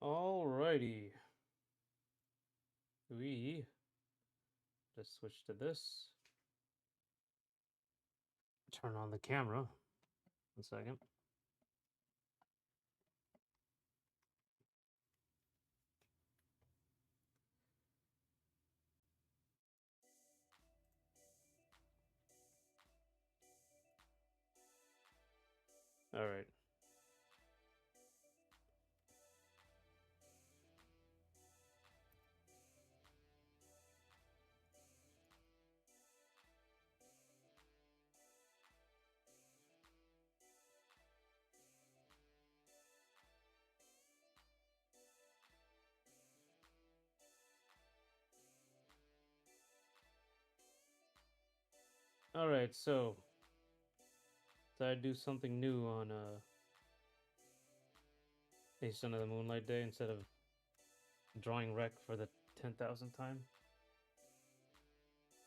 Alrighty. We just switch to this. Turn on the camera. 1 second. Alright. Alright, so I do something new on a Son of the Moonlight Day instead of drawing Wrek for the 10,000th time.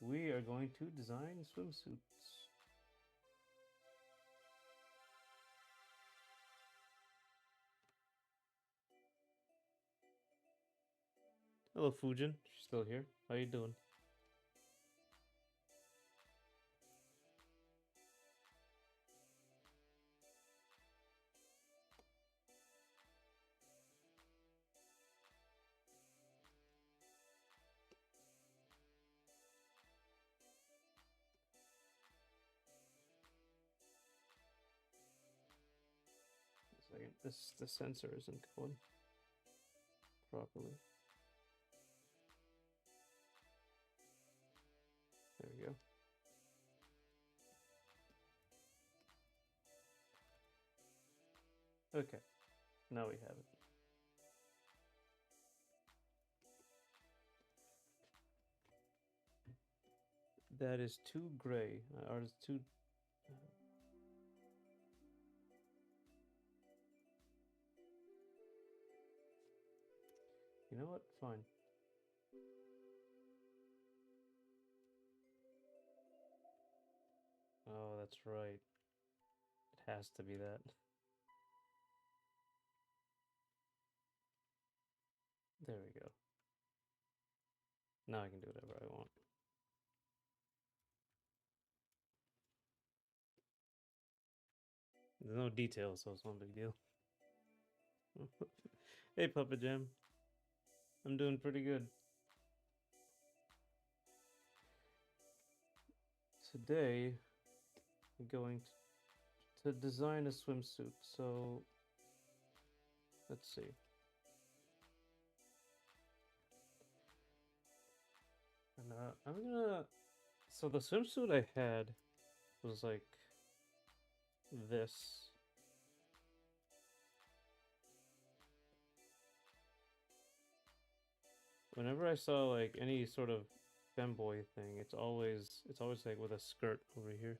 We are going to design swimsuits. Hello, Fujin. She's still here. How you doing? Second. The sensor isn't going properly. There we go. Okay. Now we have it. That is too gray. Ours is too. You know what? Fine. Oh, that's right. It has to be that. There we go. Now I can do whatever I want. There's no details, so it's no big deal. Hey, Puppet Jam. I'm doing pretty good. Today, I'm going to design a swimsuit. So, let's see. And I'm gonna. So the swimsuit I had was like this. Whenever I saw like any sort of femboy thing, it's always like with a skirt over here.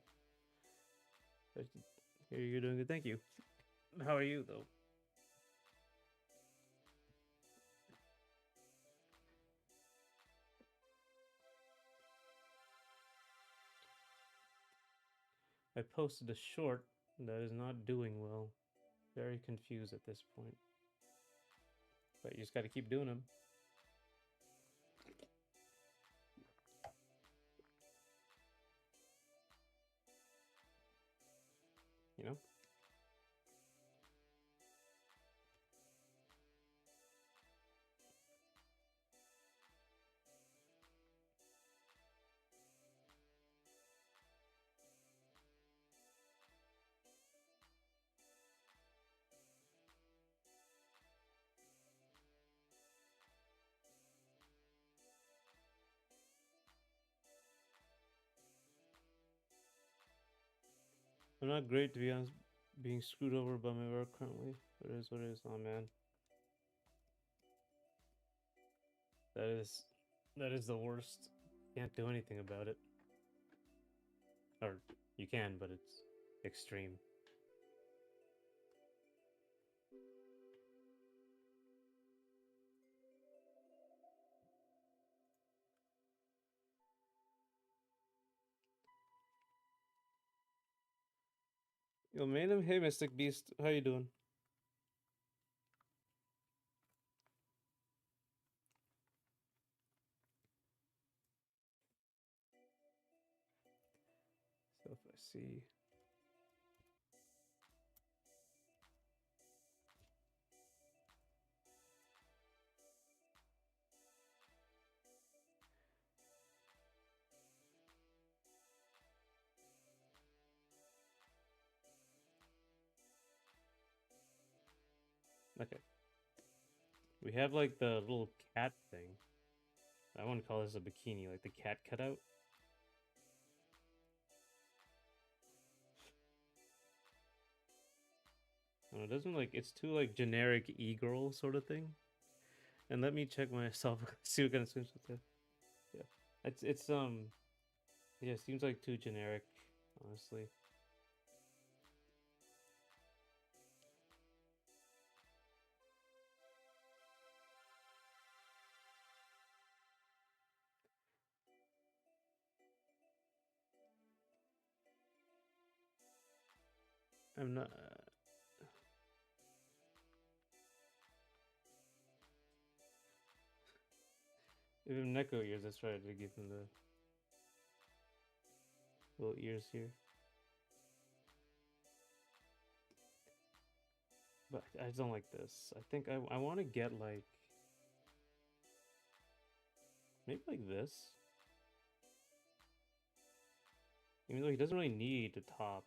Here, you're doing good. Thank you. How are you though? I posted a short that is not doing well. Very confused at this point. But you just got to keep doing them. You know? I'm not great, to be honest, being screwed over by my work currently. It is what it is. Oh, man. That is... That is the worst. Can't do anything about it. Or, you can, but it's extreme. Yo, Magnum, hey, Mystic Beast, how you doing? if I see. Okay. We have like the little cat thing. I wouldn't call this a bikini, like the cat cutout. It doesn't like it's too like generic e-girl sort of thing. And let me check myself see what kind of swimsuits I have. Yeah. It's yeah, it seems like too generic, honestly. I'm not even Neko ears, that's right, to give him the little ears here. But I just don't like this. I think I want to get like maybe like this. Even though he doesn't really need the top.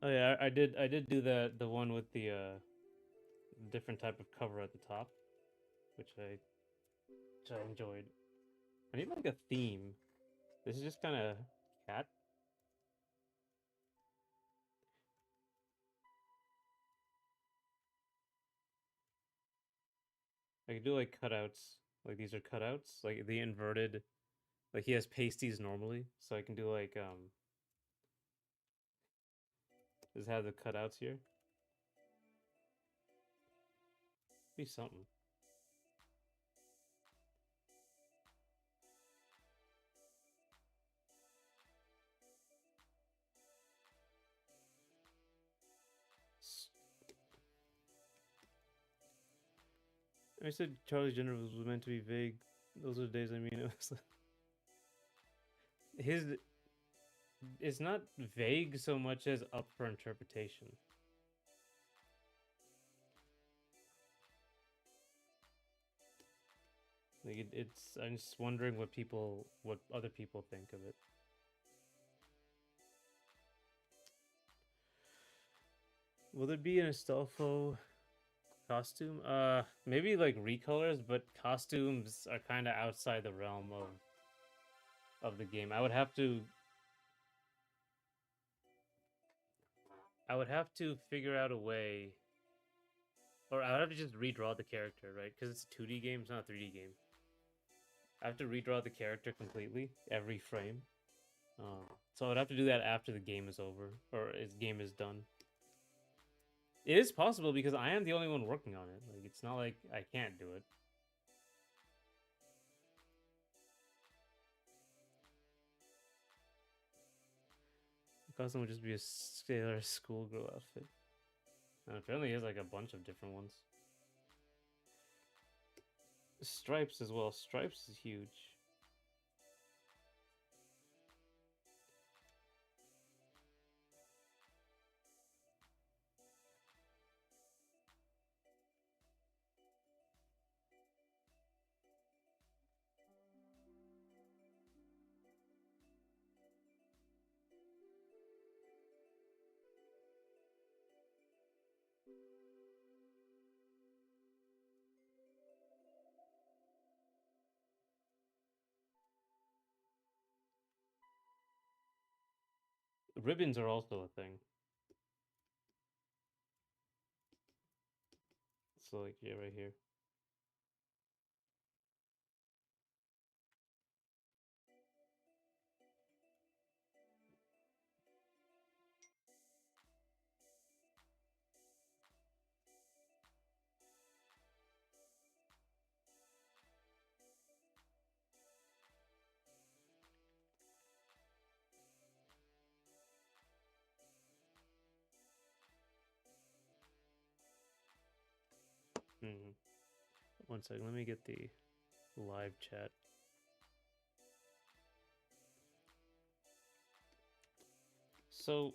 Oh yeah, I did do the one with the different type of cover at the top, which I enjoyed. I need like a theme. This is just kind of cat. I could do like cutouts. Like these are cutouts, like the inverted. Like he has pasties normally, so I can do like just have the cutouts here. Be something. I said Charlie Jenner was meant to be vague. Those are the days. I mean, it was his. It's not vague so much as up for interpretation. Like it's. I'm just wondering what other people think of it. Will there be an Astolfo costume? Maybe like recolors, but costumes are kind of outside the realm of the game. I would have to figure out a way, or I would have to just redraw the character, right? Because it's a 2D game, it's not a 3D game. I have to redraw the character completely every frame. So I'd have to do that after the game is over or its game is done. It is possible because I am the only one working on it. Like it's not like I can't do it. The costume would just be a sailor schoolgirl outfit. And apparently he has like a bunch of different ones. Stripes as well. Stripes is huge. Ribbons are also a thing. So like yeah, right here. Mm. One second, let me get the live chat. So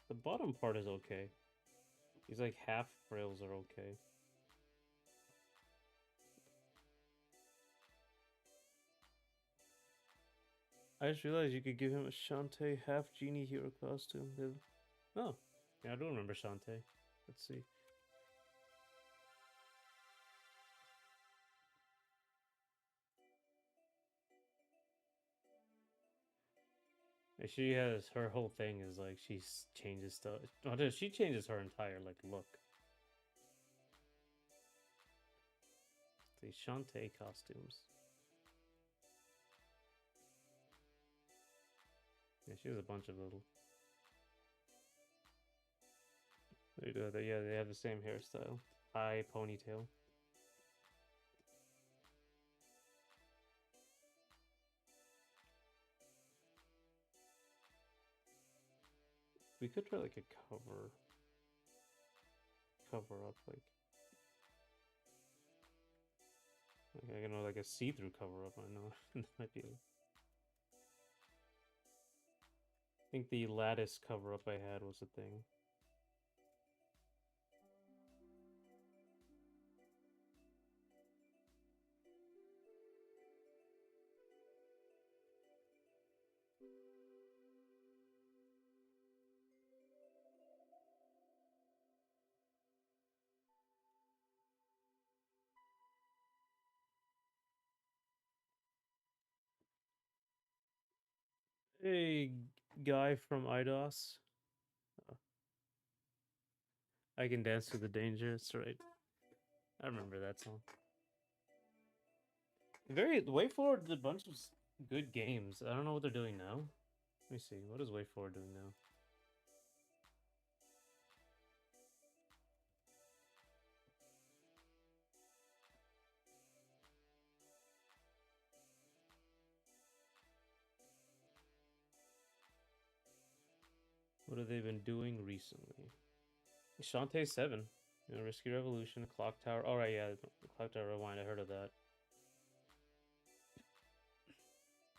the bottom part is okay. These like half rails are okay. I just realized you could give him a Shantae half genie hero costume. Oh, yeah, I do remember Shantae. Let's see. She has her whole thing is like she changes stuff. Oh, she changes her entire like look. The Shantae costumes. Yeah, she has a bunch of little. They do. Yeah, they have the same hairstyle. High ponytail. We could try like a cover up like you know, like a see-through cover up. I know that might be. I think the lattice cover up I had was a thing. Hey, guy from IDOS. I can dance to the danger. That's right. I remember that song. Very Way Forward did a bunch of good games. I don't know what they're doing now. Let me see. What is Way Forward doing now? What have they been doing recently? Shantae 7. You know, Risky Revolution, Clock Tower. All right, yeah, Clock Tower Rewind. I heard of that.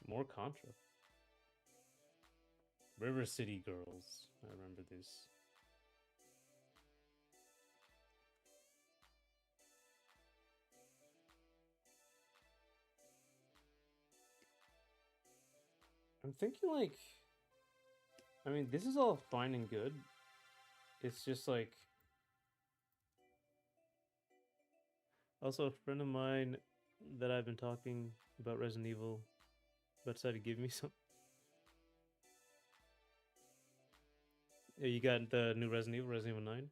More Contra. River City Girls. I remember this. I'm thinking like, I mean, this is all fine and good. It's just like, also a friend of mine that I've been talking about Resident Evil, but decided to give me some. Yeah, you got the new Resident Evil 9.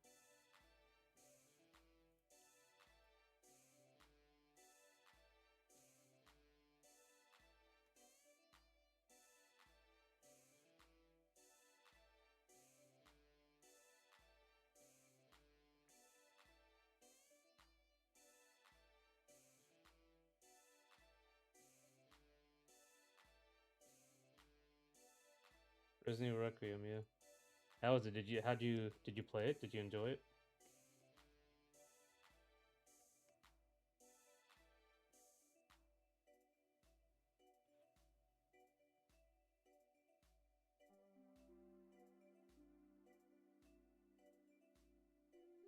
Resident Evil Requiem, yeah. How was it? Did you play it? Did you enjoy it?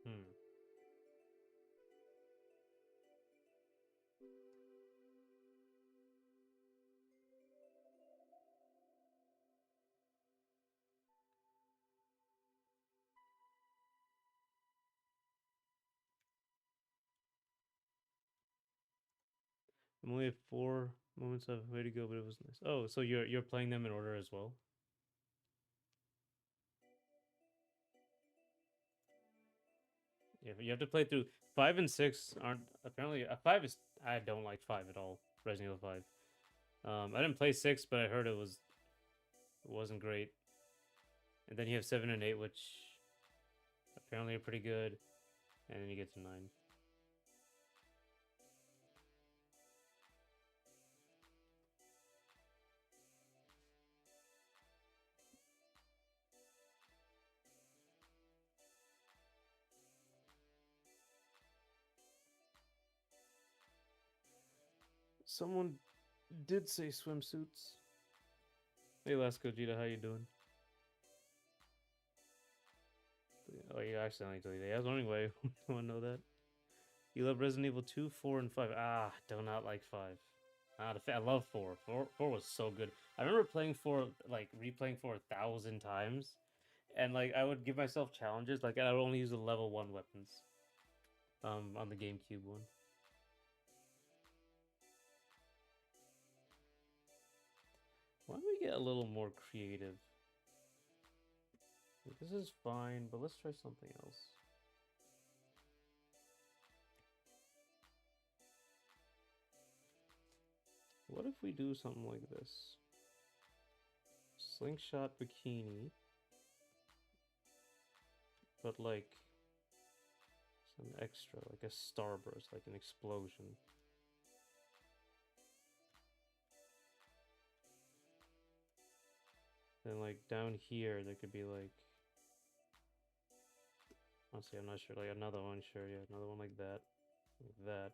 Hmm. I'm only at 4 moments of way to go, but it was nice. Oh, so you're playing them in order as well? Yeah, you have to play through 5 and 6 aren't apparently 5 is I don't like 5 at all. Resident Evil 5. I didn't play 6, but I heard it wasn't great. And then you have 7 and 8, which apparently are pretty good, and then you get to 9. Someone did say swimsuits. Hey, Last Gogeta, how you doing? Oh, you accidentally deleted it. I was wondering why you want to know that. You love Resident Evil 2, 4, and 5. Ah, do not like 5. Not a fan. I love 4. 4 was so good. I remember playing 4, like, replaying 4 1,000 times. And, like, I would give myself challenges. Like, I would only use the level 1 weapons. On the GameCube one. Why don't we get a little more creative? This is fine, but let's try something else. What if we do something like this? Slingshot bikini. But like some extra, like a starburst, like an explosion. Then like down here there could be like, honestly I'm not sure, like another one, sure, yeah, another one like that. Like that.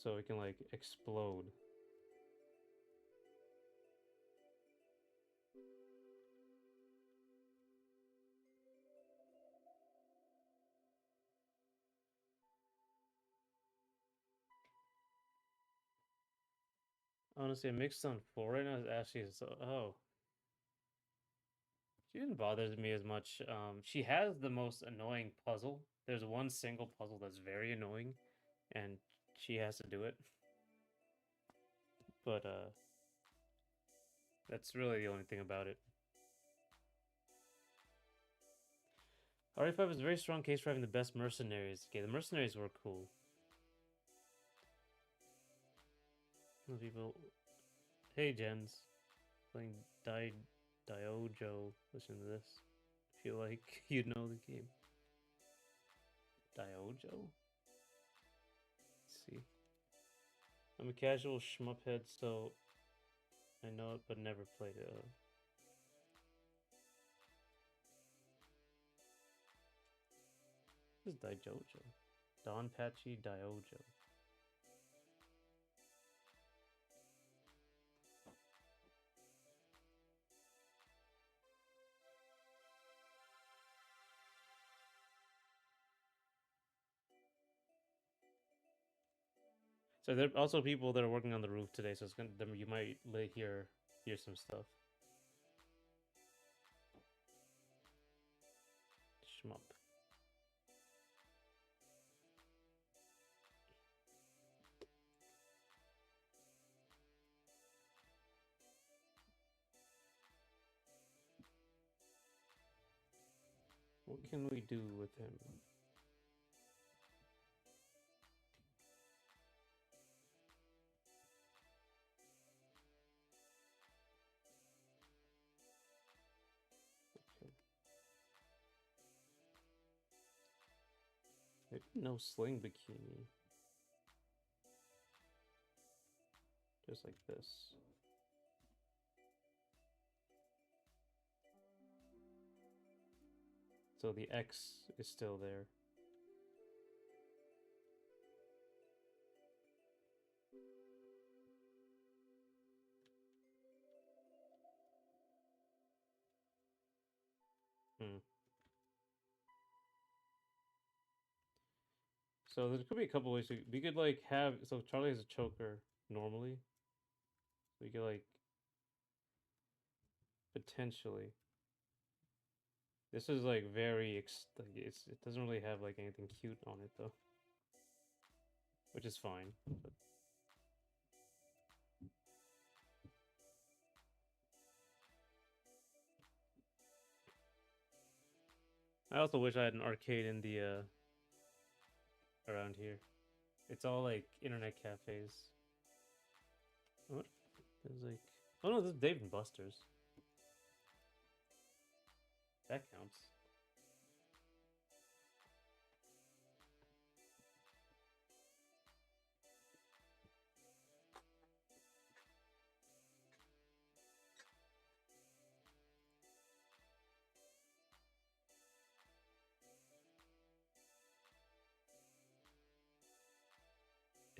So it can like explode. Honestly, I mixed on 4 right now. Actually, so she didn't bother me as much. She has the most annoying puzzle. There's one single puzzle that's very annoying, and she has to do it. But that's really the only thing about it. RE5 is a very strong case for having the best mercenaries. Okay, the mercenaries were cool. People, hey Jens, playing Diojo. Listen to this. Feel like you know the game. Diojo. Let's see. I'm a casual shmuphead, so I know it, but never played it. This is Daijojo. Don Pachi Diojo. So there are also people that are working on the roof today, so it's gonna, you might hear some stuff. Shmup. What can we do with him? Okay. Maybe no sling bikini. Just like this. So the X is still there. So there could be a couple ways we could like have, so Charlie has a choker normally. We could like potentially. This is like very like it doesn't really have like anything cute on it though, which is fine. But I also wish I had an arcade in the around here. It's all like internet cafes. What? There's like, oh no, this is Dave and Buster's. That counts.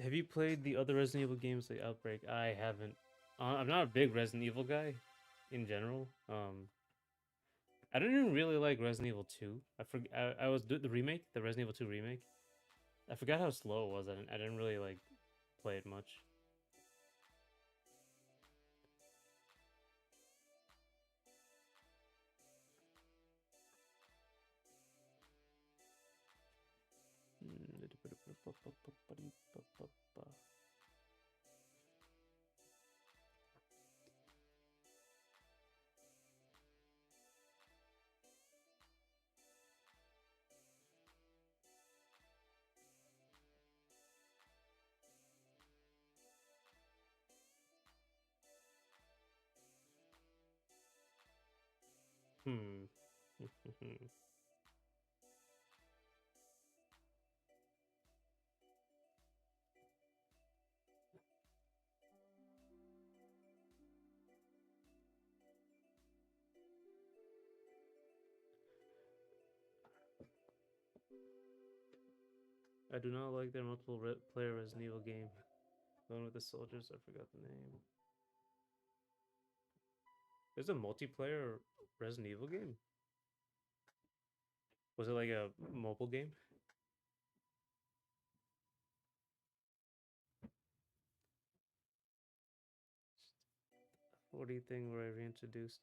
Have you played the other Resident Evil games like Outbreak? I haven't. I'm not a big Resident Evil guy in general. I didn't even really like Resident Evil 2. I was the remake, the Resident Evil 2 remake. I forgot how slow it was. I didn't really like play it much. Hmm. I do not like their multiple player Resident Evil game. The one with the soldiers, I forgot the name. There's a multiplayer Resident Evil game? Was it like a mobile game? 40 thing where I reintroduced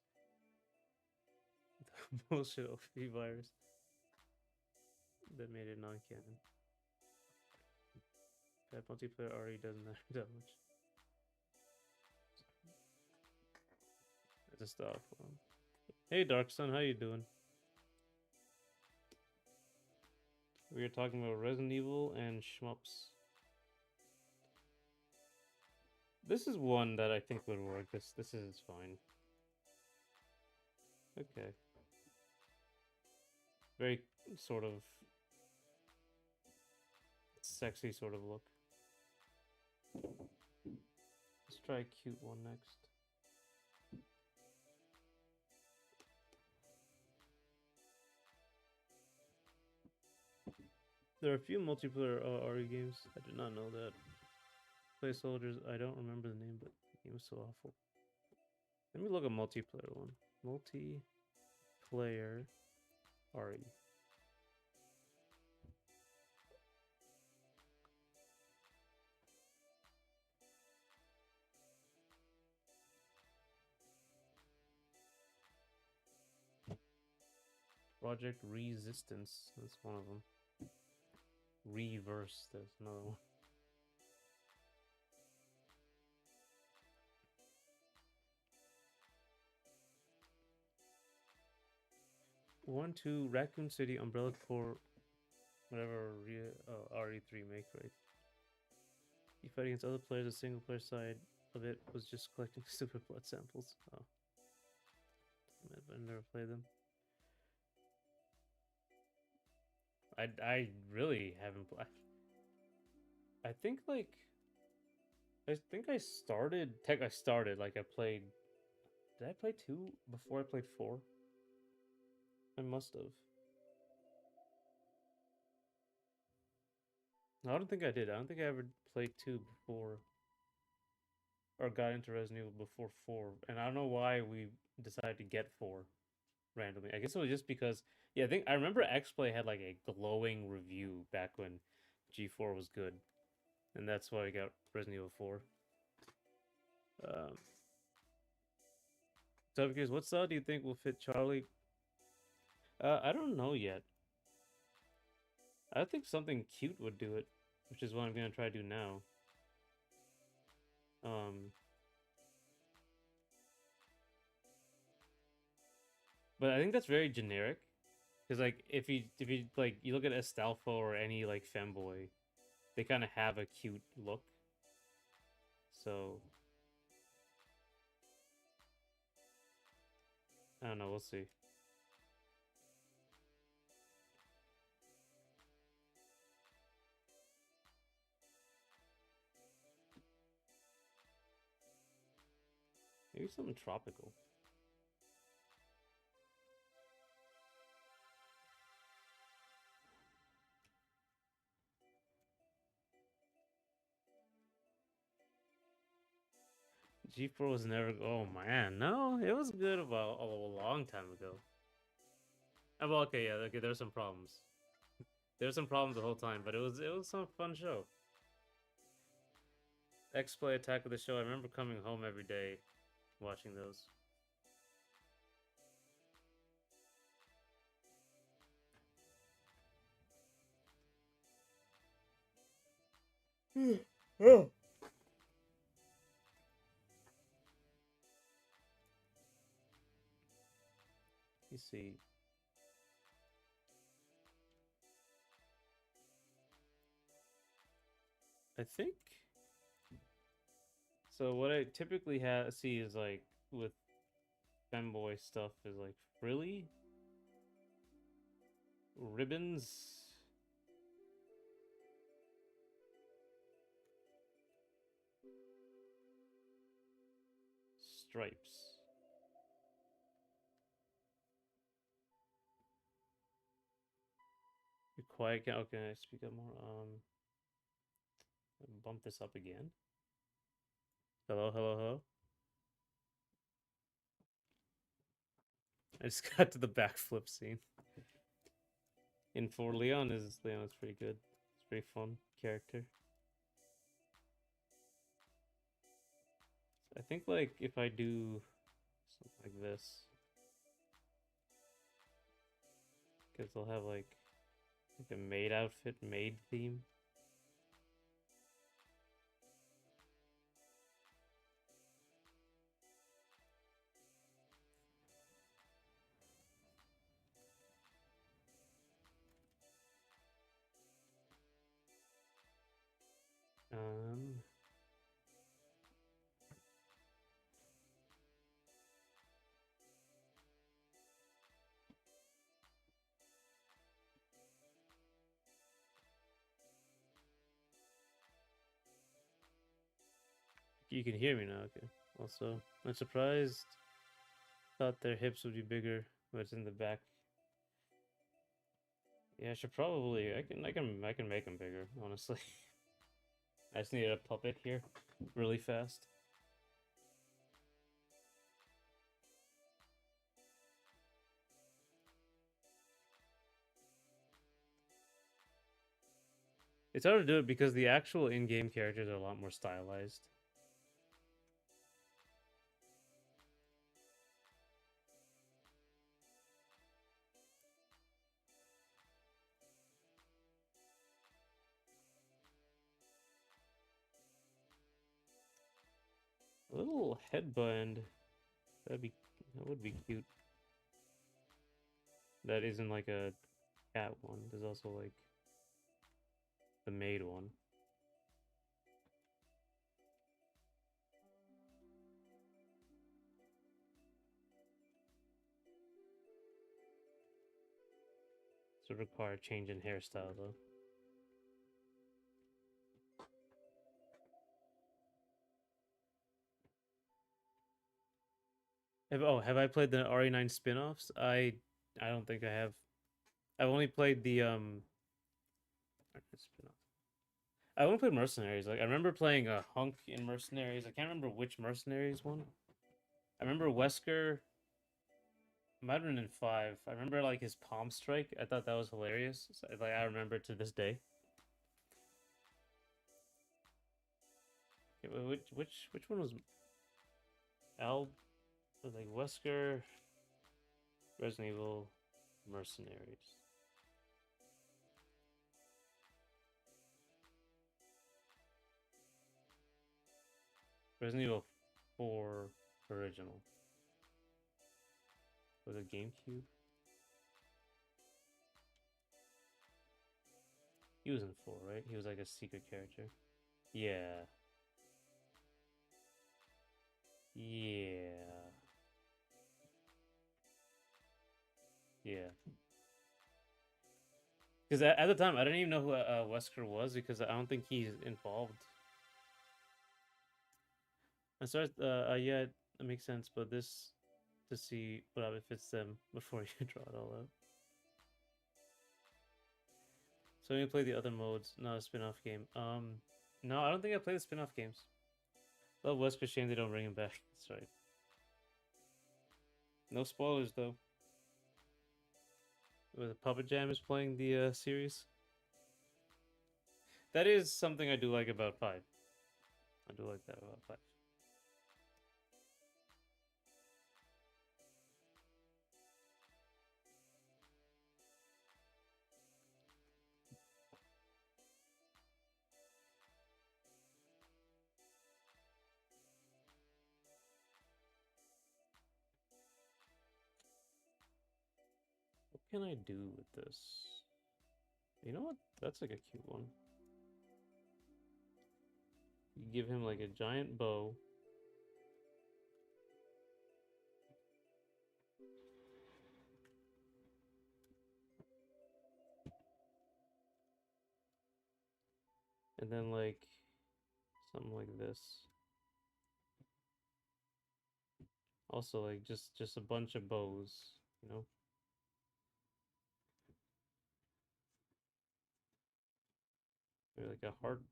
the bullshit OP virus that made it non-canon. That multiplayer already doesn't matter that much. It's a stop. Hey Dark Sun, how you doing? We are talking about Resident Evil and shmups. This is one that I think would work. This is fine. Okay. Very sort of sexy sort of look. Let's try a cute one next. There are a few multiplayer RE games. I did not know that. Play Soldiers, I don't remember the name, but the game was so awful. Let me look at multiplayer one. Multiplayer RE. Project Resistance. That's one of them. Reverse. There's another one. One, two, Raccoon City, Umbrella Corps, whatever RE3 make, right? You fight against other players, the single player side of it was just collecting super blood samples. Oh. I've never played them. I really haven't played. I think like I started like I played. Did I play 2 before I played 4? I must have. No, I don't think I did. I don't think I ever played 2 before or got into Resident Evil before 4. And I don't know why we decided to get 4 randomly. I guess it was just because yeah, I think I remember XPlay had like a glowing review back when G4 was good. And that's why I got Resident Evil 4. So because what style do you think will fit Charlie? I don't know yet. I think something cute would do it, which is what I'm gonna try to do now. But I think that's very generic, because like if you like you look at Astolfo or any like femboy, they kind of have a cute look. So I don't know. We'll see. Maybe something tropical. G4 was never. Oh man, no, it was good about a long time ago. Well, okay, yeah, okay. There's some problems. There's some problems the whole time, but it was some fun show. X-Play Attack of the Show. I remember coming home every day, watching those. Oh. You see. I think so. What I typically see is like with femboy stuff is like frilly ribbons, stripes. You're quiet. Okay, I speak up more. Bump this up again. Hello, hello, hello. I just got to the backflip scene. In for Leon is pretty good. It's pretty fun character. I think like if I do something like this, because they'll have like a maid outfit, maid theme. Um, you can hear me now. Okay. Also, I'm surprised. Thought their hips would be bigger, but it's in the back. Yeah, I should probably. I can make them bigger. Honestly, I just needed a puppet here, really fast. It's hard to do it because the actual in-game characters are a lot more stylized. A little headband. That would be cute. That isn't like a cat one. There's also like the maid one. So require a change in hairstyle though. Have I played the RE9 spin-offs? I don't think I have. I've only played the spin-off. I only played Mercenaries. Like I remember playing a hunk in Mercenaries. I can't remember which Mercenaries one. I remember Wesker. Might have been in 5. I remember like his palm strike. I thought that was hilarious. So, like I remember to this day. Okay, which one was Al? Was like Wesker, Resident Evil, Mercenaries. Resident Evil 4 original. Was it GameCube? He was in 4, right? He was like a secret character. Yeah. Yeah. Yeah. Because at the time, I didn't even know who Wesker was because I don't think he's involved. I started, yeah, it makes sense, but this to see what outfits them before you draw it all out. So you play the other modes, not a spin-off game. No, I don't think I play the spin-off games. Love Wesker, shame they don't bring him back. That's right. No spoilers though. The Puppet Jam is playing the series. That is something I do like about 5. I do like that about 5. What can I do with this? You know what? That's like a cute one. You give him like a giant bow. And then like something like this. Also like just a bunch of bows, you know? Maybe like a heart.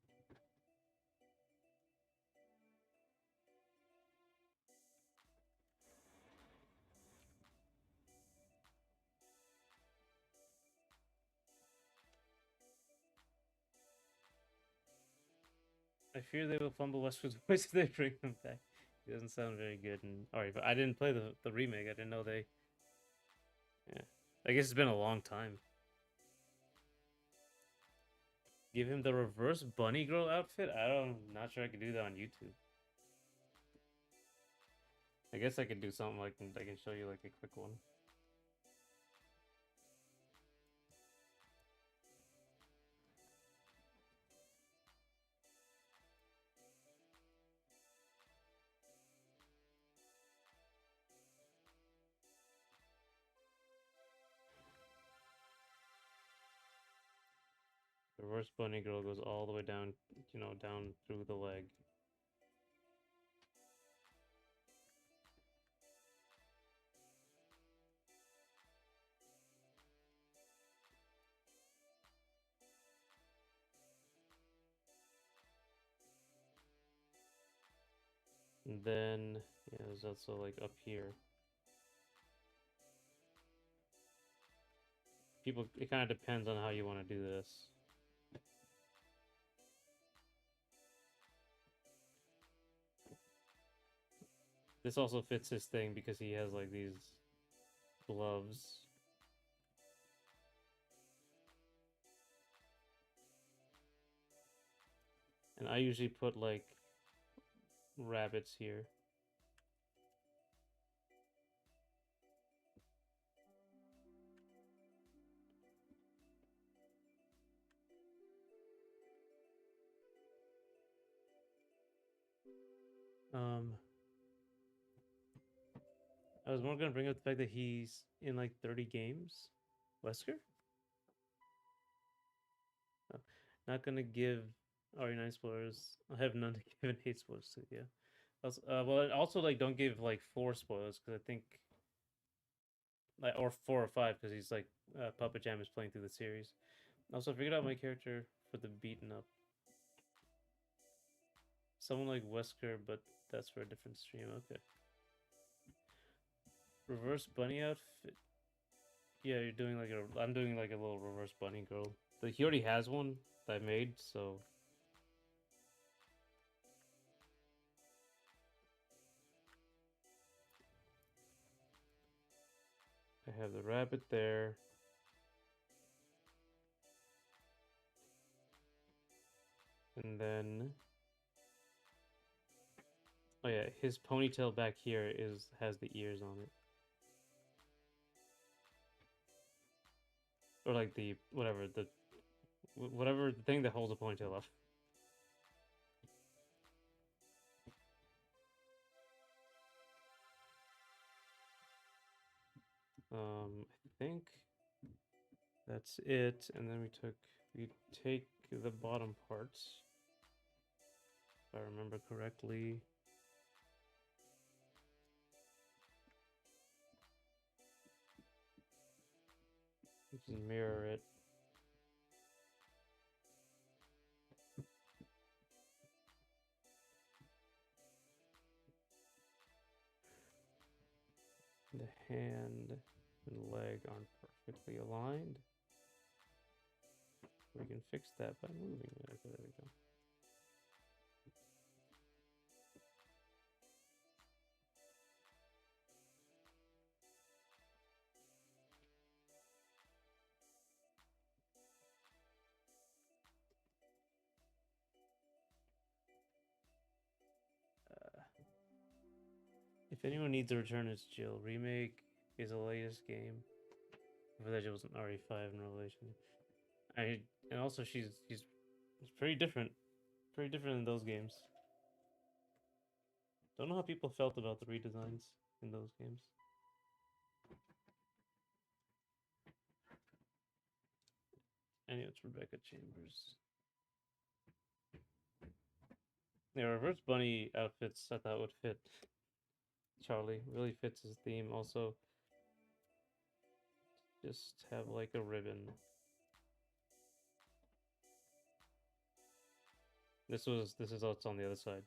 I fear they will fumble Westwood's voice if they bring him back. He doesn't sound very good. And alright, but I didn't play the remake. I didn't know they. Yeah, I guess it's been a long time. Give him the reverse bunny girl outfit. Not sure I could do that on YouTube. I guess I could do something like I can show you like a quick one. The reverse bunny girl goes all the way down, down through the leg. And then, yeah, there's also like up here. It kind of depends on how you want to do this. This also fits his thing because he has like these gloves. And I usually put like rabbits here. I was more gonna bring up the fact that he's in like 30 games. Wesker? Oh, not gonna give RE9 spoilers. I have none to give and hate spoilers to, yeah. Also, well, also like don't give like 4 spoilers because I think like or 4 or 5 because he's like Puppet Jam is playing through the series. Also figured out my character for the beaten up. Someone like Wesker, but that's for a different stream. Okay. Reverse bunny outfit. Yeah, you're doing like I'm doing like a little reverse bunny girl. But he already has one that I made, so I have the rabbit there. And then oh yeah, his ponytail back here has the ears on it. Or like the whatever the thing that holds a ponytail up. I think that's it. And then we take the bottom parts, if I remember correctly. We can mirror it. the hand and leg aren't perfectly aligned. We can fix that by moving it. Okay, there we go. If anyone needs a Return, it's Jill. Remake is the latest game. For that, it was an RE5 in Revelation. And also she's pretty different. Pretty different in those games. Don't know how people felt about the redesigns in those games. Anyway, it's Rebecca Chambers. Yeah, reverse bunny outfits I thought would fit Charlie. Really fits his theme. Also, just have like a ribbon. This is what's on the other side.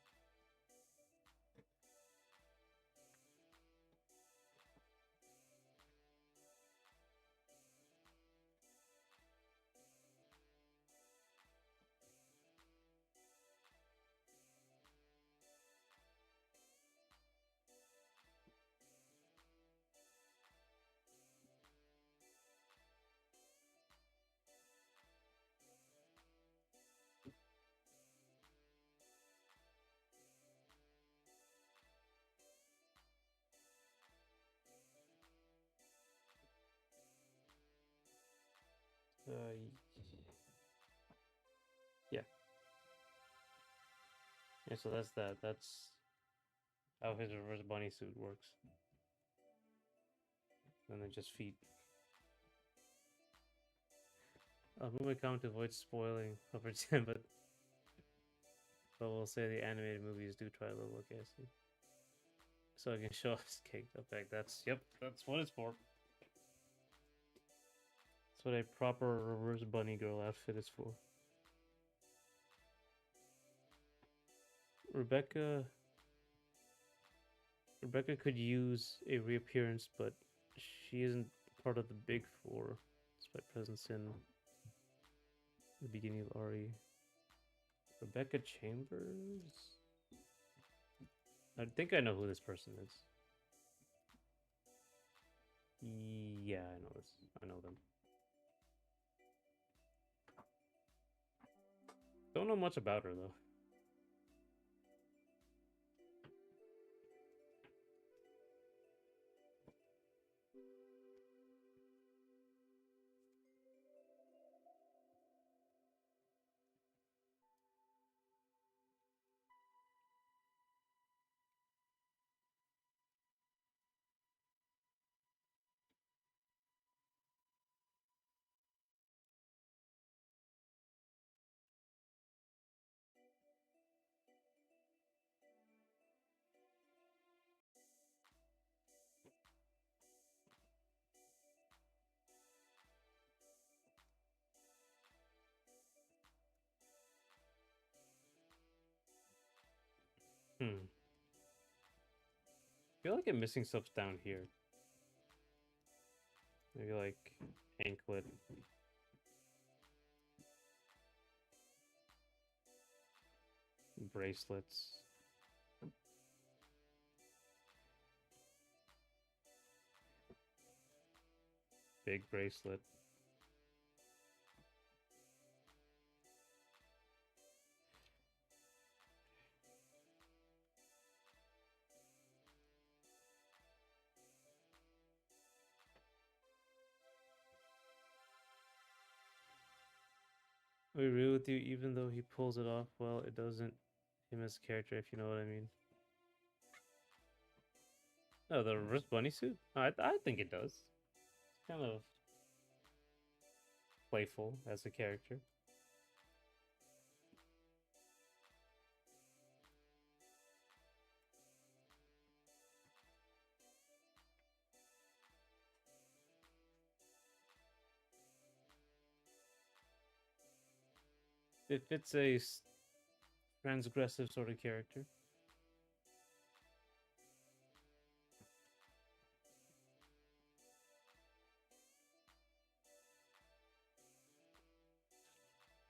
Yeah. Yeah, so that's that. That's how his reverse bunny suit works. And then just feet. I'll move my comment to avoid spoiling over 10, but we'll say the animated movies do try a little look assy. So I can show us caked up egg. That's what it's for. That's what a proper reverse bunny girl outfit is for. Rebecca could use a reappearance, but she isn't part of the Big Four, despite presence in the beginning of RE. Rebecca Chambers? I think I know who this person is. Yeah, I know this. I know them. Don't know much about her, though. I feel like I'm missing stuff down here. Maybe like anklet. Bracelets. Big bracelet. I agree with you, even though he pulls it off well, it doesn't him as character, if you know what I mean. Oh, the reverse bunny suit? I think it does. It's kind of playful as a character. It fits a transgressive sort of character.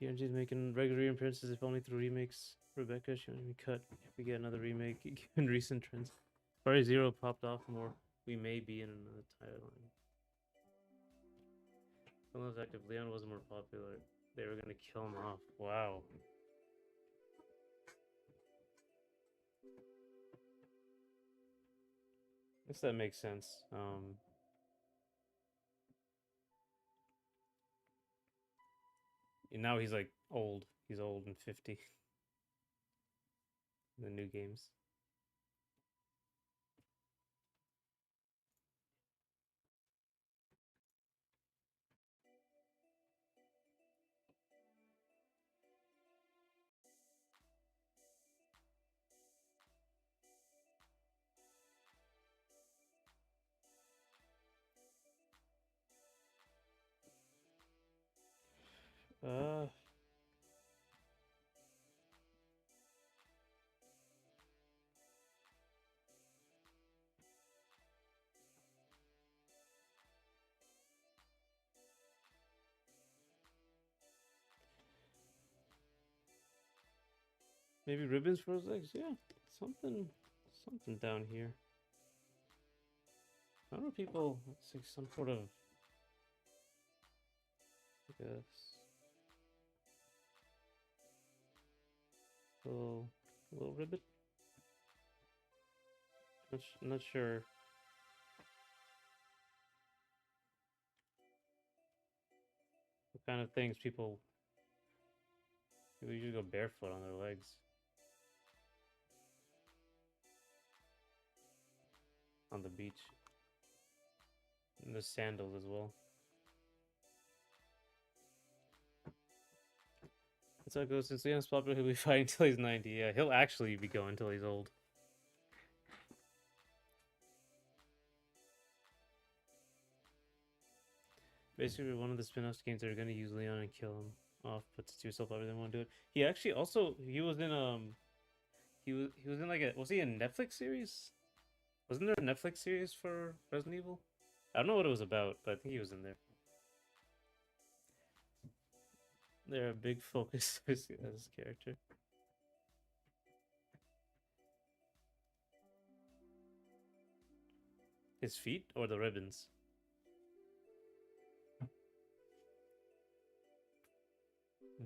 DNG's making regular appearances if only through remakes. Rebecca, she wants to be cut if we get another remake given recent trends. Probably Zero popped off more. We may be in another timeline. When was active, Leon wasn't more popular. They were gonna kill him off. Wow. I guess that makes sense. And now he's like old. He's old and 50. The new games. Uh, maybe ribbons for his legs. Yeah, something down here. I don't know. People. It's like some sort of. I guess. Little ribbit. Not sure. What kind of things people usually go barefoot on their legs. On the beach. And the sandals as well. That's how it goes. Since Leon's popular, he'll be fighting until he's 90. Yeah, he'll actually be going until he's old. Basically, one of the spin-off games that are going to use Leon and kill him off, but to yourself, I really want to do it. He actually also he was in he was in like a was he a Netflix series? Wasn't there a Netflix series for Resident Evil? I don't know what it was about, but I think he was in there. They're a big focus as his character. His feet or the ribbons?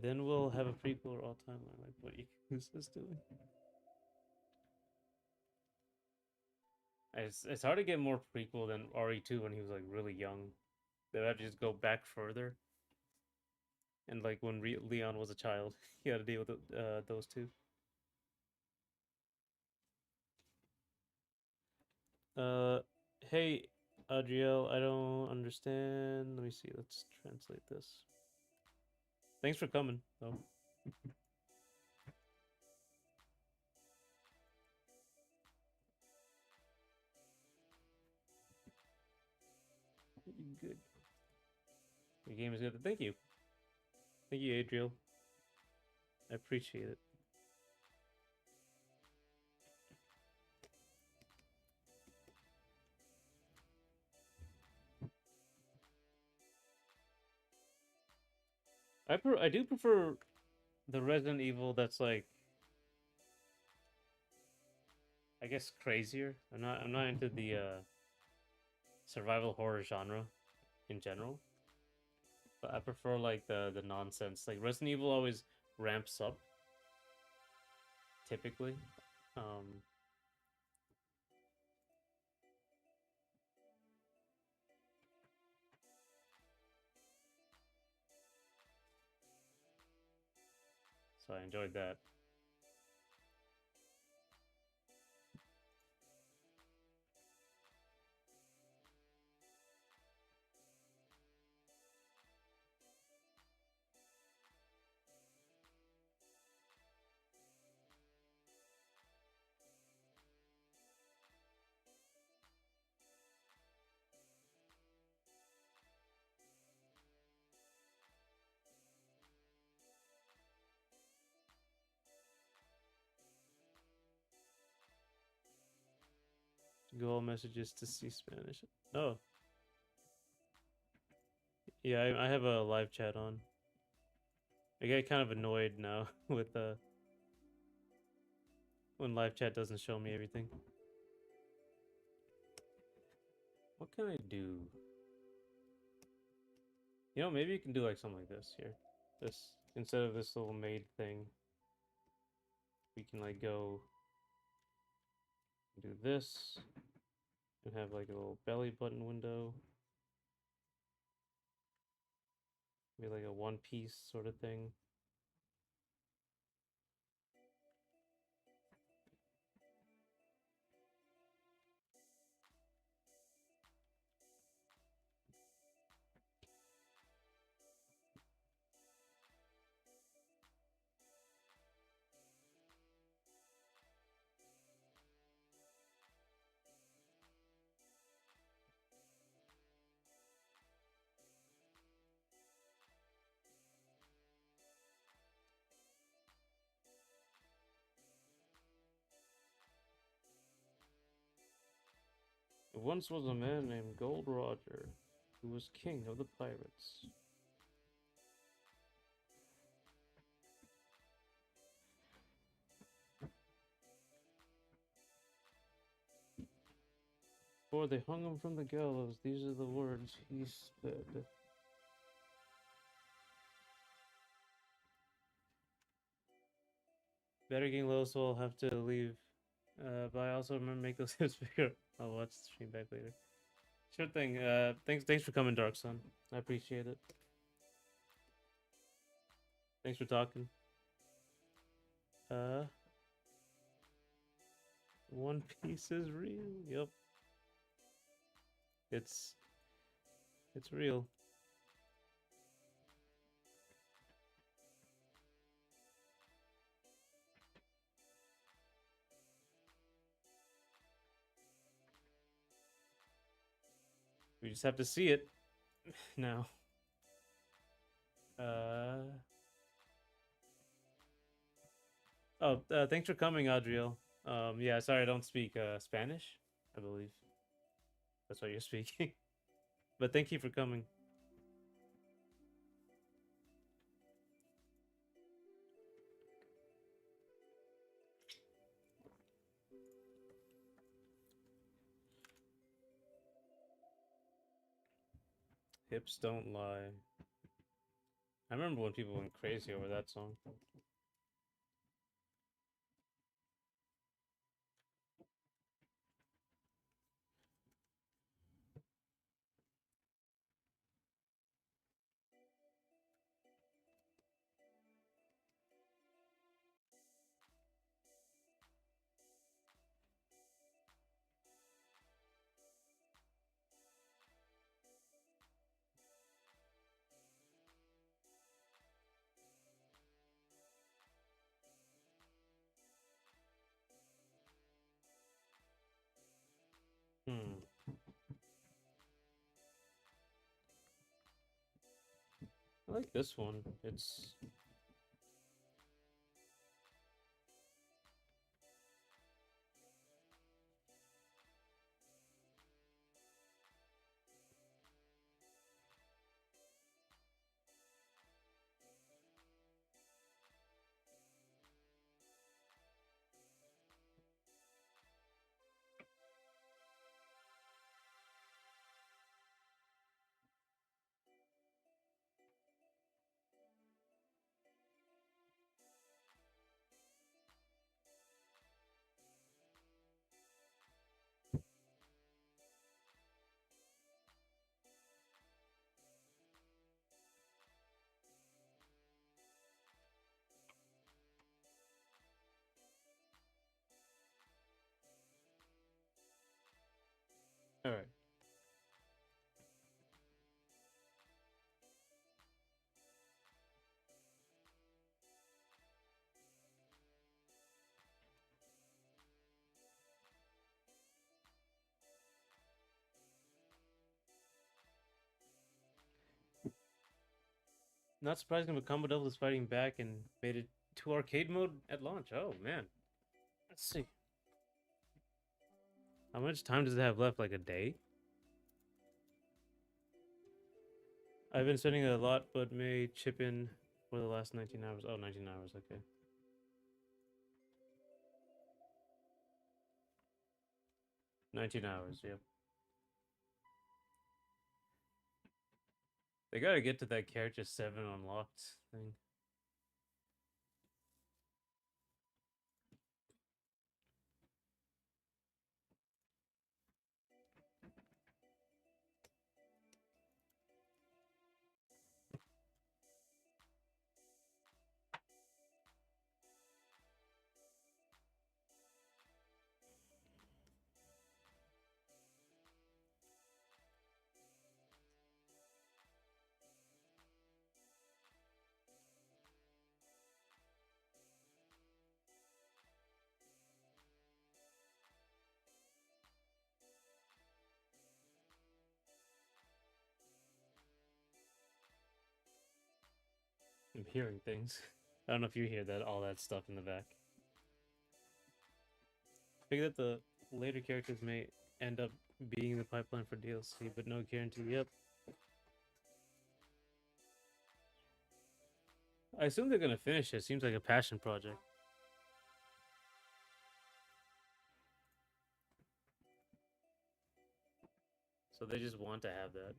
Then we'll have a prequel or all timeline like what Yakuza's doing. It's hard to get more prequel than RE2 when he was like really young. They have to just go back further. And like when Leon was a child, he had to deal with those two. Uh, hey, Adriel, I don't understand. Let me see. Let's translate this. Thanks for coming, though. Good. Your game is good. Thank you. Thank you, Adriel. I appreciate it. I do prefer the Resident Evil that's like I guess crazier. I'm not into the survival horror genre in general. But I prefer like the nonsense. Like Resident Evil always ramps up typically. Um so I enjoyed that. Google messages to see Spanish. Oh, yeah, I have a live chat on. I get kind of annoyed now with when live chat doesn't show me everything. What can I do? You know, maybe you can do like something like this here. This instead of this little maid thing, we can like go do this and have like a little belly button window. Maybe like a one piece sort of thing. There once was a man named Gold Roger, who was king of the pirates. Before they hung him from the gallows, these are the words he said. Better getting low, so I'll have to leave. But I also remember make those hips bigger. I'll watch the stream back later. Sure thing. Thanks for coming, Dark Sun. I appreciate it. Thanks for talking. One Piece is real. Yep. It's real. We just have to see it now. Thanks for coming, Adriel. Yeah, sorry I don't speak Spanish, I believe. That's what you're speaking. But thank you for coming. Hips don't lie. I remember when people went crazy over that song. I like this one. It's all right. Not surprising, but Combo Double is fighting back and made it to arcade mode at launch. Oh man. Let's see. How much time does it have left? Like a day? I've been spending a lot, but may chip in For the last 19 hours. Oh, 19 hours, okay. $19, yep. They gotta get to that character 7 unlocked thing. I'm hearing things. I don't know if you hear that, all that stuff in the back. I figure that the later characters may end up being in the pipeline for DLC, but no guarantee. Yep. I assume they're gonna finish it. Seems like a passion project. So they just want to have that.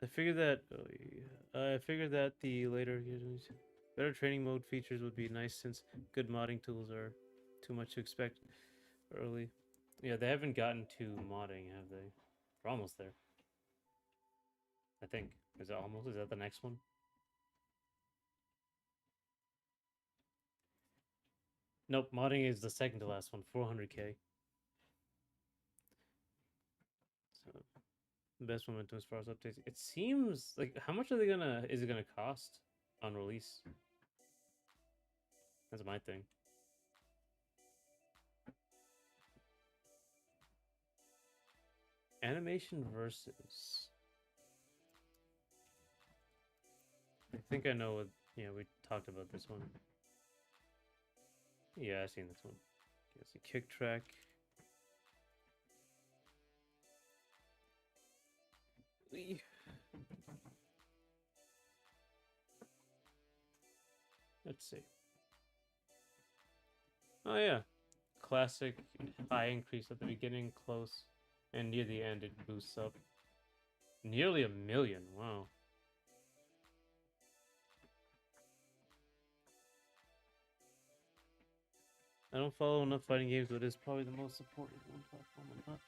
I figured that. Oh, yeah. I figured that the later better training mode features would be nice since good modding tools are too much to expect early. Yeah, they haven't gotten to modding, have they? We're almost there. I think. Is it almost? Is that the next one? Nope, modding is the second to last one, 400k. So best momentum as far as updates. It seems like how much are they gonna is it gonna cost on release? That's my thing. Animation versus. I think I know what. Yeah, we talked about this one. Yeah, I've seen this one. Let's see, kick track. Let's see. Oh yeah, classic high increase at the beginning, close, and near the end it boosts up. Nearly 1 million. Wow. I don't follow enough fighting games, but it's probably the most supported one platform on that.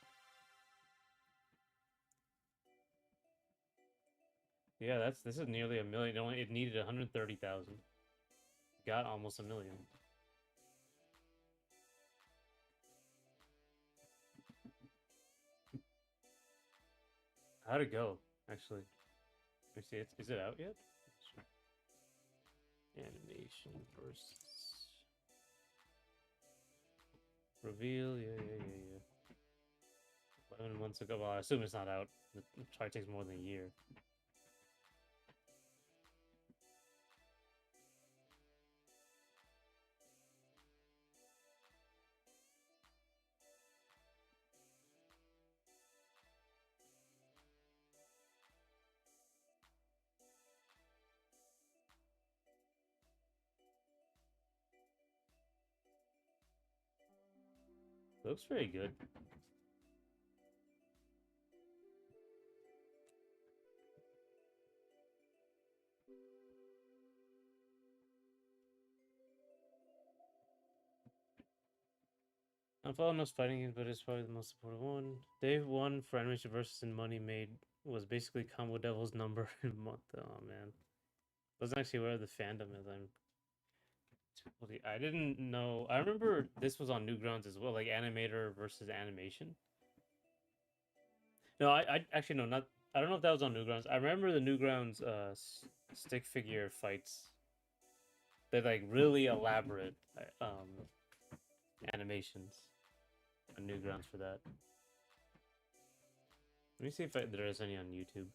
Yeah, this is nearly 1 million. It needed 130,000. Got almost 1 million. How'd it go? Actually, let me see. Is it out yet? Animation versus reveal. Yeah. 11 months ago. Well, I assume it's not out. It probably takes more than a year. Looks very good. I'm following those fighting games, but it's probably the most important one. Day one for animation versus and money made was basically Combo Devil's number in month. Oh man, that's actually where the fandom is. I didn't know. I remember this was on Newgrounds as well, like animator versus animation. No, I actually no, not. I don't know if that was on Newgrounds. I remember the Newgrounds stick figure fights. They're like really elaborate animations on Newgrounds for that. Let me see if there is any on YouTube.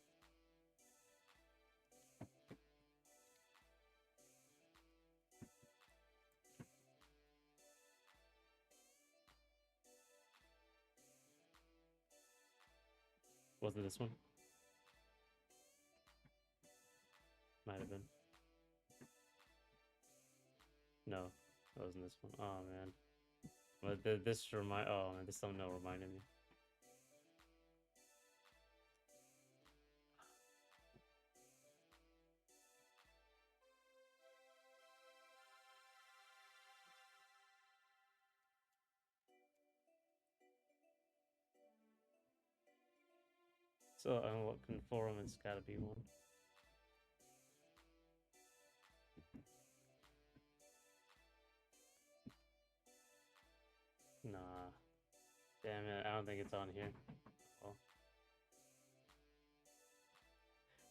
Was it this one? Might have been. No, that wasn't this one. Oh man. But this remind. Oh man, this thumbnail reminded me. So I'm looking for him. It's gotta be one. Nah. Damn it, I don't think it's on here. Oh.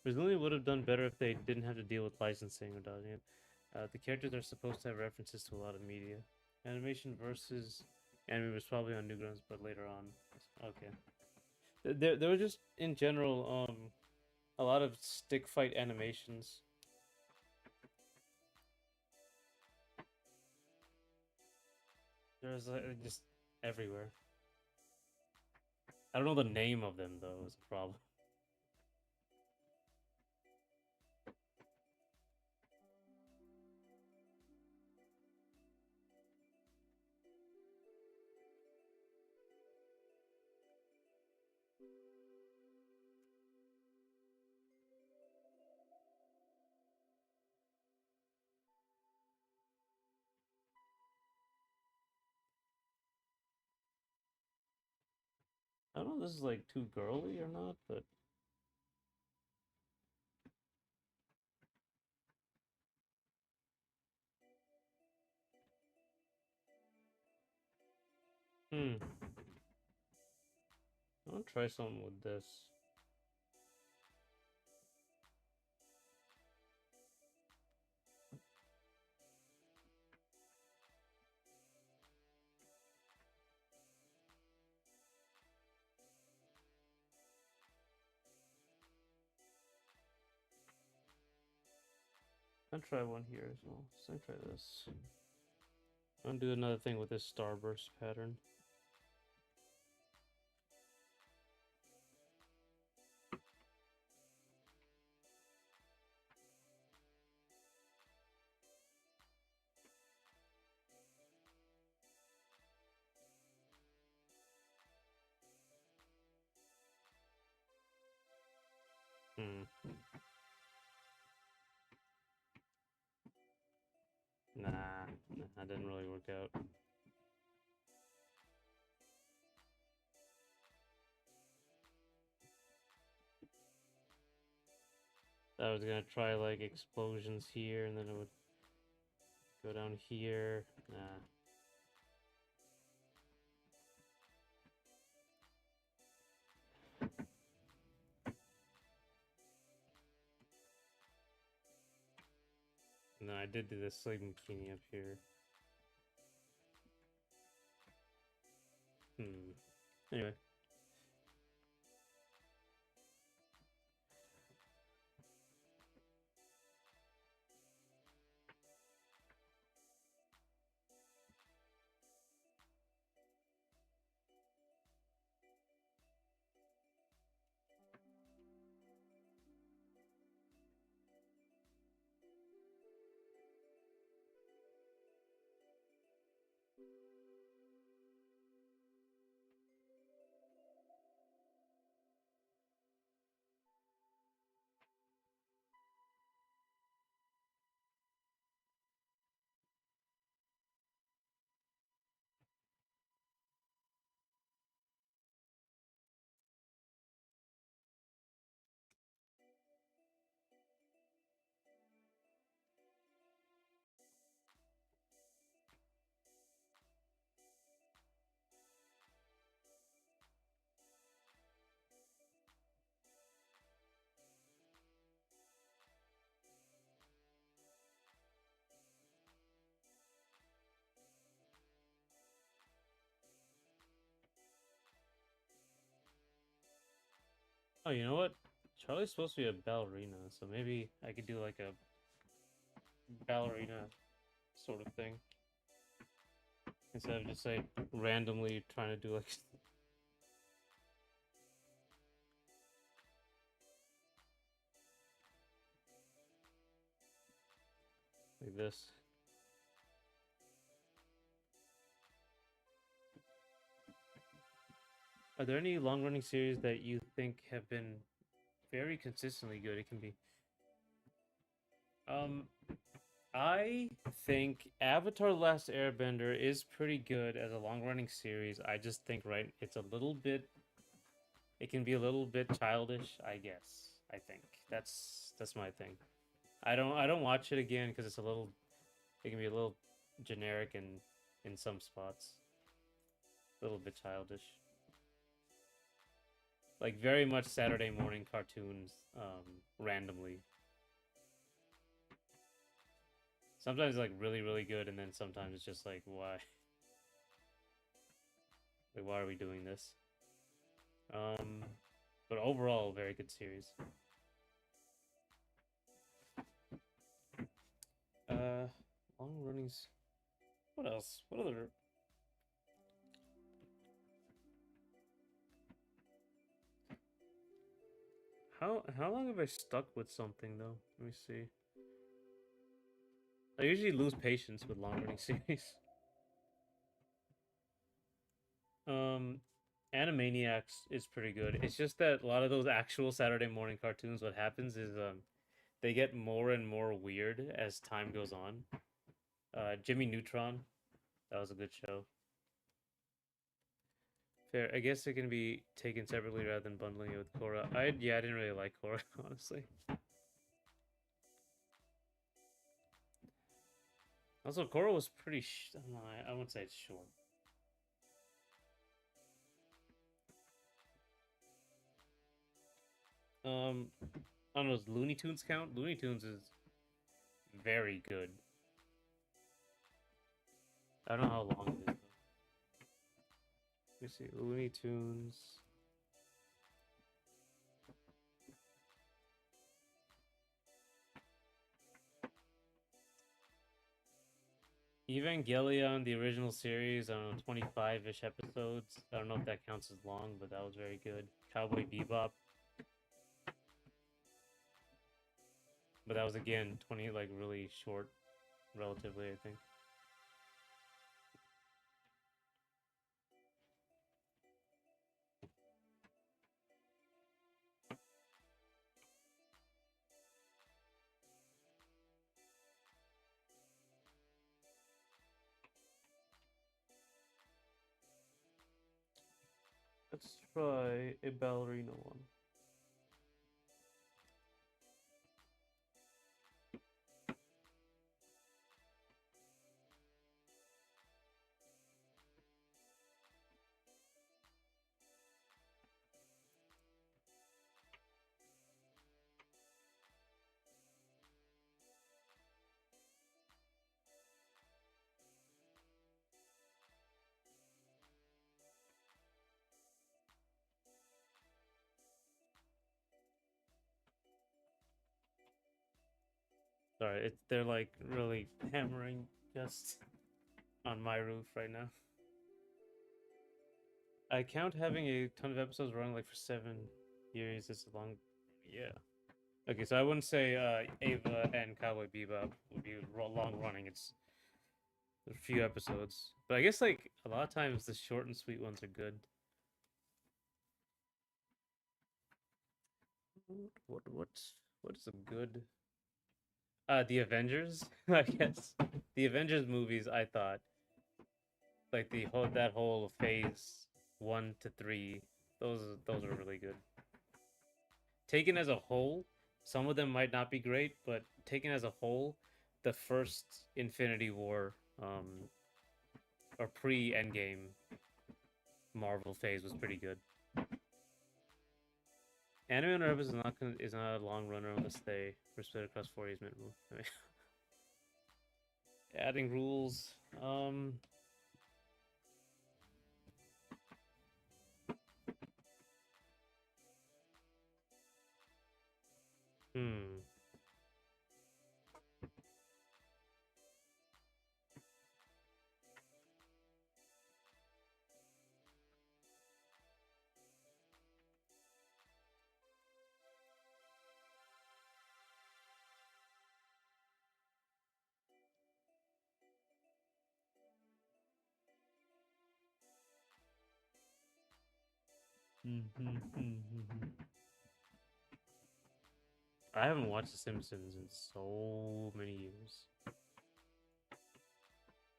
Presumably would have done better if they didn't have to deal with licensing or dodging it. The characters are supposed to have references to a lot of media. Animation versus anime was probably on Newgrounds, but later on. Okay. There were just in general a lot of stick fight animations. There's just everywhere. I don't know the name of them though. Is a problem. I don't know if this is like too girly or not, but I'll try something with this. I'll try one here as well. So I'll try this. I'll do another thing with this starburst pattern. Nah, that didn't really work out. I was gonna try like explosions here, and then it would go down here. Nah. And then I did do this sleeping bikini up here. Anyway. Oh, you know what? Charlie's supposed to be a ballerina, so maybe I could do like a ballerina sort of thing instead of just like randomly trying to do like like this. Are there any long-running series that you think have been very consistently good? It can be. Um, I think Avatar: The Last Airbender is pretty good as a long-running series. I just think it's a little bit. It can be a little bit childish, I guess. I think that's my thing. I don't watch it again because it's a little. It can be a little generic in some spots. A little bit childish. Like very much Saturday morning cartoons, randomly. Sometimes like really really good, and then sometimes it's just like why, like why are we doing this? Um, but overall, very good series. Uh, long runnings. What else? What other? How long have I stuck with something though? Let me see. I usually lose patience with long running series. Um, Animaniacs is pretty good. It's just that a lot of those actual Saturday morning cartoons, what happens is they get more and more weird as time goes on. Jimmy Neutron, that was a good show. Fair. I guess it can be taken separately rather than bundling it with Korra. I didn't really like Korra, honestly. Also, Korra was pretty. No, I wouldn't say it's short. I don't know. Does Looney Tunes count? Looney Tunes is very good. I don't know how long it is. Let me see. Looney Tunes. Evangelion, the original series, I don't know, 25-ish episodes. I don't know if that counts as long, but that was very good. Cowboy Bebop. But that was again 20, like really short relatively, I think. Let's try a ballerina one. Sorry, they're like really hammering just on my roof right now. I count having a ton of episodes running like for 7 years. It's a long, yeah. Okay, so I wouldn't say Ava and Cowboy Bebop would be long running. It's a few episodes, but I guess like a lot of times the short and sweet ones are good. What is a good? The Avengers, I guess. The Avengers movies, I thought, like that whole phase 1 to 3, those are really good. Taken as a whole, some of them might not be great, but taken as a whole, the first Infinity War, or pre Endgame Marvel phase was pretty good. Anime on is not a long runner unless they were split across 4 years minimum. I mean, adding rules. Hmm. I haven't watched The Simpsons in so many years.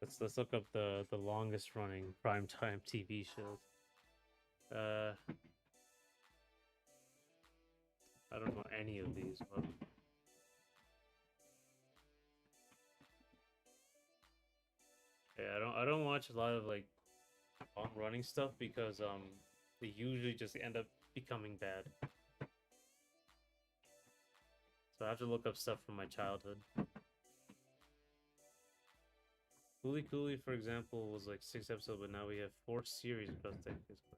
Let's look up the longest running primetime TV shows. Uh, I don't know any of these, but yeah, I don't watch a lot of like long running stuff because they usually just end up becoming bad. So I have to look up stuff from my childhood. Cooley Cooley, for example, was like 6 episodes, but now we have 4 series across decades.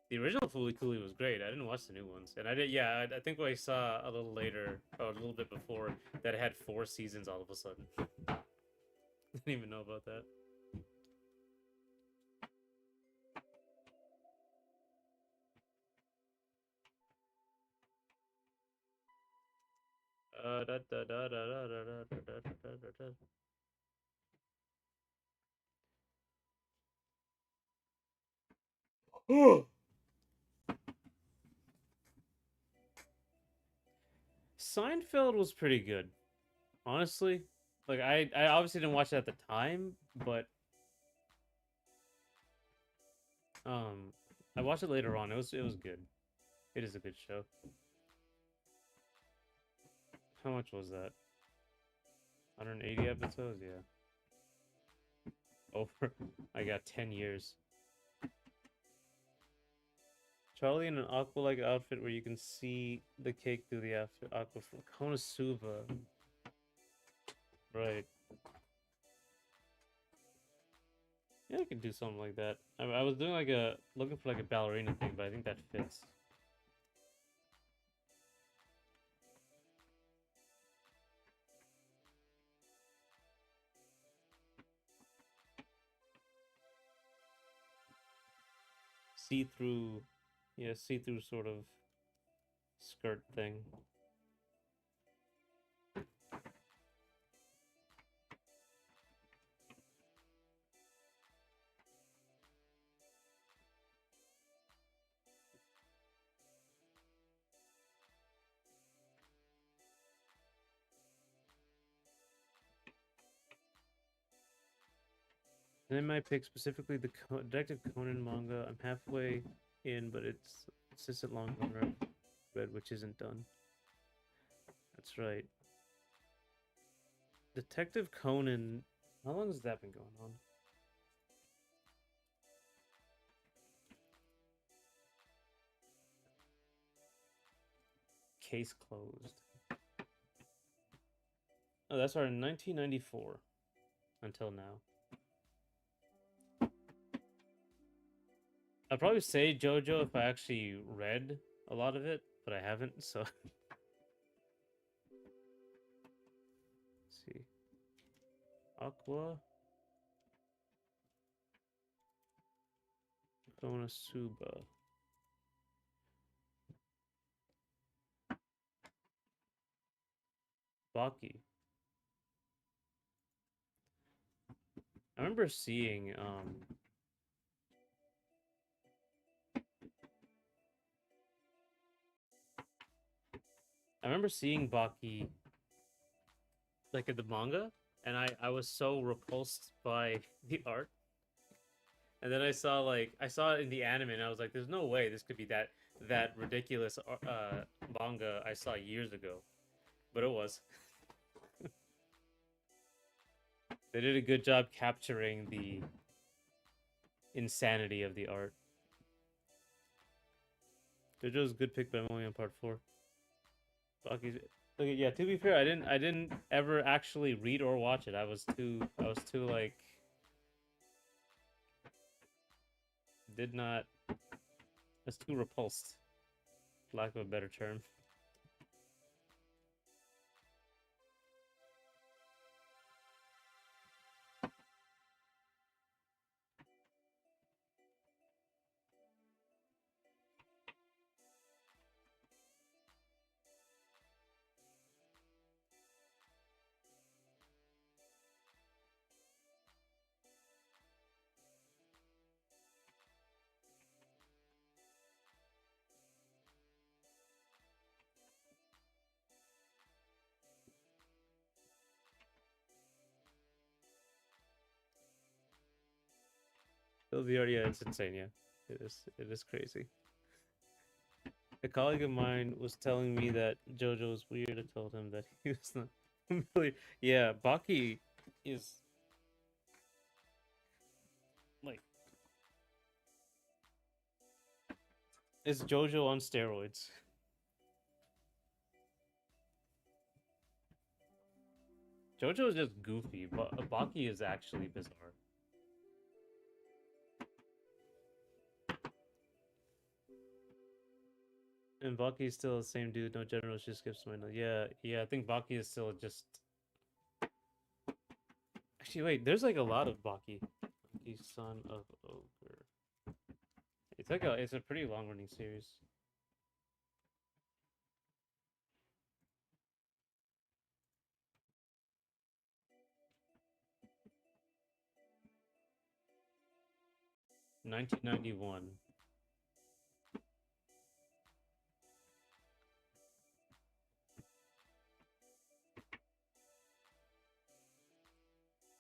The original Fooly Cooley was great. I didn't watch the new ones, and I did. Yeah, I think what I saw a little later, or a little bit before, that it had 4 seasons all of a sudden. Didn't even know about that. Da, da, da, da, da, da, da, da, da, da, da. Seinfeld was pretty good, honestly. Like I obviously didn't watch it at the time, but I watched it later on. It was good. It is a good show. How much was that? 180 episodes, yeah. Over. I got 10 years. Charlie in an aqua-like outfit where you can see the cake through the aqua from Konosuba. Right. Yeah, I could do something like that. I was doing like looking for like a ballerina thing, but I think that fits. See-through, yeah, see-through sort of skirt thing. And then my pick specifically the Detective Conan manga. I'm halfway in, but it's Assistant Long Runner read, which isn't done. That's right. Detective Conan. How long has that been going on? Case closed. Oh, that started in 1994 until now. I'd probably say JoJo if I actually read a lot of it, but I haven't, so. Let's see. Aqua. Konosuba. Baki. I remember seeing Baki like in the manga, and I was so repulsed by the art. And then I saw it in the anime, and I was like, "There's no way this could be that ridiculous manga I saw years ago," but it was. They did a good job capturing the insanity of the art. JoJo's good pick, but I'm only on part 4. Baki's. Okay, yeah. To be fair, I didn't ever actually read or watch it. I was too like did not. I was too repulsed, lack of a better term. Yeah, it's insane. Yeah, it is. It is crazy. A colleague of mine was telling me that JoJo was weird. I told him that he was not familiar. Yeah, Baki is like it's JoJo on steroids. JoJo is just goofy, but Baki is actually bizarre. And Baki is still the same dude. No general, she skips my note. Yeah, yeah. I think Baki is still just. Actually, wait. There's like a lot of Baki. Baki, son of ogre. It's a pretty long running series. $19.91.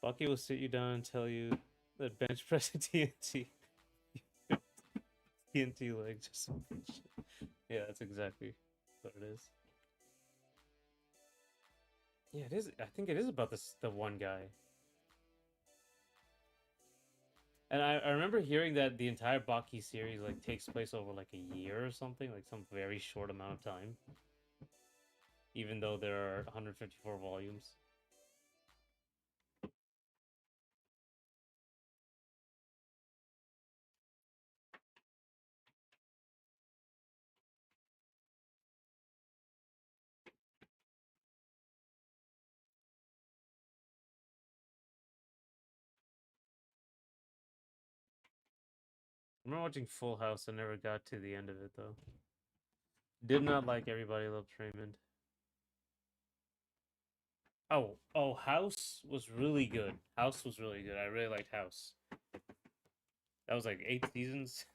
Baki will sit you down and tell you that bench press a TNT. TNT leg, just some shit. Yeah, that's exactly what it is. Yeah, it is. I think it is about the one guy. And I remember hearing that the entire Baki series like takes place over like a year or something, like some very short amount of time. Even though there are 154 volumes. I remember watching Full House. I never got to the end of it though. Did not like Everybody Loves Raymond. Oh, House was really good. House was really good. I really liked House. That was like 8 seasons.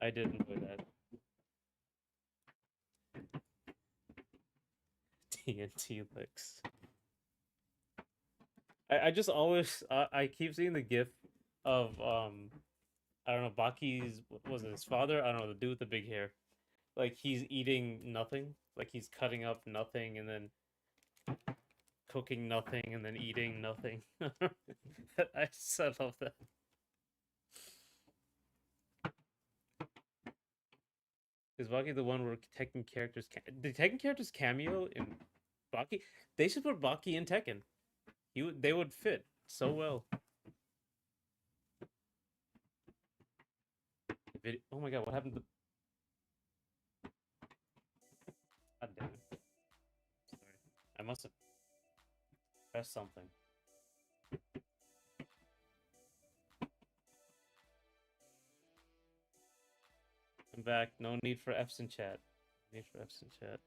I did enjoy that. TNT licks. I just always I keep seeing the gif of I don't know, Baki's what was it, his father? I don't know, the dude with the big hair. Like he's eating nothing. Like he's cutting up nothing and then cooking nothing and then eating nothing. I love that. Is Baki the one where the Tekken characters cameo in Baki? They should put Baki in Tekken. They would fit so well. Oh my god, what happened to? God damn it! Sorry, I must have pressed something. I'm back. No need for F's in chat. No need for F's in chat.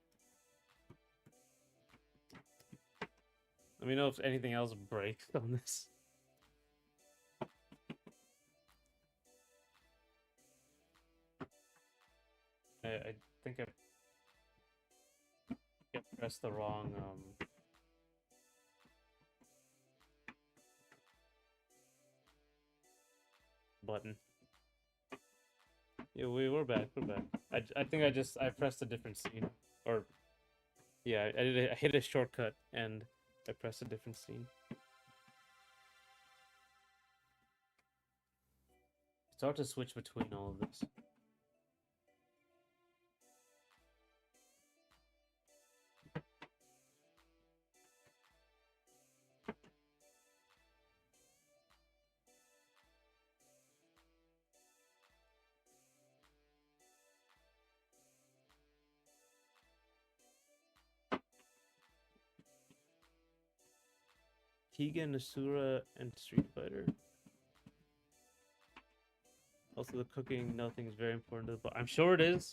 Let me know if anything else breaks on this. I think I pressed the wrong button. Yeah, we're back. We're back. I think I pressed a different scene, or yeah, I hit a shortcut and I pressed a different scene. It's hard to switch between all of this. Keegan, Asura, and Street Fighter. Also, the cooking, nothing is very important. But I'm sure it is.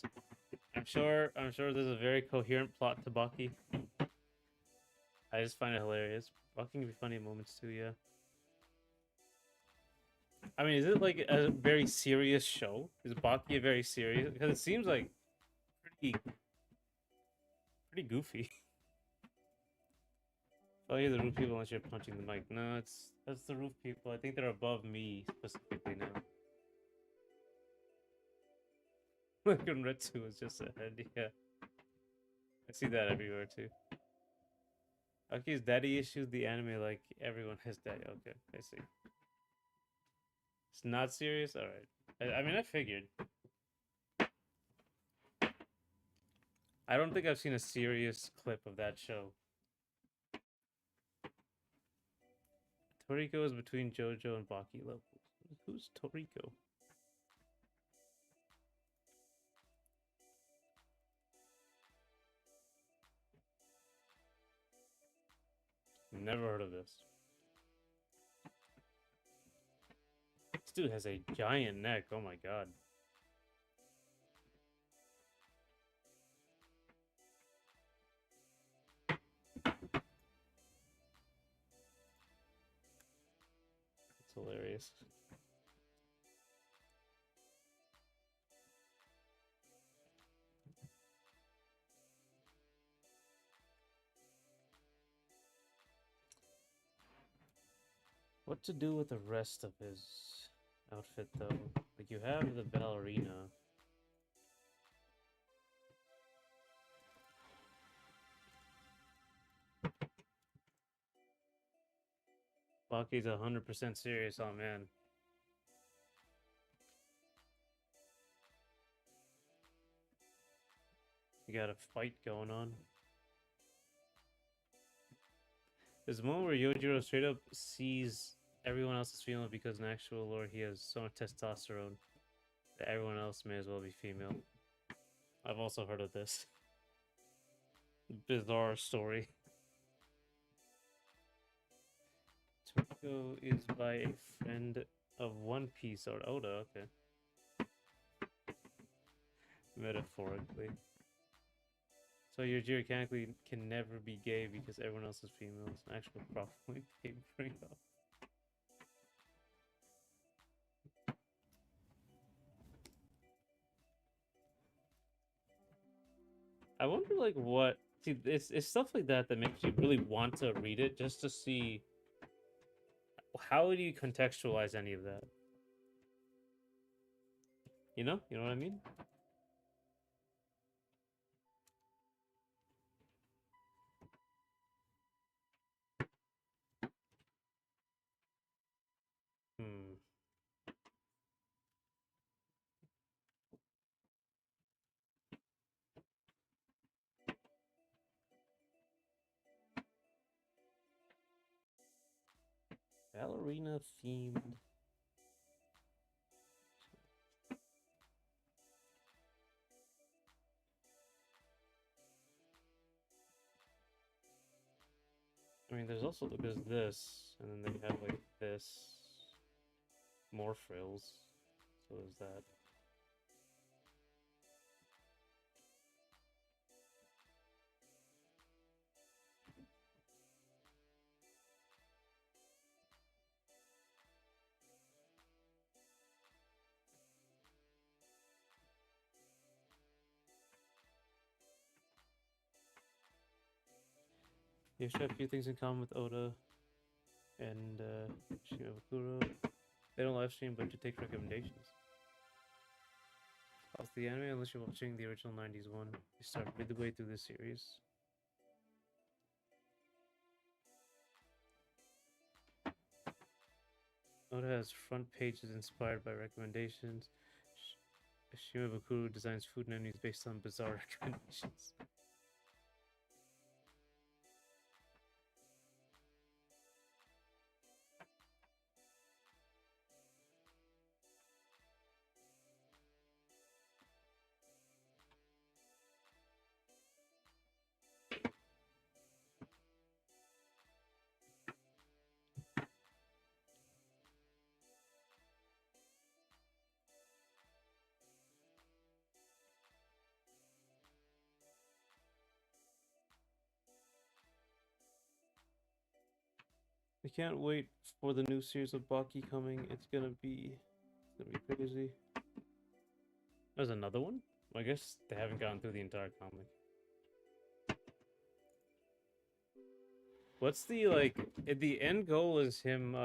I'm sure there's a very coherent plot to Baki. I just find it hilarious. Baki can be funny in moments too, yeah. I mean, is it like a very serious show? Is Baki a very serious? Because it seems like pretty goofy. Oh, you're the roof people unless you're punching the mic. No, that's the roof people. I think they're above me specifically now. Look, Retsu is just ahead. Yeah, I see that everywhere too. Aki's daddy issues the anime like everyone has daddy. Okay, I see. It's not serious. All right. I mean, I figured. I don't think I've seen a serious clip of that show. Toriko is between JoJo and Baki levels. Who's Toriko? Never heard of this. This dude has a giant neck. Oh my god. It's hilarious. What to do with the rest of his outfit, though? Like, you have the ballerina. Baki's 100% serious. Oh, man. You got a fight going on. There's a moment where Yojiro straight up sees everyone else is female because in actual lore he has so much testosterone that everyone else may as well be female. I've also heard of this bizarre story. Toriko is by a friend of One Piece or Oda, okay. Metaphorically. So Yojiro can never be gay because everyone else is female. It's an actual problem they bring up. I wonder, like, what... See, it's stuff like that that makes you really want to read it, just to see... How do you contextualize any of that? You know? You know what I mean? Hmm. Ballerina themed... I mean, there's this, and then they have, like, this... More frills. So there's that. You should have a few things in common with Oda and Shimabukuro. They don't live stream, but you take recommendations. Pause the anime unless you're watching the original 90s one. You start midway through this series. Oda has front pages inspired by recommendations. Shimabukuro designs food menus based on bizarre recommendations. I can't wait for the new series of Baki coming. It's gonna be crazy. There's another one? I guess they haven't gone through the entire comic. What's the like? The end goal is him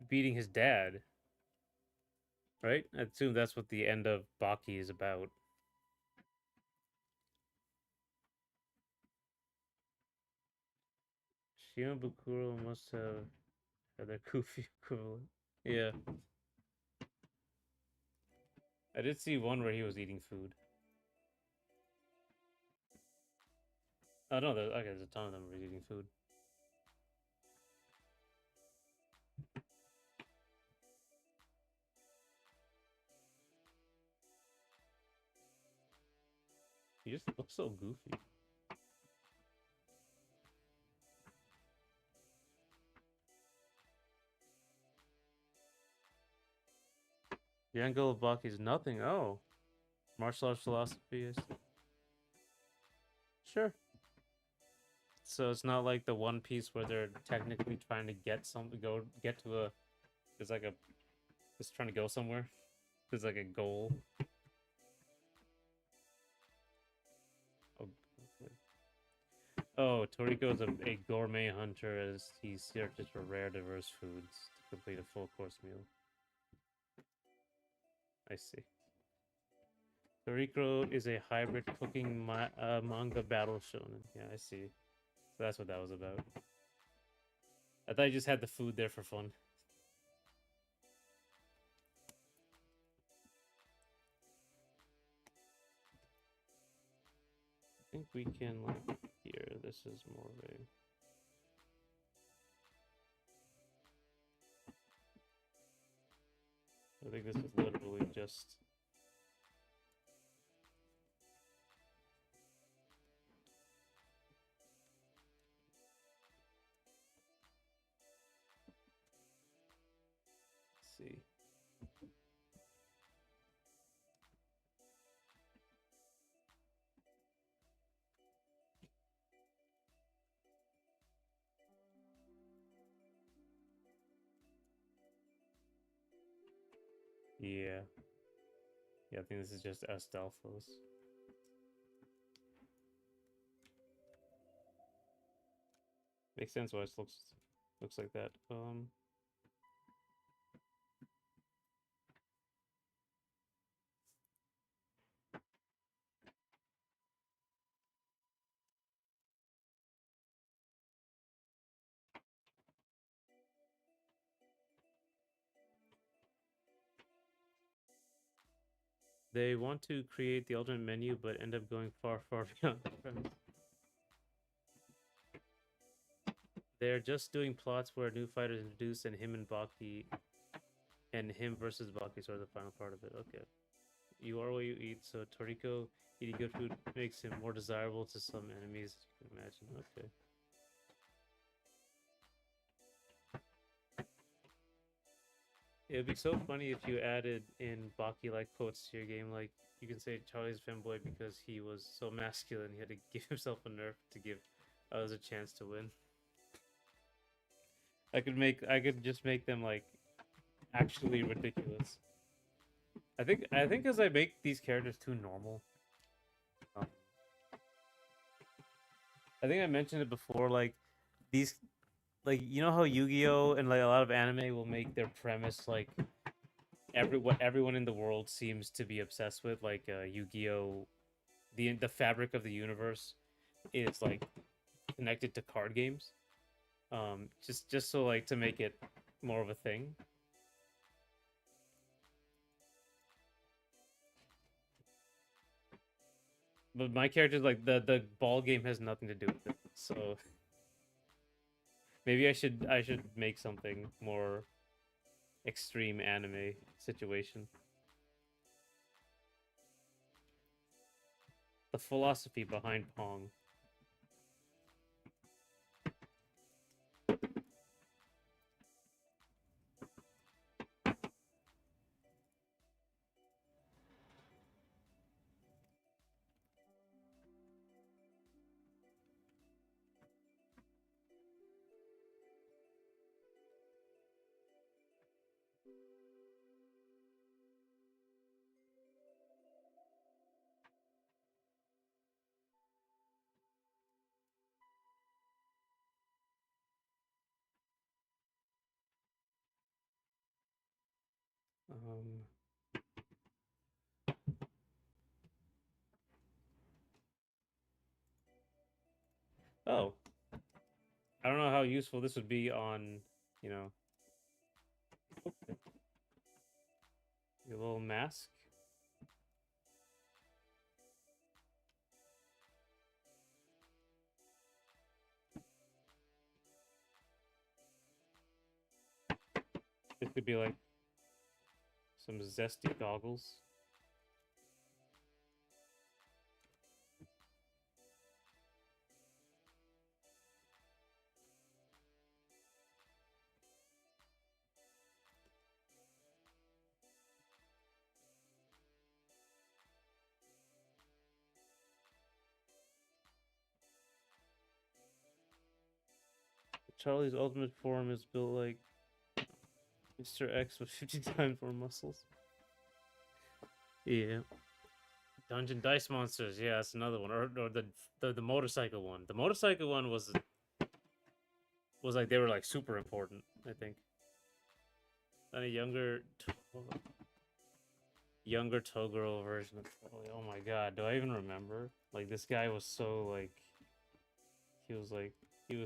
beating his dad, right? I assume that's what the end of Baki is about. Shimabukuro must have had their Kufi equivalent. Yeah, I did see one where he was eating food. Oh no, okay, there's a ton of them where he's eating food. He just looks so goofy. The end goal of Baki is nothing. Oh, martial arts philosophy is sure. So it's not like the One Piece where they're technically trying to get something, go get to a. There's like a. It's trying to go somewhere. There's like a goal. Oh, okay. Oh, Toriko is a gourmet hunter as he searches for rare, diverse foods to complete a full course meal. I see. Toriko is a hybrid cooking manga battle shonen. Yeah, I see. So that's what that was about. I thought you just had the food there for fun. I think we can, like, here, this is more of a... I think this is literally just... Let's see. Yeah. Yeah, I think this is just Astolfos. Makes sense why it looks like that. They want to create the ultimate menu, but end up going far, far beyond the premise. They're just doing plots where new fighters introduced, and him and Baki, and him versus Baki is sort of the final part of it. Okay. You are what you eat, so Toriko eating good food makes him more desirable to some enemies, you can imagine. Okay. It would be so funny if you added in Baki like quotes to your game, like you can say Charlie's femboy because he was so masculine he had to give himself a nerf to give others a chance to win. I could just make them like actually ridiculous. I think because I make these characters too normal. Um, I think I mentioned it before, like these, like you know how Yu-Gi-Oh and like a lot of anime will make their premise like what everyone in the world seems to be obsessed with, like Yu-Gi-Oh, the fabric of the universe is like connected to card games. Just so like to make it more of a thing. But my character's like the ball game has nothing to do with it. So maybe I should make something more extreme anime situation. The philosophy behind Pong. Oh, I don't know how useful this would be on, you know, your little mask. This could be like some zesty goggles. Charlie's ultimate form is built like Mr. X with 50 times more muscles. Yeah. Dungeon Dice Monsters, yeah, that's another one. Or the motorcycle one. The motorcycle one was like they were like super important, I think. And a younger Toguro version of Charlie. Oh my god, do I even remember? Like this guy was so like he was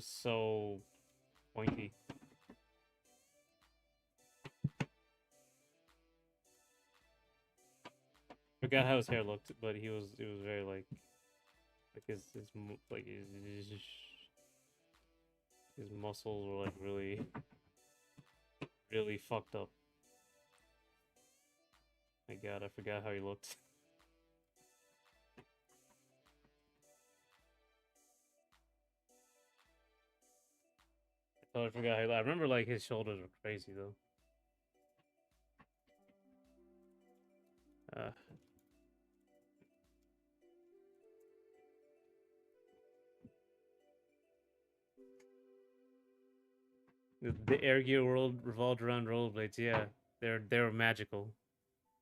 so pointy. Forgot how his hair looked, but it was very like his muscles were like really fucked up. My god, I forgot how he looked. I totally forgot how I remember like his shoulders were crazy though. Uh, the Air Gear world revolved around rollerblades. Yeah, they were magical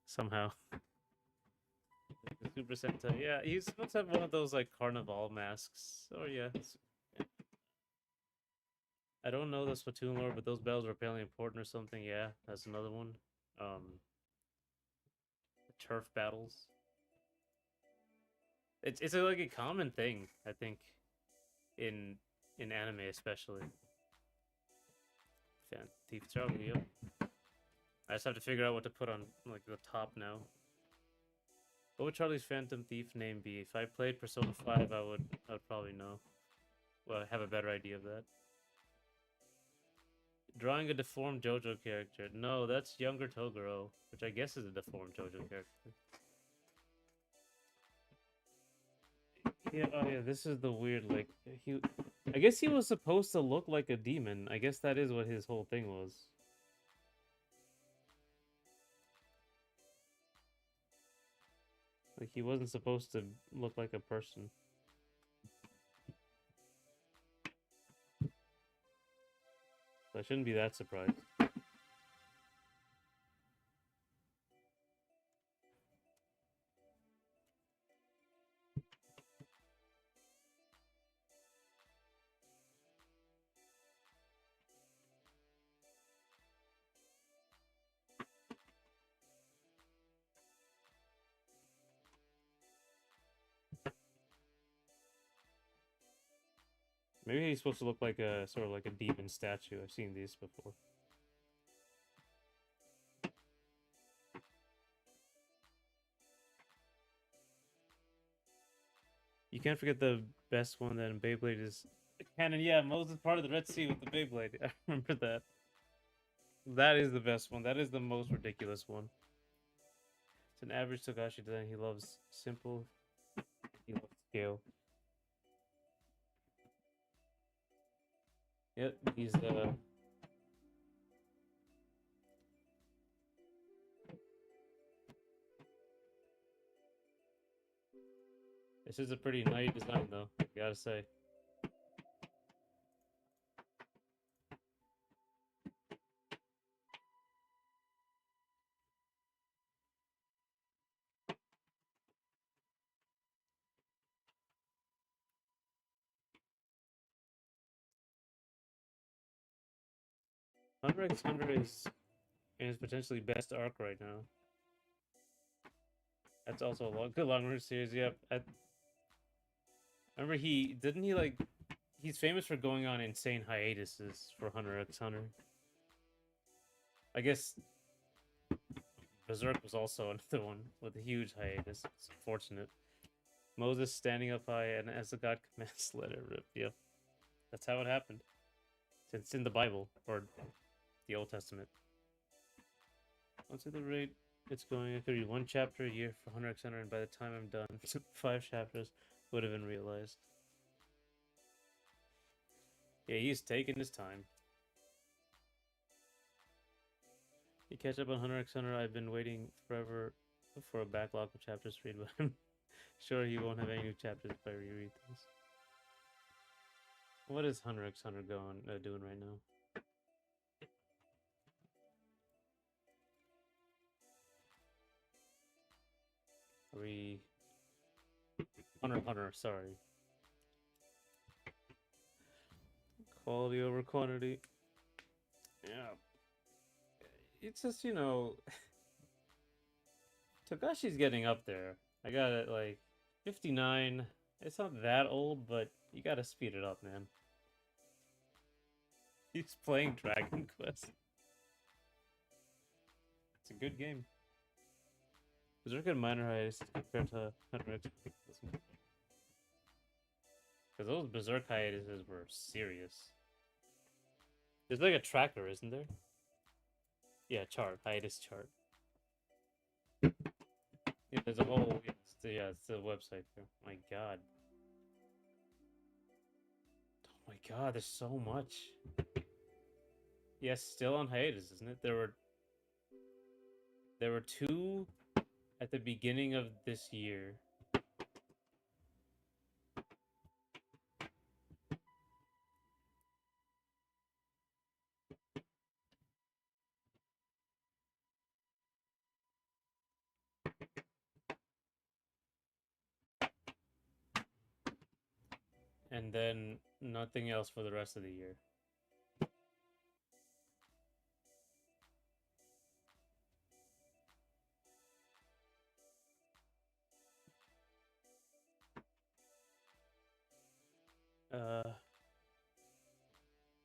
somehow. Like the Super Sentai. Yeah, he's supposed to have one of those like carnival masks. Oh yeah. I don't know the Splatoon lore, but those bells are apparently important or something. Yeah, that's another one. The turf battles. It's like a common thing, I think, in anime especially. Fan Thief Charlie. Yep. I just have to figure out what to put on like the top now. What would Charlie's Phantom Thief name be? If I played Persona 5, I would probably know. Well, have a better idea of that. Drawing a deformed JoJo character. No, that's younger Toguro, which I guess is a deformed JoJo character. Yeah, oh yeah, this is the weird, like, I guess he was supposed to look like a demon. I guess that is what his whole thing was. Like, he wasn't supposed to look like a person. So I shouldn't be that surprised. Maybe he's supposed to look like a sort of like a demon statue. I've seen these before. You can't forget the best one that in Beyblade is canon. Yeah, Moses part of the Red Sea with the Beyblade. I remember that. That is the best one. That is the most ridiculous one. It's an average Togashi design. He loves simple. He loves scale. Yep, he's This is a pretty nice design though, I gotta say. Hunter x Hunter is And his potentially best arc right now. That's also a good long run series. Yep. I remember he's famous for going on insane hiatuses for Hunter x Hunter. I guess Berserk was also another one with a huge hiatus. It's unfortunate. Moses standing up high, and as the god commands, let it rip. Yep. That's how it happened. It's in the Bible, or the Old Testament. Once at the rate it's going, I could read 1 chapter a year for Hunter x Hunter, and by the time I'm done, 5 chapters would have been realized. Yeah, he's taking his time. You catch up on Hunter x Hunter. I've been waiting forever for a backlog of chapters to read, but I'm sure he won't have any new chapters if I reread this. What is Hunter x Hunter doing right now? Are we... Hunter x Hunter, sorry. Quality over quantity. Yeah. It's just, you know... Togashi's getting up there. I got it, like, 59. It's not that old, but you gotta speed it up, man. He's playing Dragon Quest. It's a good game. Berserk and minor hiatus compared to Hunter x Hunter. Because those Berserk hiatuses were serious. There's like a tracker, isn't there? Yeah, chart. Hiatus chart. Yeah, there's a whole... it's the website there. My god. Oh my god, there's so much. Yes, still on hiatus, isn't it? There were 2 at the beginning of this year. And then nothing else for the rest of the year.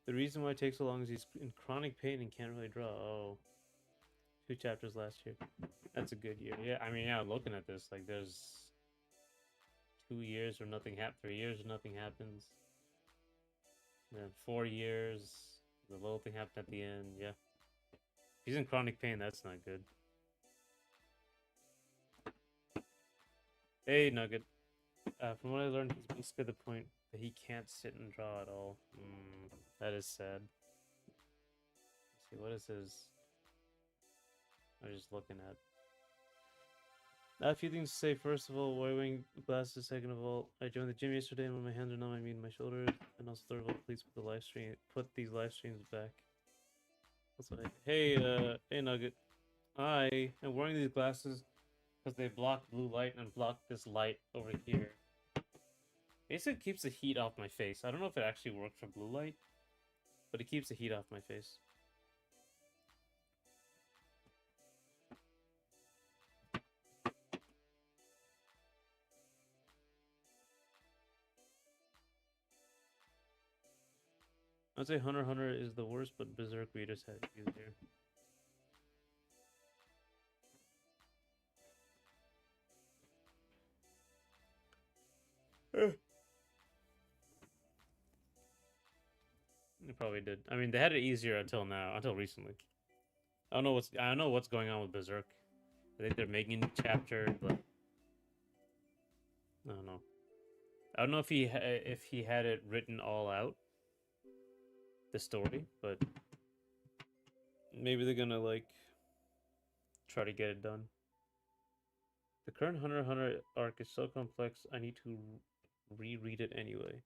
The reason why it takes so long is he's in chronic pain and can't really draw. Oh. 2 chapters last year. That's a good year. Yeah, I mean, yeah, looking at this, like, there's 2 years where nothing happens, 3 years where nothing happens. And then 4 years, the little thing happened at the end, yeah. If he's in chronic pain, that's not good. Hey, Nugget. From what I learned, he's basically the point that he can't sit and draw at all. That is sad. Let's see, what is his... I'm just looking at... A few things to say. First of all, wearing glasses. Second of all, I joined the gym yesterday, and when my hands are numb, I mean my shoulders. And also, third of all, please put these live streams back. Also, hey Nugget. I am wearing these glasses because they block blue light and block this light over here. Basically, it keeps the heat off my face. I don't know if it actually works for blue light, but it keeps the heat off my face. I'd say Hunter x Hunter is the worst, but Berserk readers had it easier. They probably did. I mean, they had it easier until now, until recently. I don't know what's going on with Berserk. I think they're making a new chapter, but I don't know. I don't know if he had it written all out, the story, but maybe they're gonna like try to get it done. The current Hunter x Hunter arc is so complex, I need to reread it anyway.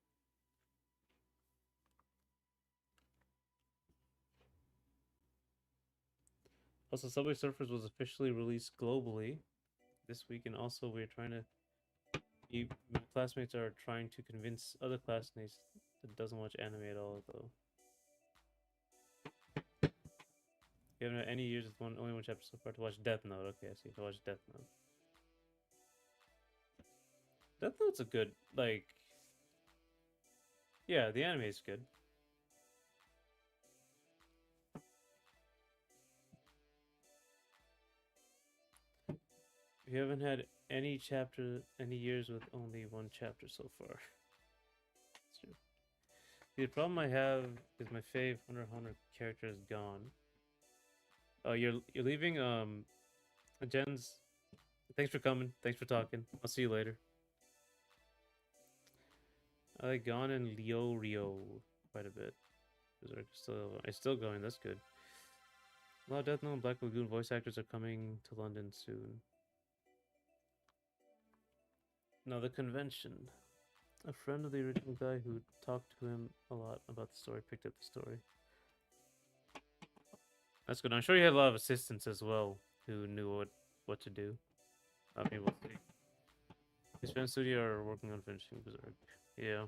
Also, Subway Surfers was officially released globally this week, and also we're trying to... My classmates are trying to convince other classmates that doesn't watch anime at all, though. You haven't had any years with only one chapter so far to watch Death Note. Okay, I see. To watch Death Note. Death Note's a good, like... Yeah, the anime is good. You haven't had any years with only one chapter so far. That's true. The problem I have is my fave Hunter x Hunter character is gone. Oh, you're leaving. Jens. Thanks for coming. Thanks for talking. I'll see you later. I like Gon and Rio quite a bit. It's still going. That's good. A lot of Death Note and Black Lagoon voice actors are coming to London soon. Now the convention. A friend of the original guy who talked to him a lot about the story picked up the story. That's good. I'm sure you had a lot of assistants as well who knew what to do. I mean, we'll see. His fan studio are working on finishing Berserk. Yeah.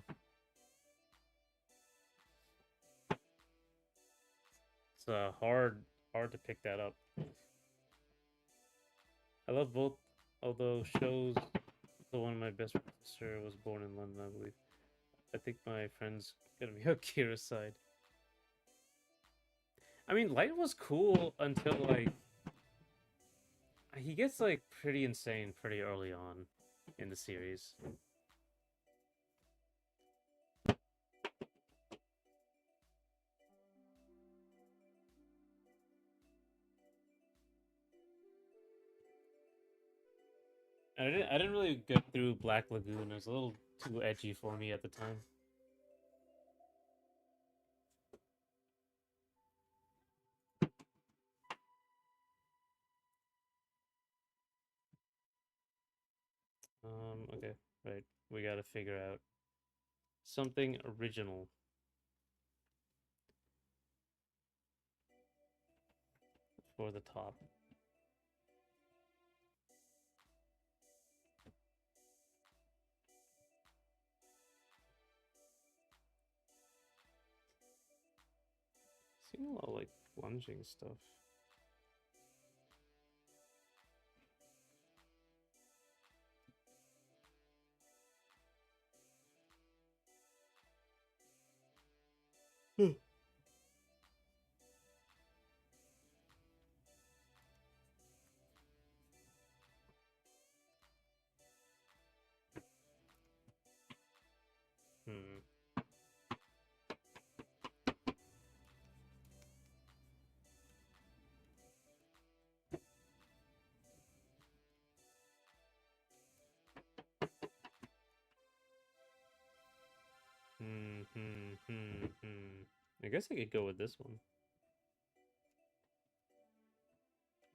It's hard to pick that up. I love both, although shows. So one of my best friends was born in London, I believe. I think my friend's gonna be on Kira's side. I mean, Light was cool until like he gets like pretty insane pretty early on in the series. I didn't really get through Black Lagoon. It was a little too edgy for me at the time. Okay, right. We gotta figure out something original for the top. Seeing a lot of like lunging stuff. Hmm. I guess I could go with this one.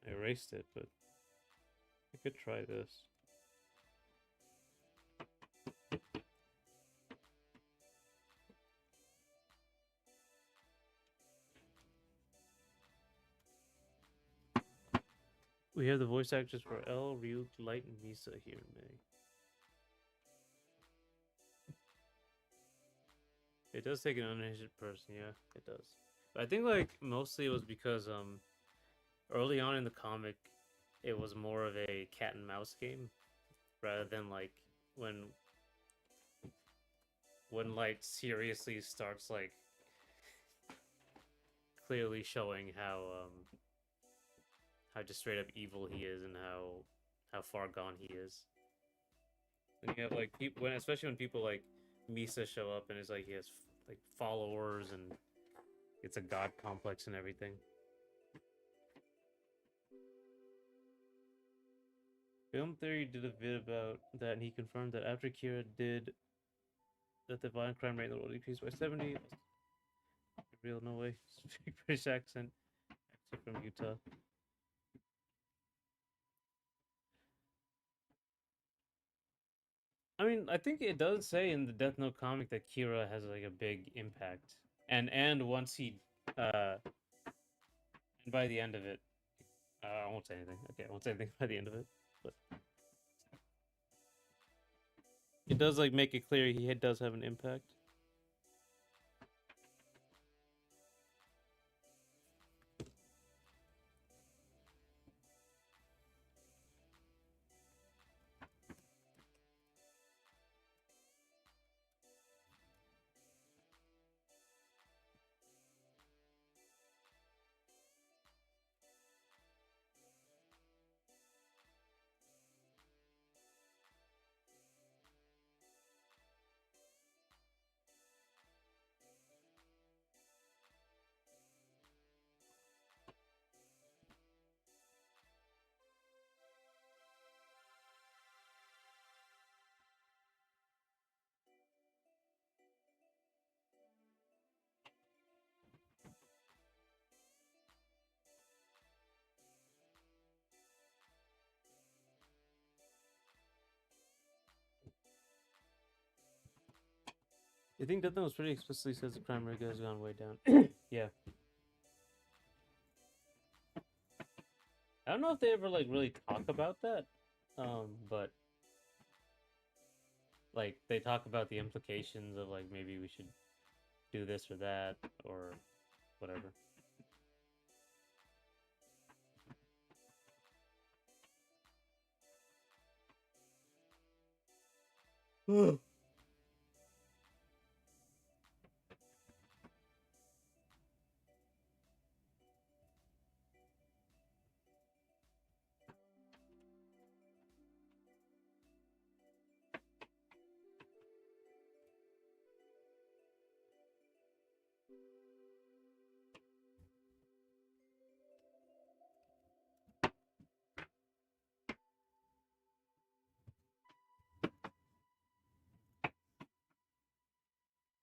I erased it, but I could try this. We have the voice actors for L, Ryuk, Light, and Misa here in May. It does take an uninhibited person, yeah, it does. But I think like mostly it was because early on in the comic, it was more of a cat and mouse game rather than like when Light seriously starts like clearly showing how just straight up evil he is and how far gone he is. And you have like people especially when people like Misa show up and it's like he has like followers and it's a god complex and everything. Film Theory did a vid about that and he confirmed that after Kira did that the violent crime rate in the world decreased by 70. Real, no way. Speak British accent. Except from Utah. I mean, I think it does say in the Death Note comic that Kira has like a big impact, and once he, and by the end of it, I won't say anything. Okay, I won't say anything by the end of it, but it does like make it clear he does have an impact. I think Death Note was pretty explicitly says the crime rate has gone way down. Yeah. I don't know if they ever like really talk about that. But like they talk about the implications of like maybe we should do this or that or whatever.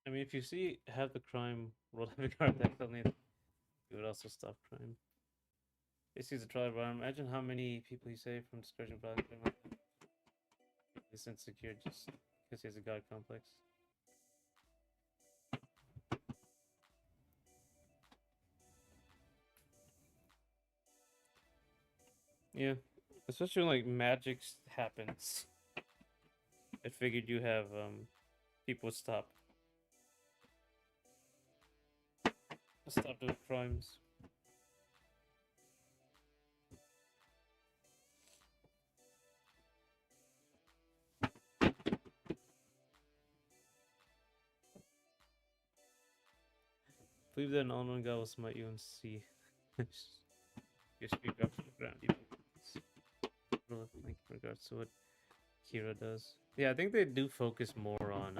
I mean, if you see have the crime world having a heart attack suddenly, it would also stop crime. This is a trial, but imagine how many people he saved from discouraging violence. He's insecure just because he has a god complex. Yeah, especially when like magic happens. I figured you have people would stop doing crimes. Believe that an unknown guy will smite you and see your speak up from the ground. Like in regards to what Kira does. Yeah, I think they do focus more on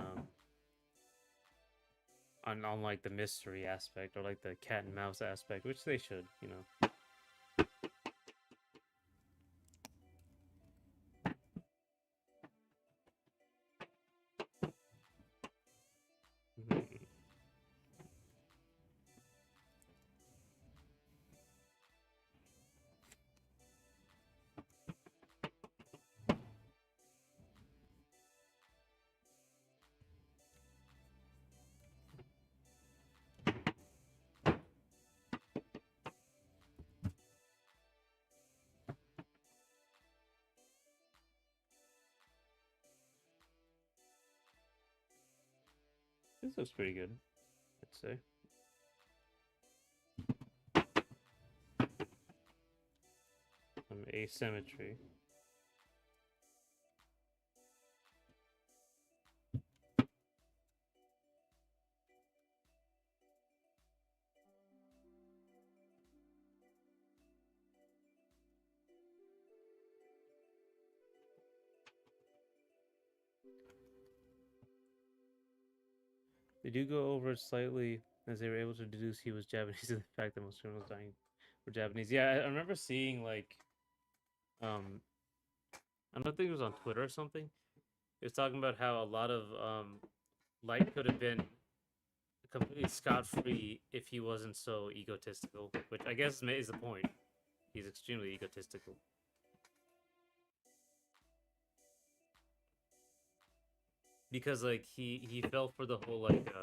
like the mystery aspect or like the cat and mouse aspect, which they should, you know. Mhm. This looks pretty good, I'd say. Asymmetry. They do go over it slightly as they were able to deduce he was Japanese and the fact that most criminals dying were Japanese. Yeah, I remember seeing like I don't think it was on Twitter or something. It was talking about how a lot of Light could have been completely scot free if he wasn't so egotistical, which I guess is the point. He's extremely egotistical. Because like he fell for the whole like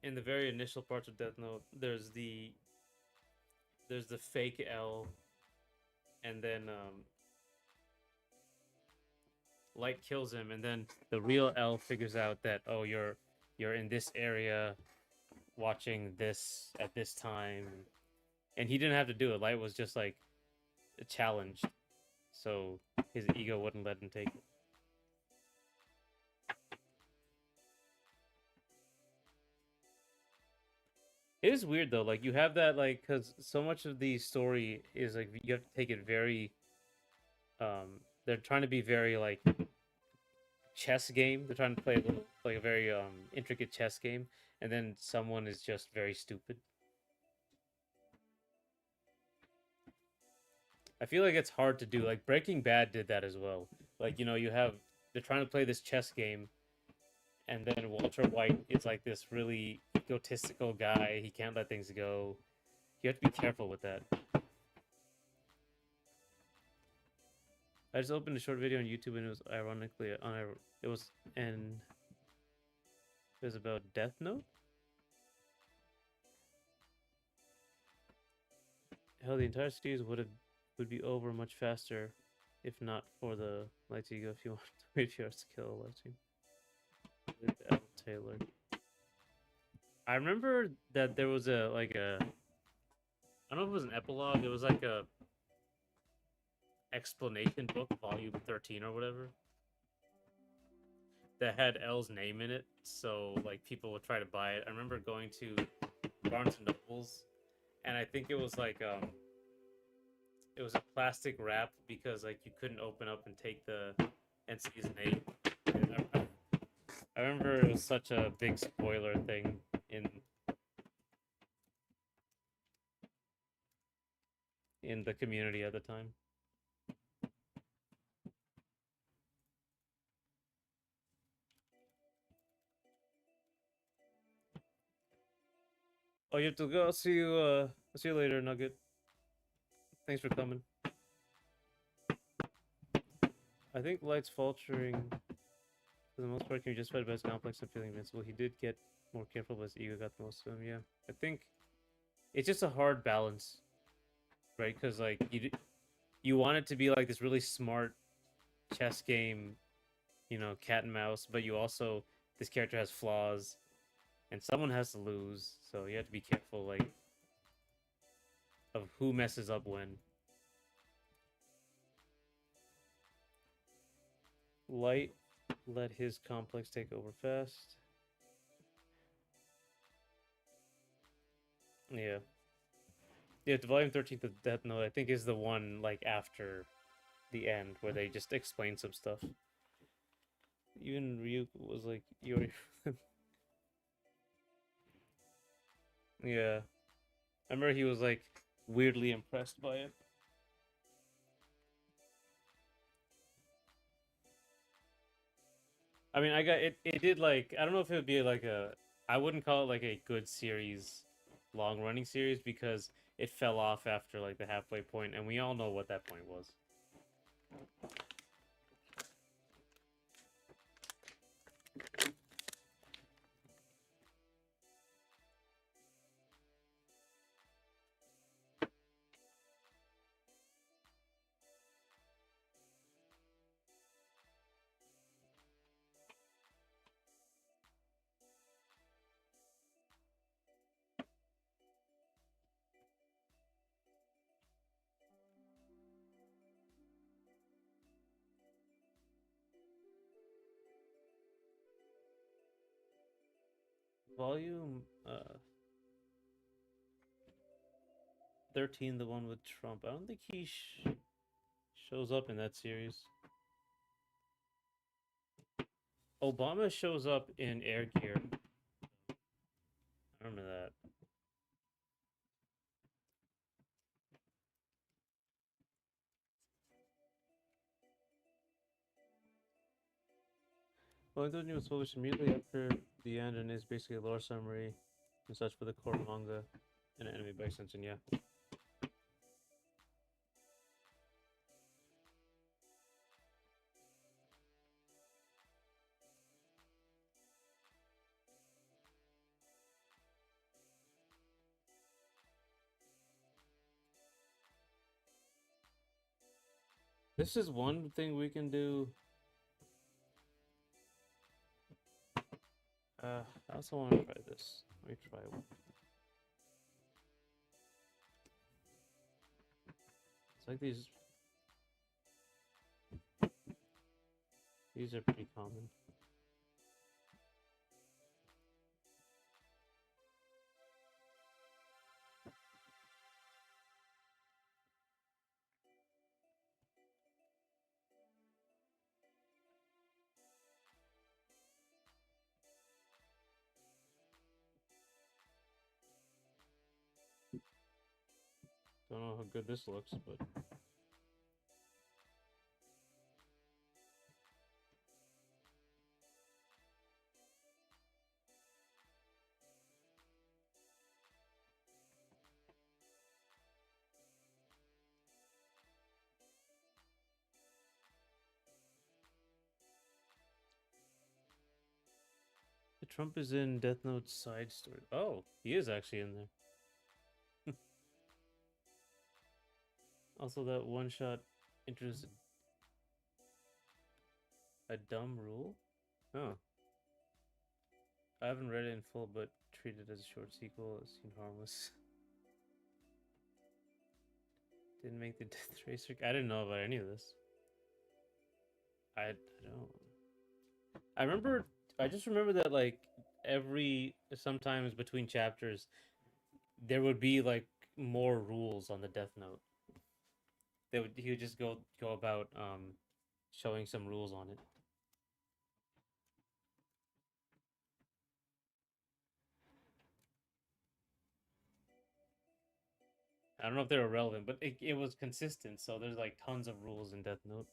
in the very initial parts of Death Note, there's the fake L, and then Light kills him, and then the real L figures out that, oh, you're in this area watching this at this time, and he didn't have to do it. Light was just like challenged, so his ego wouldn't let him take it. It is weird though, like you have that like because so much of the story is like you have to take it very. They're trying to be very like chess game. They're trying to play a little like a very intricate chess game, and then someone is just very stupid. I feel like it's hard to do. Like Breaking Bad did that as well. Like you have they're trying to play this chess game, and then Walter White is like this really egotistical guy. He can't let things go. You have to be careful with that. I just opened a short video on YouTube and it was ironically on it was an Is about Death Note? Hell, the entire series would be over much faster if not for the Light Ego if you want to wait for us to kill a Light Team. With L. Taylor. I remember that there was a I don't know if it was an epilogue, it was like a explanation book, volume 13 or whatever, that had L's name in it, so like people would try to buy it. I remember going to Barnes and Nobles, and I think it was it was a plastic wrap because like you couldn't open up and take the NC's name. I remember it was such a big spoiler thing in the community at the time. Oh, you have to go. I'll see you later, Nugget. Thanks for coming. I think Light's faltering for the most part can be justified by his complex and feeling invincible. He did get more careful, but his ego got the most of him. Yeah, I think it's just a hard balance, right? Because like you want it to be like this really smart chess game, you know, cat and mouse, but you also this character has flaws, and someone has to lose, so you have to be careful, like of who messes up when. Light let his complex take over fast. Yeah. Yeah, the volume 13th of Death Note, I think, is the one like after the end where they just explain some stuff. Even Ryuk was like, "You're." Yeah, I remember he was like weirdly impressed by it. I mean, I got it. It did like I don't know if it would be like a. I wouldn't call it like a good series, long running series because it fell off after like the halfway point, and we all know what that point was. Volume 13, the one with Trump. I don't think he shows up in that series. Obama shows up in Air Gear. I remember that. Well, I thought it was published immediately after the end and is basically a lore summary and such for the core manga and anime by extension, yeah. This is one thing we can do. I also want to try this. Let me try one. It's like these are pretty common. Don't know how good this looks, but Trump is in Death Note's side story. Oh, he is actually in there. Also, that one shot introduced a dumb rule. Oh, I haven't read it in full, but treated as a short sequel. It seemed harmless. Didn't make the Death Racer. I didn't know about any of this. I don't. I remember. I just remember that like sometimes between chapters, there would be like more rules on the Death Note. He would just go about showing some rules on it. I don't know if they were relevant, but it was consistent. So there's like tons of rules in Death Note.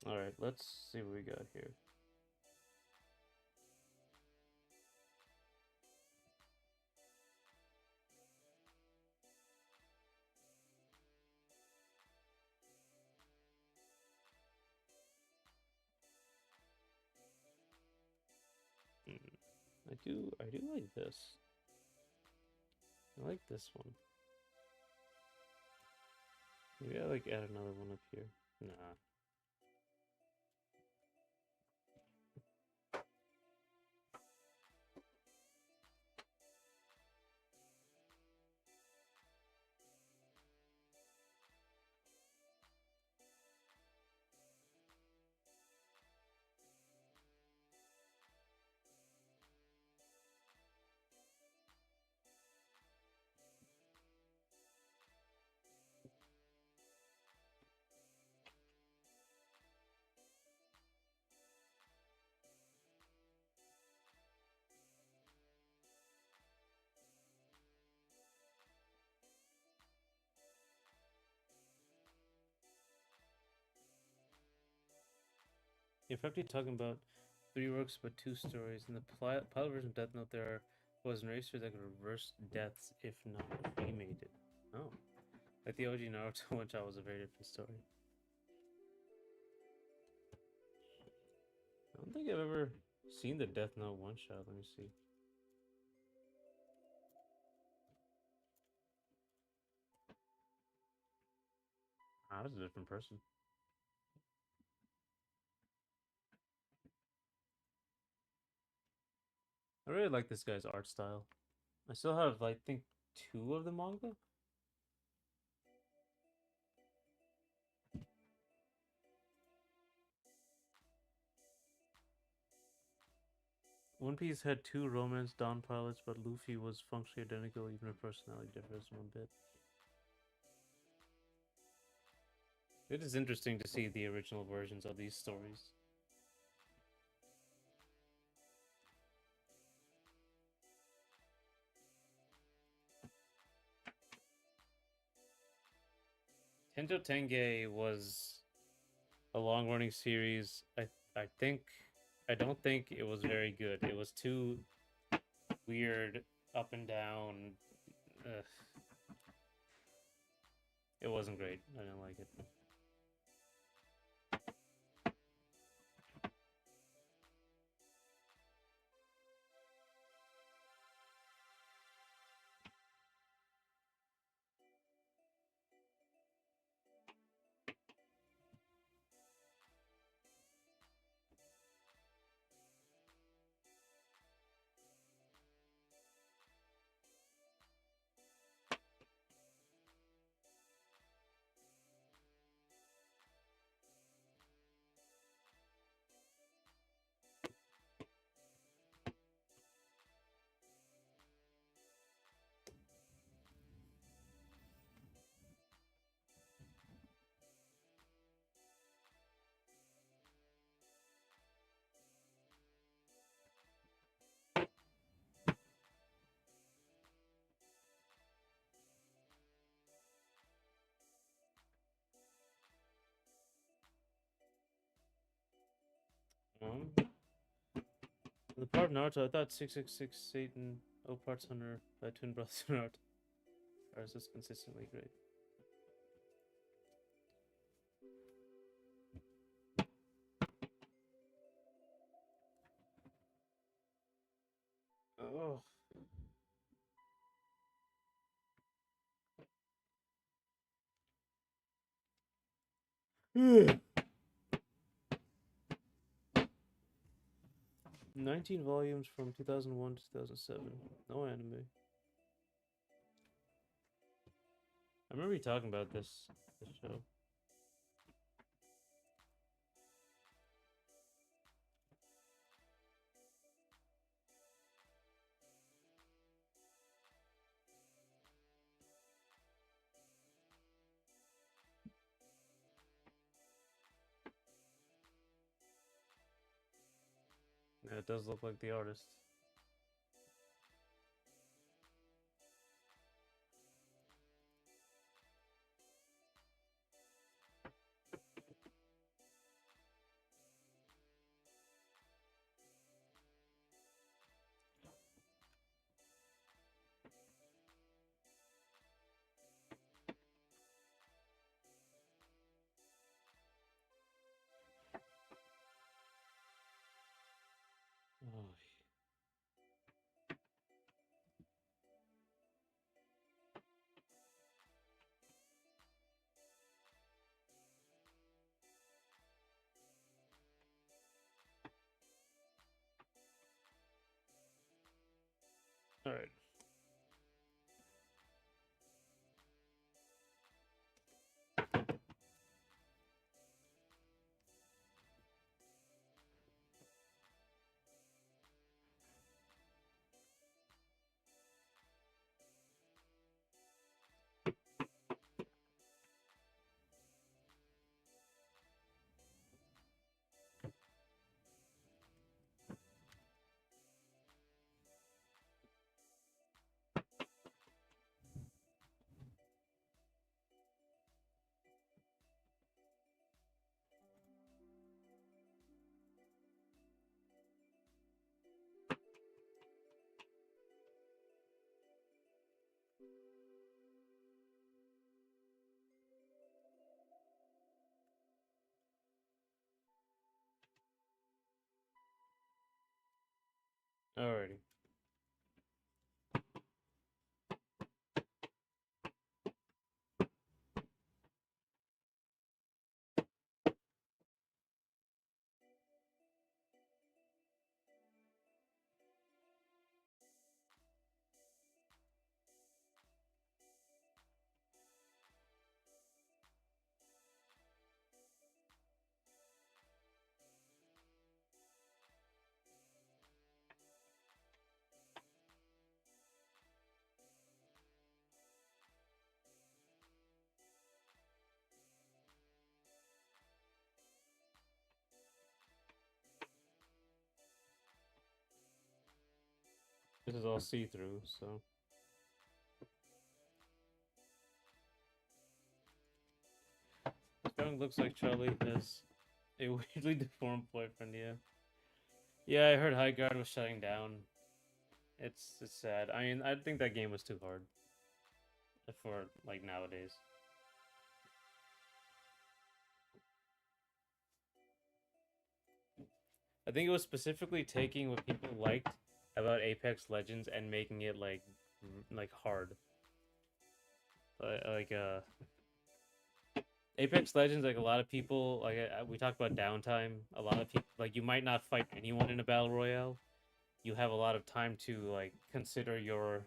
All right, let's see what we got here. I do like this. I like this one. Maybe I like add another one up here. Nah. If we're talking about 3 works but 2 stories, in the pilot version of Death Note, there was an eraser that could reverse deaths if not cremated. Oh, like the OG Naruto one shot was a very different story. I don't think I've ever seen the Death Note one shot. Let me see. I was a different person. I really like this guy's art style. I still have, I think, 2 of the manga. One Piece had 2 romance Dawn pilots, but Luffy was functionally identical, even if personality differs one bit. It is interesting to see the original versions of these stories. Tento Tenge was a long-running series. I don't think it was very good. It was too weird, up and down. Ugh. It wasn't great. I didn't like it. The part of Naruto, I thought 666 Satan, O parts Hunter, by twin brothers Naruto. Or is this consistently great? Oh. Hmm. 19 volumes from 2001 to 2007. No anime. I remember you talking about this show. Yeah, it does look like the artist. Oh. All right. Alrighty. This is all see-through, so. This dog looks like Charlie has a weirdly deformed boyfriend, yeah. Yeah, I heard High Guard was shutting down. It's sad. I mean, I think that game was too hard for like nowadays. I think it was specifically taking what people liked about Apex Legends and making it like hard. Like Apex Legends, like a lot of people, like we talked about downtime. A lot of people, like you might not fight anyone in a battle royale. You have a lot of time to like consider your,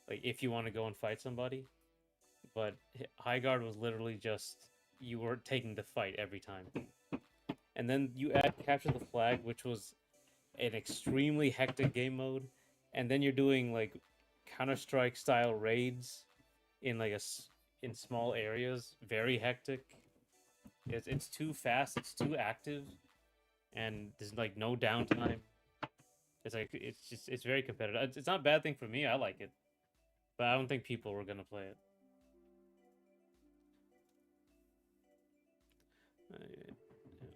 like if you want to go and fight somebody. But High Guard was literally just you were taking the fight every time. And then you add Capture the Flag, which was an extremely hectic game mode, and then you're doing like Counter Strike style raids in in small areas, very hectic. It's too fast, it's too active, and there's like no downtime. It's very competitive. It's not a bad thing for me. I like it, but I don't think people were gonna play it.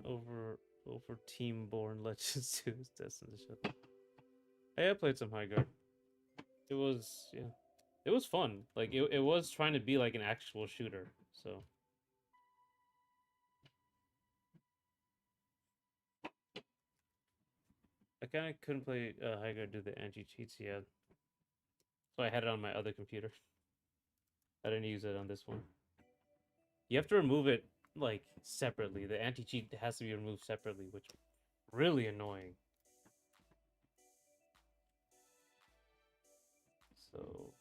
Over Team Born Legends 2 is destined to shut. Hey, I played some High Guard. It was it was fun. Like it was trying to be like an actual shooter. So I kind of couldn't play High Guard due to the anti cheats yet, so I had it on my other computer. I didn't use it on this one. You have to remove it like separately. The anti cheat has to be removed separately, which really annoying. So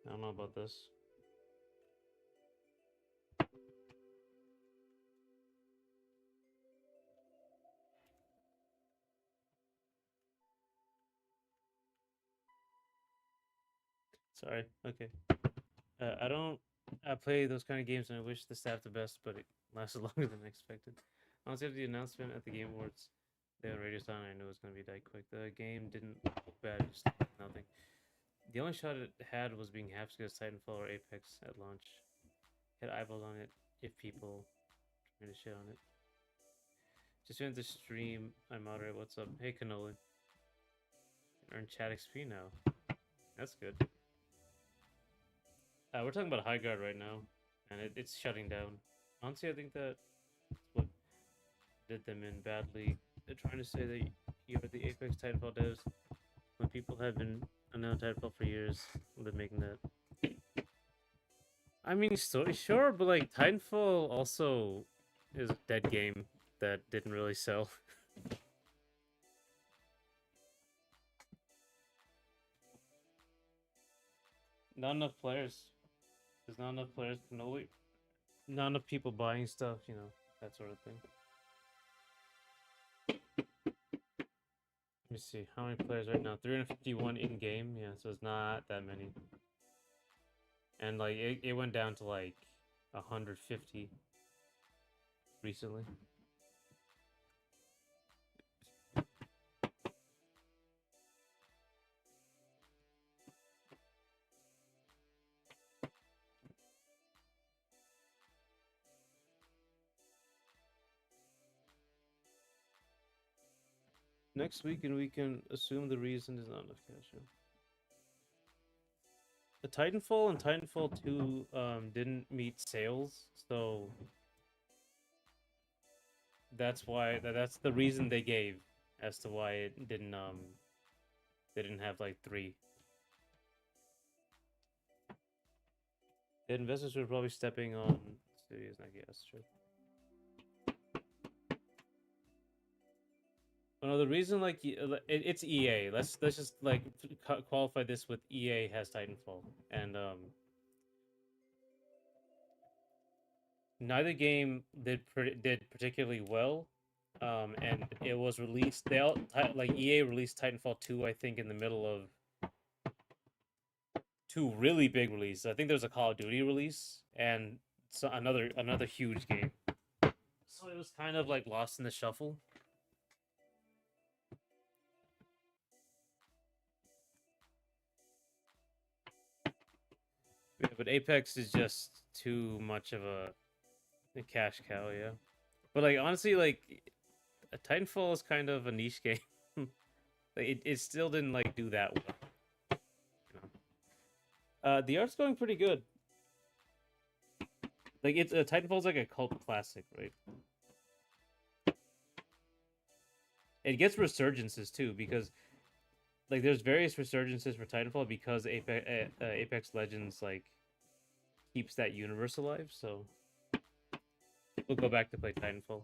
I don't know about this. Sorry. Okay. I don't. I play those kind of games and I wish the staff the best, but it lasted longer than I expected. Honestly, after the announcement at the Game Awards, they on Radio Silent, I knew it was gonna be that quick. The game didn't look bad, just nothing. The only shot it had was being half as good as Titanfall or Apex at launch. Had eyeballs on it if people trying to shit on it. Just went to stream. I moderate. What's up? Hey, Cannoli. Earn chat XP now. That's good. We're talking about High Guard right now, and it's shutting down. Honestly, I think that's what did them in badly. They're trying to say that you're the Apex Titanfall devs when people have been announced Titanfall for years. They're making that. I mean, sure, but like Titanfall also is a dead game that didn't really sell. Not enough players. There's not enough players. Not enough people buying stuff. That sort of thing. Let me see. How many players right now? 351 in game. Yeah, so it's not that many. And like it went down to like 150 recently. Next week, and we can assume the reason is not enough cash. The Titanfall and Titanfall 2 didn't meet sales, so that's why that's the reason they gave as to why it didn't they didn't have like 3. The investors were probably stepping on studios. I guess true. Oh, no, the reason like it's EA. Let's just like qualify this with EA has Titanfall, and neither game did particularly well, And it was released. They all like EA released Titanfall 2, I think, in the middle of two really big releases. I think there's a Call of Duty release and so another huge game. So it was kind of like lost in the shuffle. Yeah, but Apex is just too much of a cash cow, yeah. But like honestly, like Titanfall is kind of a niche game. Like, it still didn't like do that well. You know? The art's going pretty good. Like it's Titanfall's like a cult classic, right? It gets resurgences too because like there's various resurgences for Titanfall because Apex Legends like keeps that universe alive. So we'll go back to play Titanfall.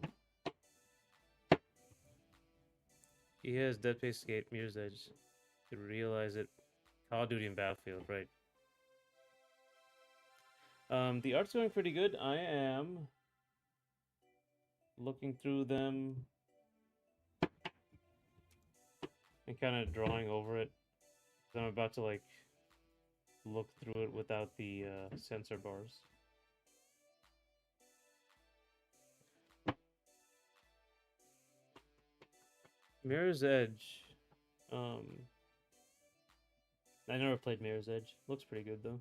He has Dead Space Skate, Mirror's Edge. To realize it, Call of Duty and Battlefield, right? The art's going pretty good. I am looking through them and kind of drawing over it. I'm about to like look through it without the sensor bars. Mirror's Edge. Um, I never played Mirror's Edge. Looks pretty good though.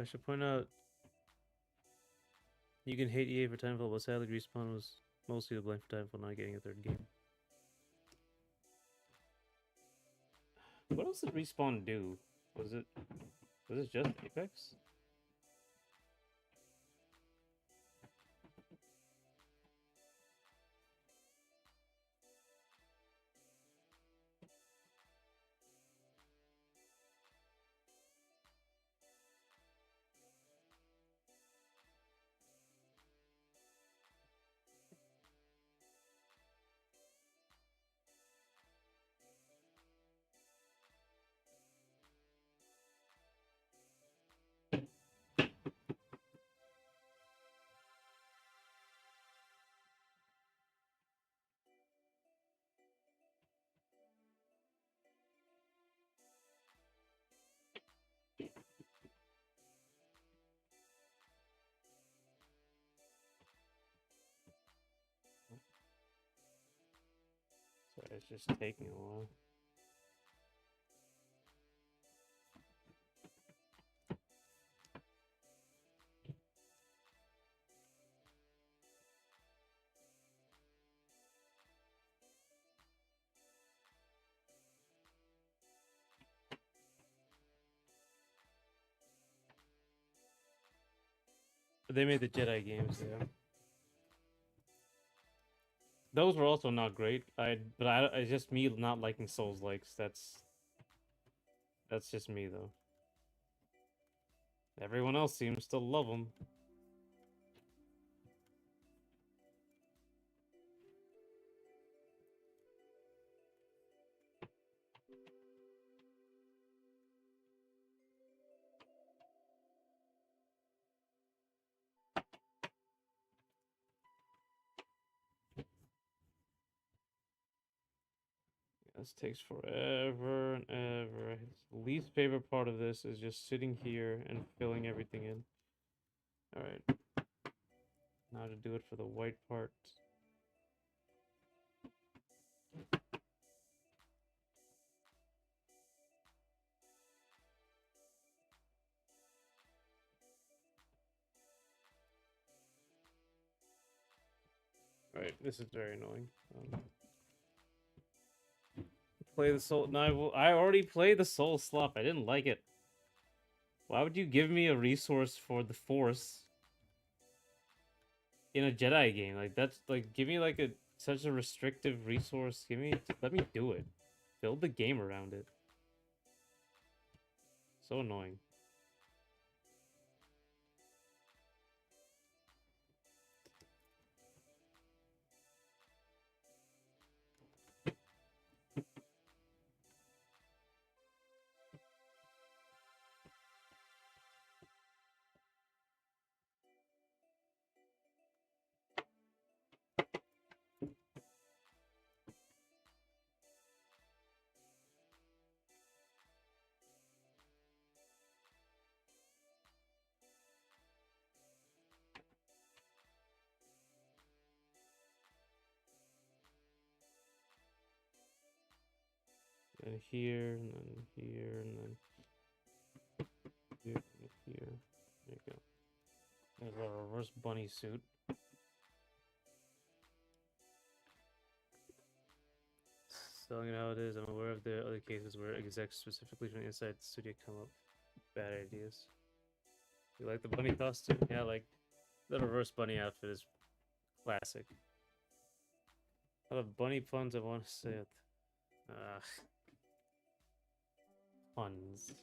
I should point out you can hate EA for Titanfall, but sadly Respawn was mostly to blame for Titanfall not getting a third game. What else did Respawn do? Was it just Apex? Sorry, it's just taking a while. But they made the Jedi games, yeah. Those were also not great. It's just me not liking Souls likes. That's just me though. Everyone else seems to love them. This takes forever and ever. His least favorite part of this is just sitting here and filling everything in. Alright. Now to do it for the white part. Alright, this is very annoying. Play the soul. No, I already played the soul slop. I didn't like it. Why would you give me a resource for the force in a Jedi game? Like that's like give me like a such a restrictive resource. Let me do it. Build the game around it. So annoying. And here, and then here, and then here, and here. There you go. There's a reverse bunny suit. Selling it how it is, I'm aware of the other cases where execs specifically from inside the studio come up with bad ideas. You like the bunny costume? Yeah, like the reverse bunny outfit is classic. A lot of bunny puns I want to say it. Puns.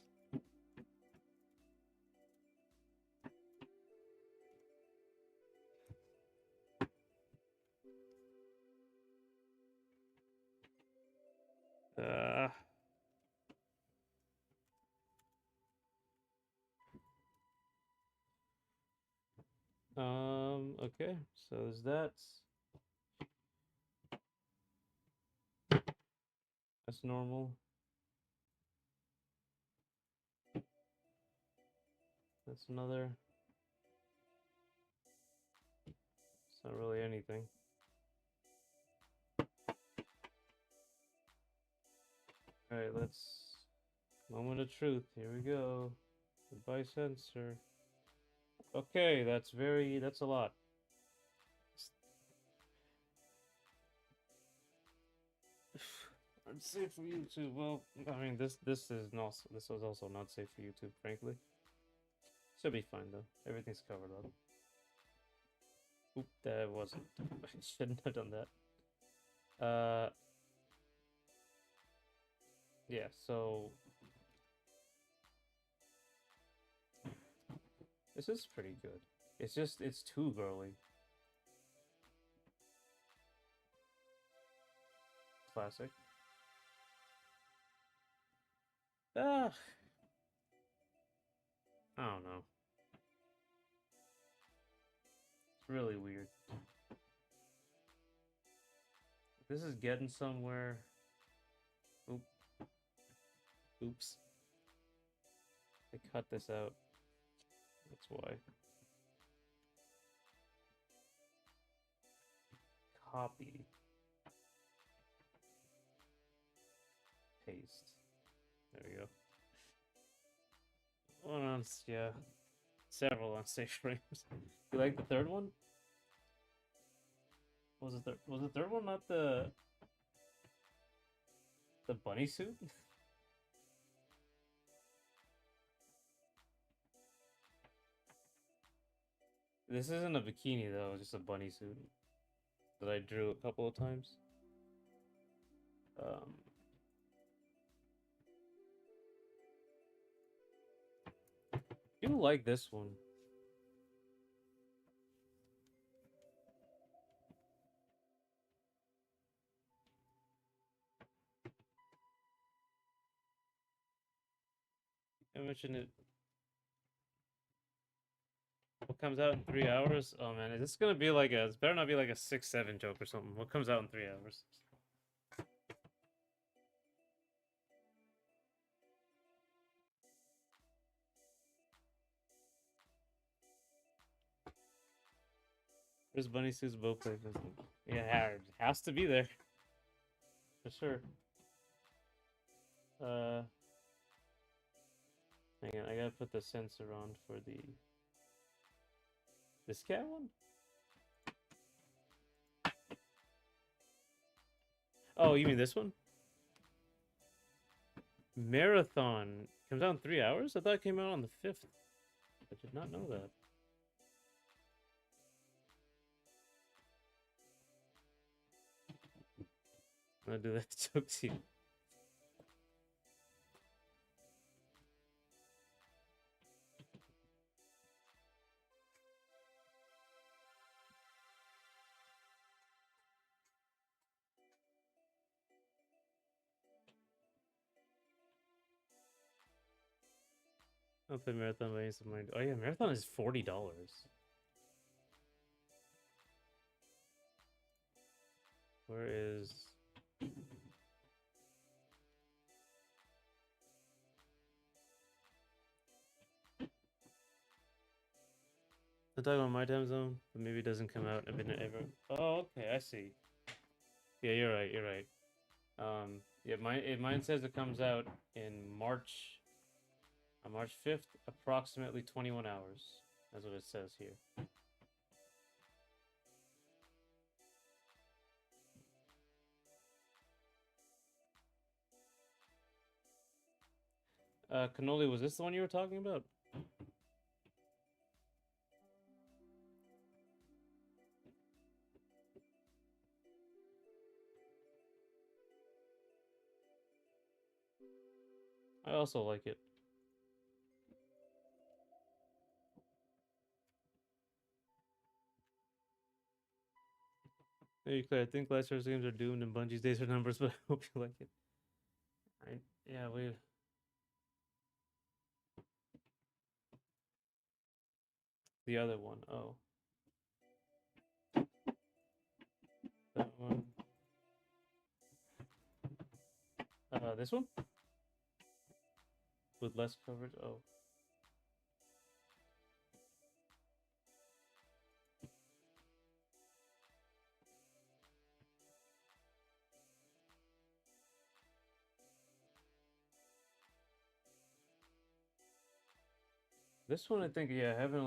Okay, so there's that. That's normal. That's another. It's not really anything. Alright, let's. Moment of truth. Here we go. Goodbye, censor. Okay, that's a lot. Unsafe for YouTube. Well, I mean, this was also not safe for YouTube, frankly. Should be fine though. Everything's covered up. Oop, that wasn't. I shouldn't have done that. Yeah. So this is pretty good. It's too girly. Classic. Ah. I don't know. It's really weird. This is getting somewhere. Oop. Oops. I cut this out. That's why. Copy. Paste. There we go. One on, yeah. Several unsafe frames. You like the third one? Was the third one not the bunny suit? This isn't a bikini though, it's just a bunny suit that I drew a couple of times. You like this one. I mentioned it. What comes out in 3 hours? Oh man, is this gonna be like a? It better not be like a 6-7 joke or something. What comes out in 3 hours? There's bunny suits both places. Yeah, it has to be there for sure. Uh, Hang on, I gotta put the sensor on for this cat one. Oh, you mean this one? Marathon comes out in 3 hours. I thought it came out on the 5th. I did not know that. I'm gonna do that joke to you. I'll play Marathon by Ace of Mind. Oh yeah, Marathon is $40. Where is... I'm talking about my time zone, but maybe it doesn't come out a minute ever. Oh, okay, I see. Yeah, you're right. You're right. Yeah, mine says it comes out in March, on March 5th, approximately 21 hours. That's what it says here. Cannoli, was this the one you were talking about? I also like it. Hey, Claire, I think last year's games are doomed and Bungie's days are numbers, but I hope you like it. Yeah, we... The other one. Oh. That one. This one? With less coverage? Oh. This one, I think, yeah, I haven't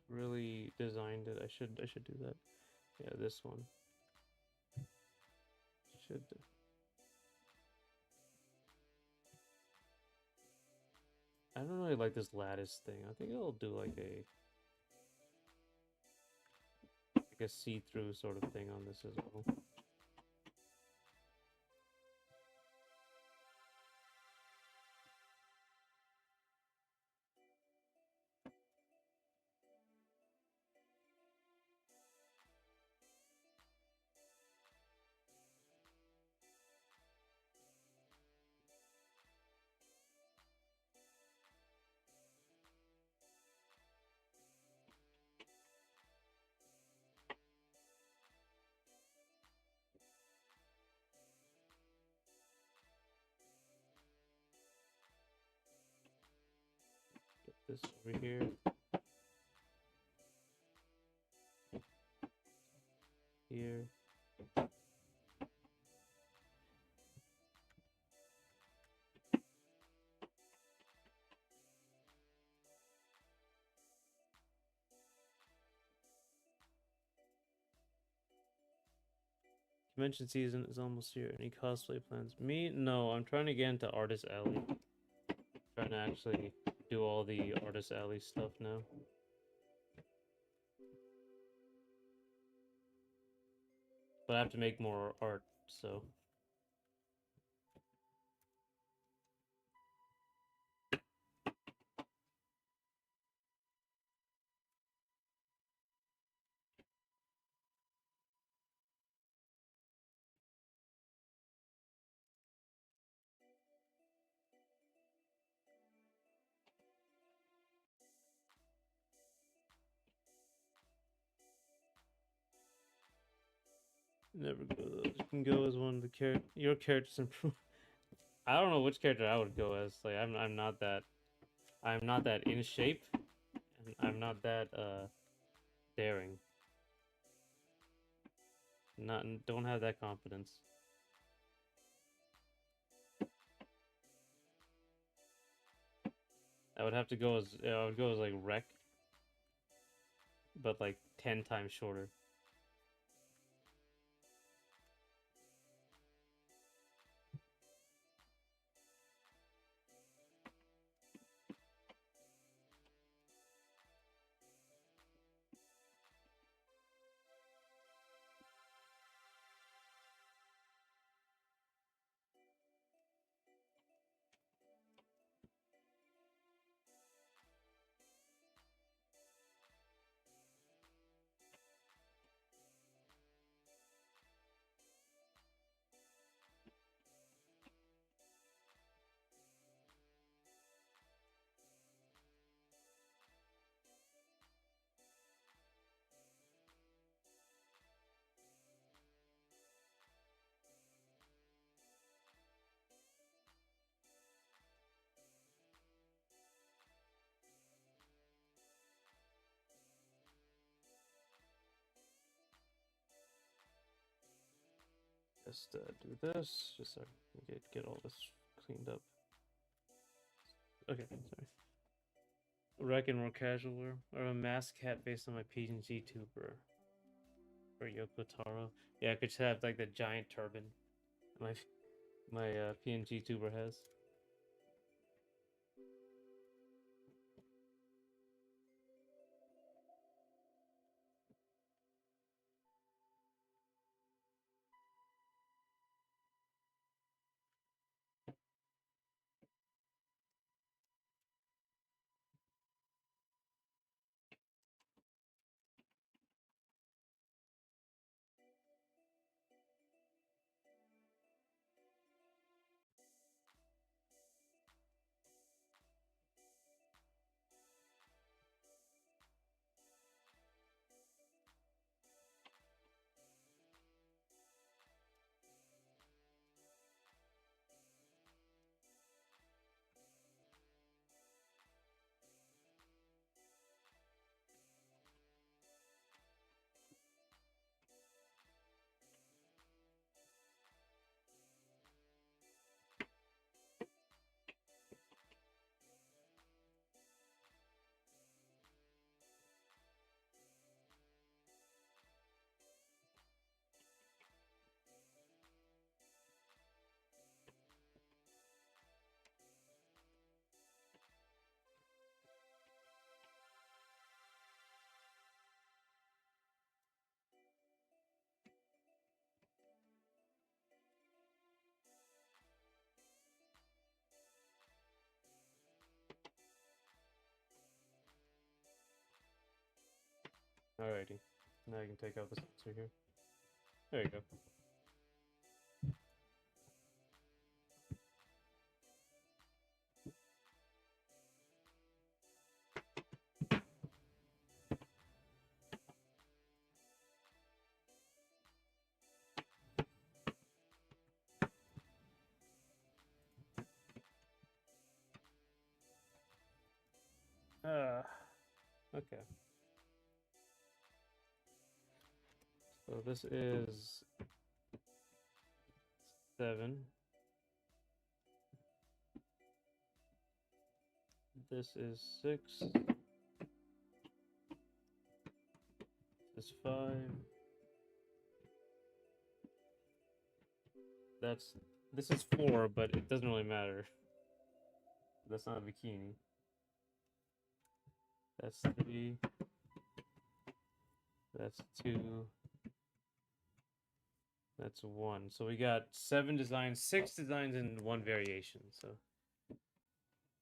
really designed it. I should do that. Yeah, this one. Should... I don't really like this lattice thing. I think I'll do like a see-through sort of thing on this as well. Get this over here. Here. Convention season is almost here. Any cosplay plans? Me? No, I'm trying to get into Artist Alley. Trying to actually do all the Artist Alley stuff now. But I have to make more art, so... Never go those. You can go as one of the your characters improve. I don't know which character I would go as. Like I'm not that in shape, and I'm not that daring. Don't have that confidence. I would have to go as I would go as like Wrek, but like 10 times shorter. Just do this, just so I can get all this cleaned up. Okay, sorry. Wrek more casual wear, or a mask hat based on my PNG tuber. Or Yoko Taro. Yeah, I could just have like the giant turban my PNG tuber has. Alrighty. Now I can take out the sensor here. There you go. Okay. So this is 7. This is 6. This is 5. This is 4, but it doesn't really matter. That's not a bikini. That's 3. That's 2. That's 1. So we got 7 designs, 6 designs, and 1 variation. So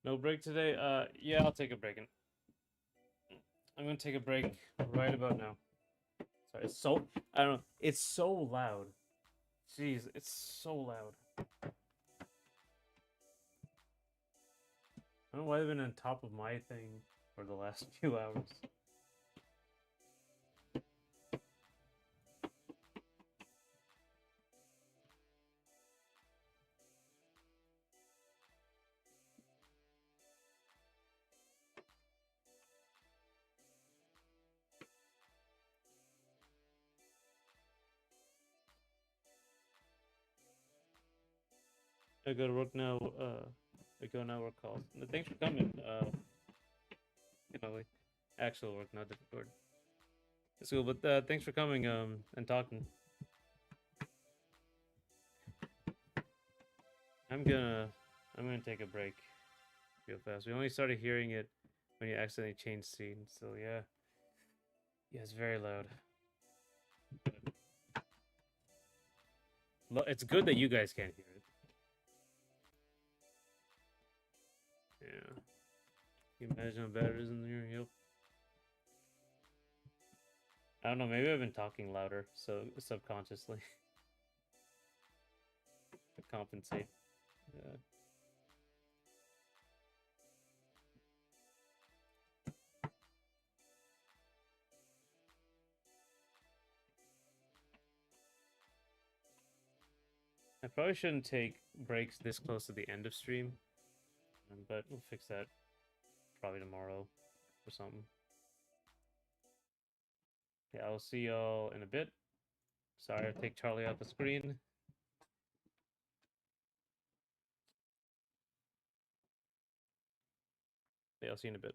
no break today. Yeah, I'll take a break. I'm gonna take a break right about now. Sorry, it's so I don't know. It's so loud. Jeez, it's so loud. I don't know why they've been on top of my thing for the last few hours. I go to work now. I go now. Work calls. Thanks for coming. You know, like actual work, not Discord. It's cool, but thanks for coming. And talking. I'm gonna, I'm gonna take a break real fast. We only started hearing it when you accidentally changed scene. So yeah, yeah, it's very loud. It's good that you guys can't hear it. Yeah. Can you imagine how bad it is in here? Yep. I don't know. Maybe I've been talking louder, so subconsciously to compensate. Yeah. I probably shouldn't take breaks this close to the end of stream, but we'll fix that probably tomorrow or something. Yeah, I'll see y'all in a bit. Sorry, I take Charlie off the screen. Yeah, I'll see you in a bit.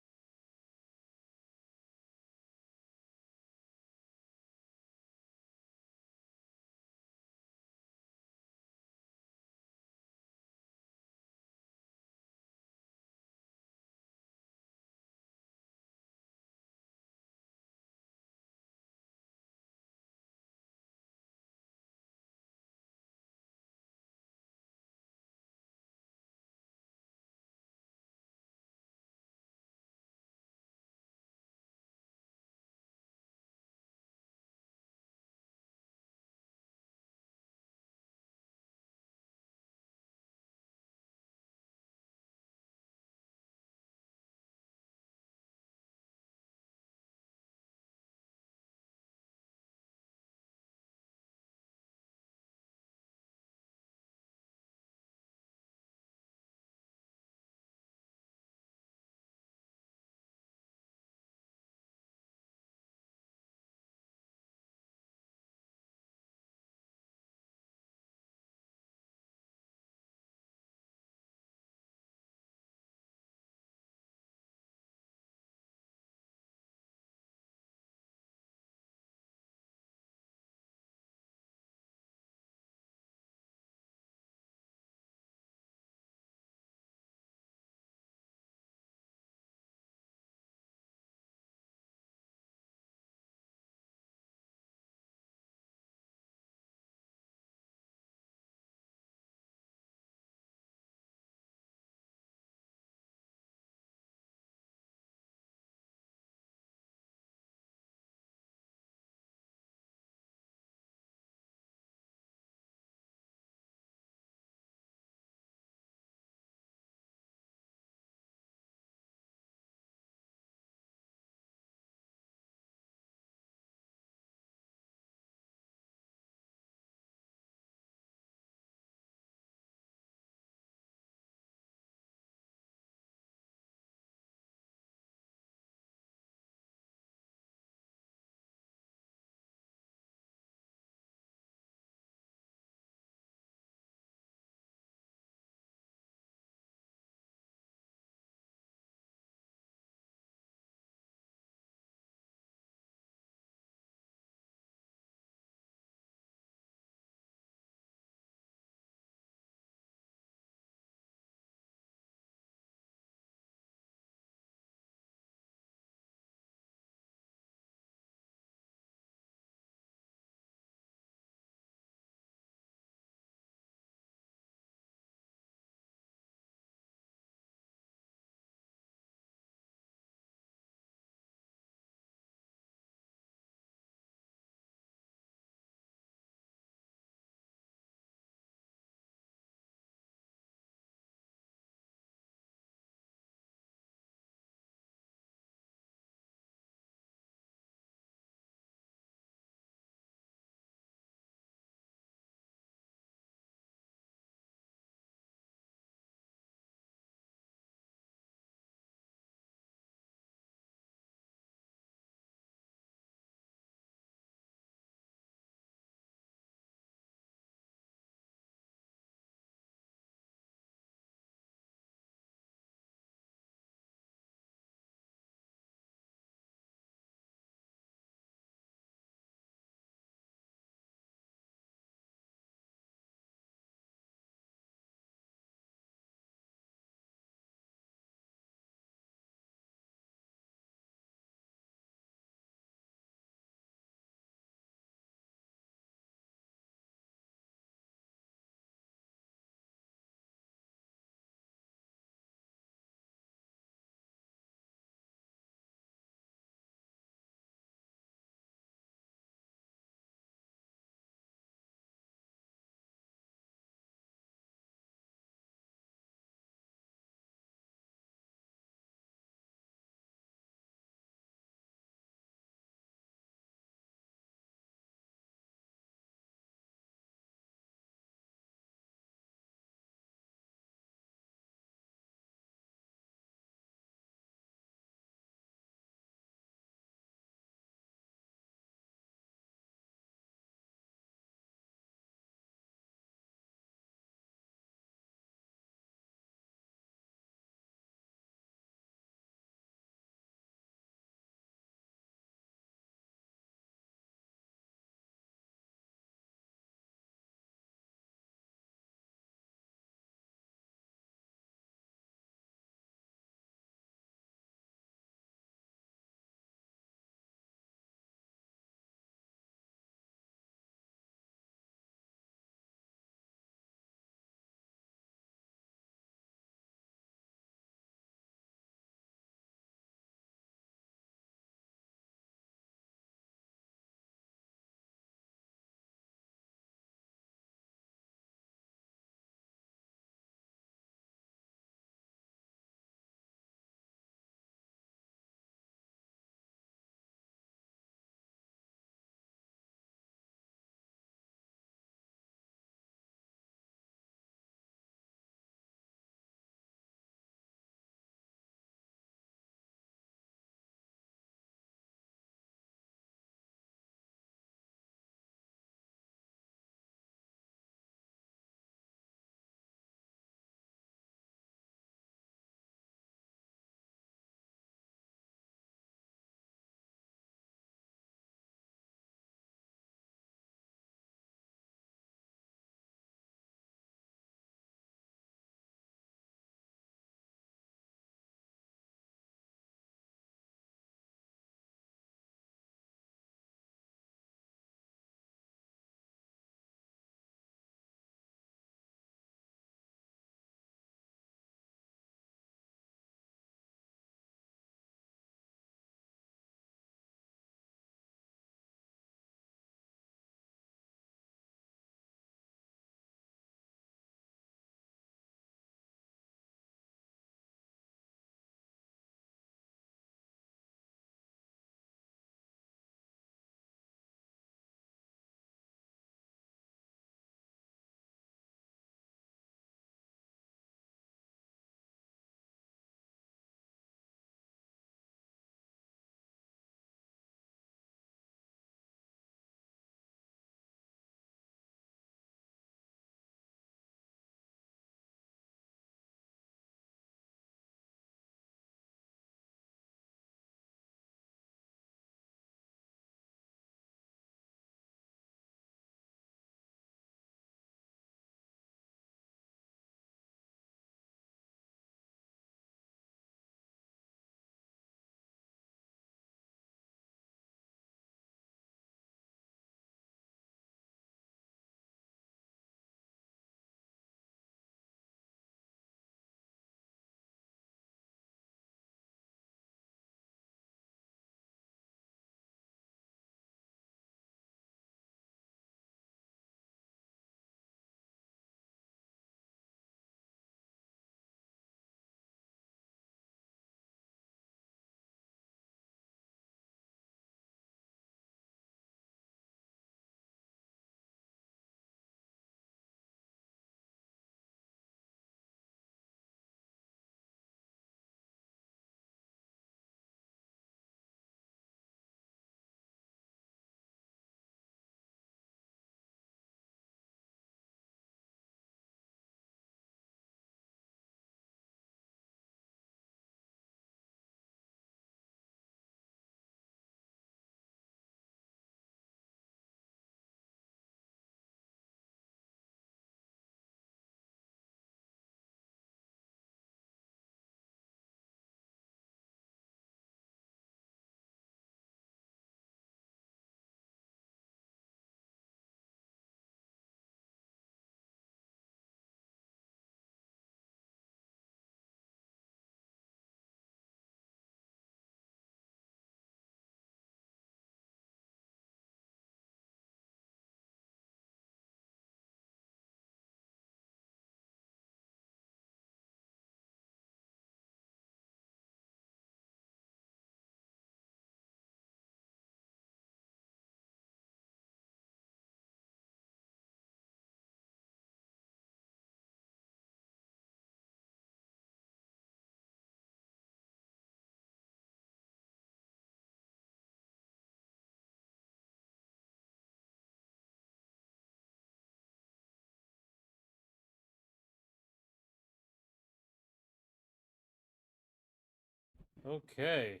Okay.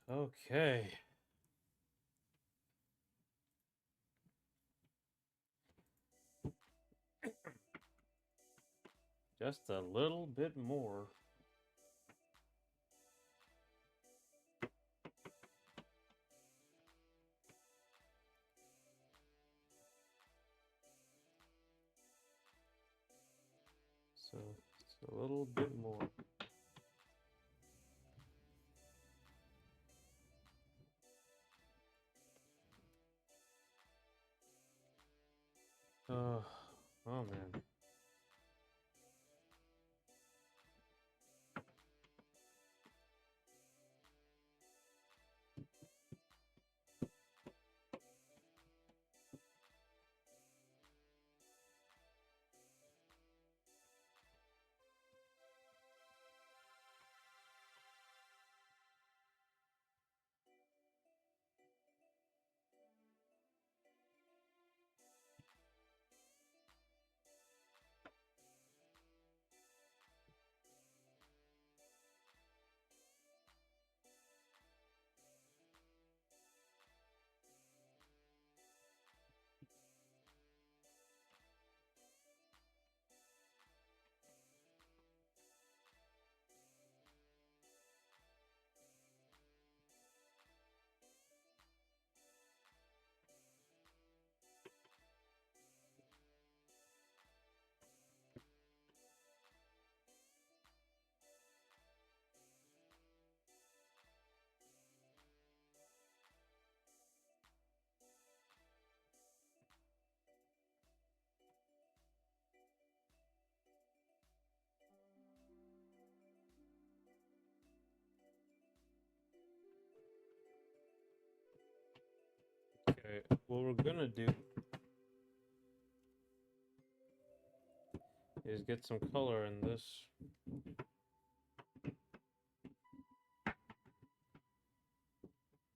Okay. Just a little bit more. So, just a little bit more. Oh, oh man. Okay, what we're gonna do is get some color in this.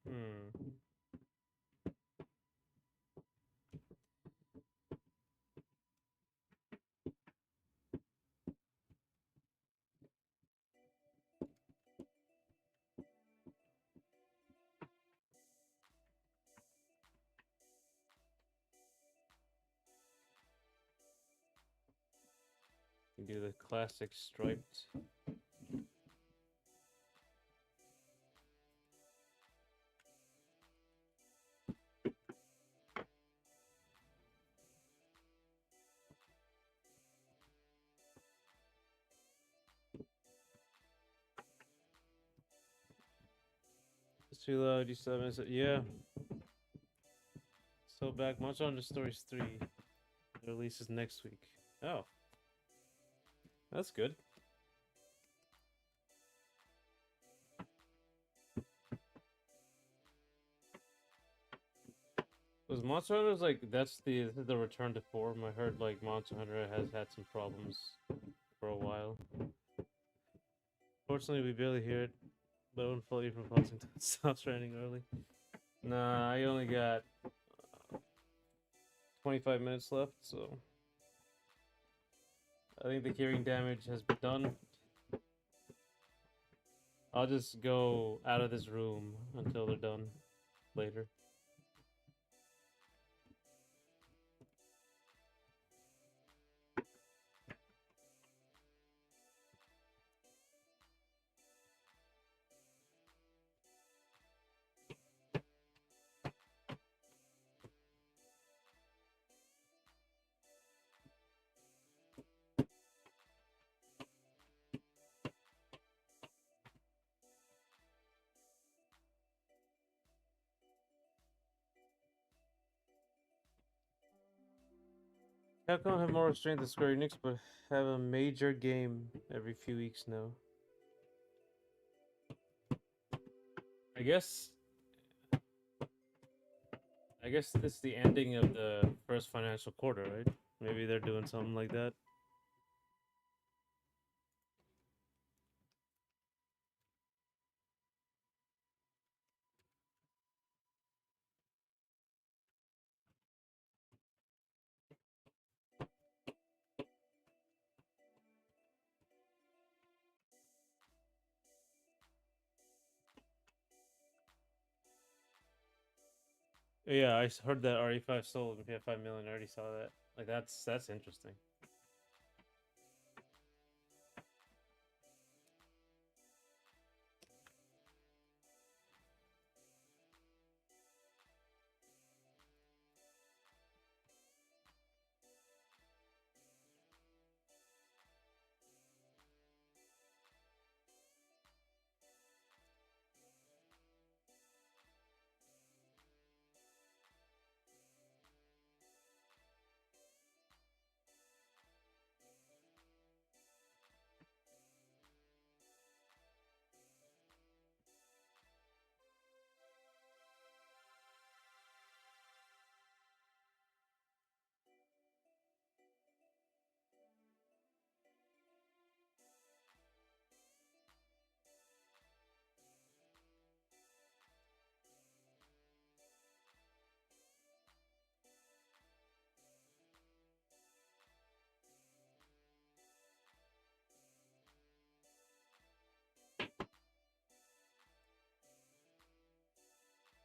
Hmm. You do the classic striped. It's too loud, you 7. Yeah. So back much on the Stories 3. The release is next week. Oh. That's good. Was Monster Hunter's like this is the return to form? I heard like Monster Hunter has had some problems for a while. Fortunately, we barely hear it, but unfortunately, from pausing stops raining early. Nah, I only got 25 minutes left, so I think the hearing damage has been done. I'll just go out of this room until they're done later. Capcom have more restraint than Square Enix, but have a major game every few weeks now. I guess this is the ending of the first financial quarter, right? Maybe they're doing something like that. Yeah, heard that RE5 sold and paid 5 million. I already saw that. Like that's interesting.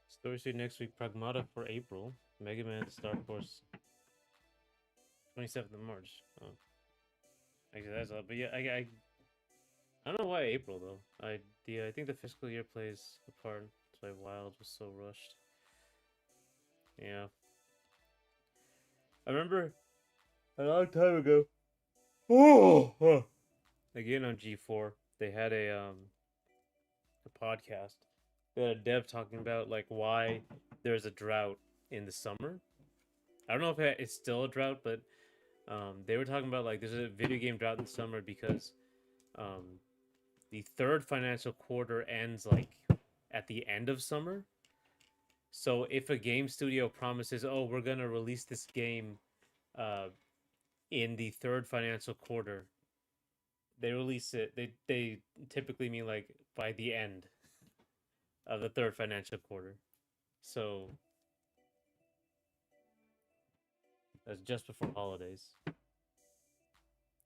Story Suit next week. Pragmata for April. Mega Man Star Force 27th of March. Oh, actually that's up. But yeah, I don't know why April though. I think the fiscal year plays a part. That's why Wild was so rushed. Yeah, I remember a long time ago. Oh, again on G4, they had a podcast. They had a dev talking about like why there's a drought in the summer. I don't know if it's still a drought, but they were talking about like there's a video game drought in the summer because um, the third financial quarter ends like at the end of summer. So if a game studio promises, "Oh, we're gonna release this game uh, in the third financial quarter," they release it. They typically mean like by the end of the third financial quarter. So that's just before holidays.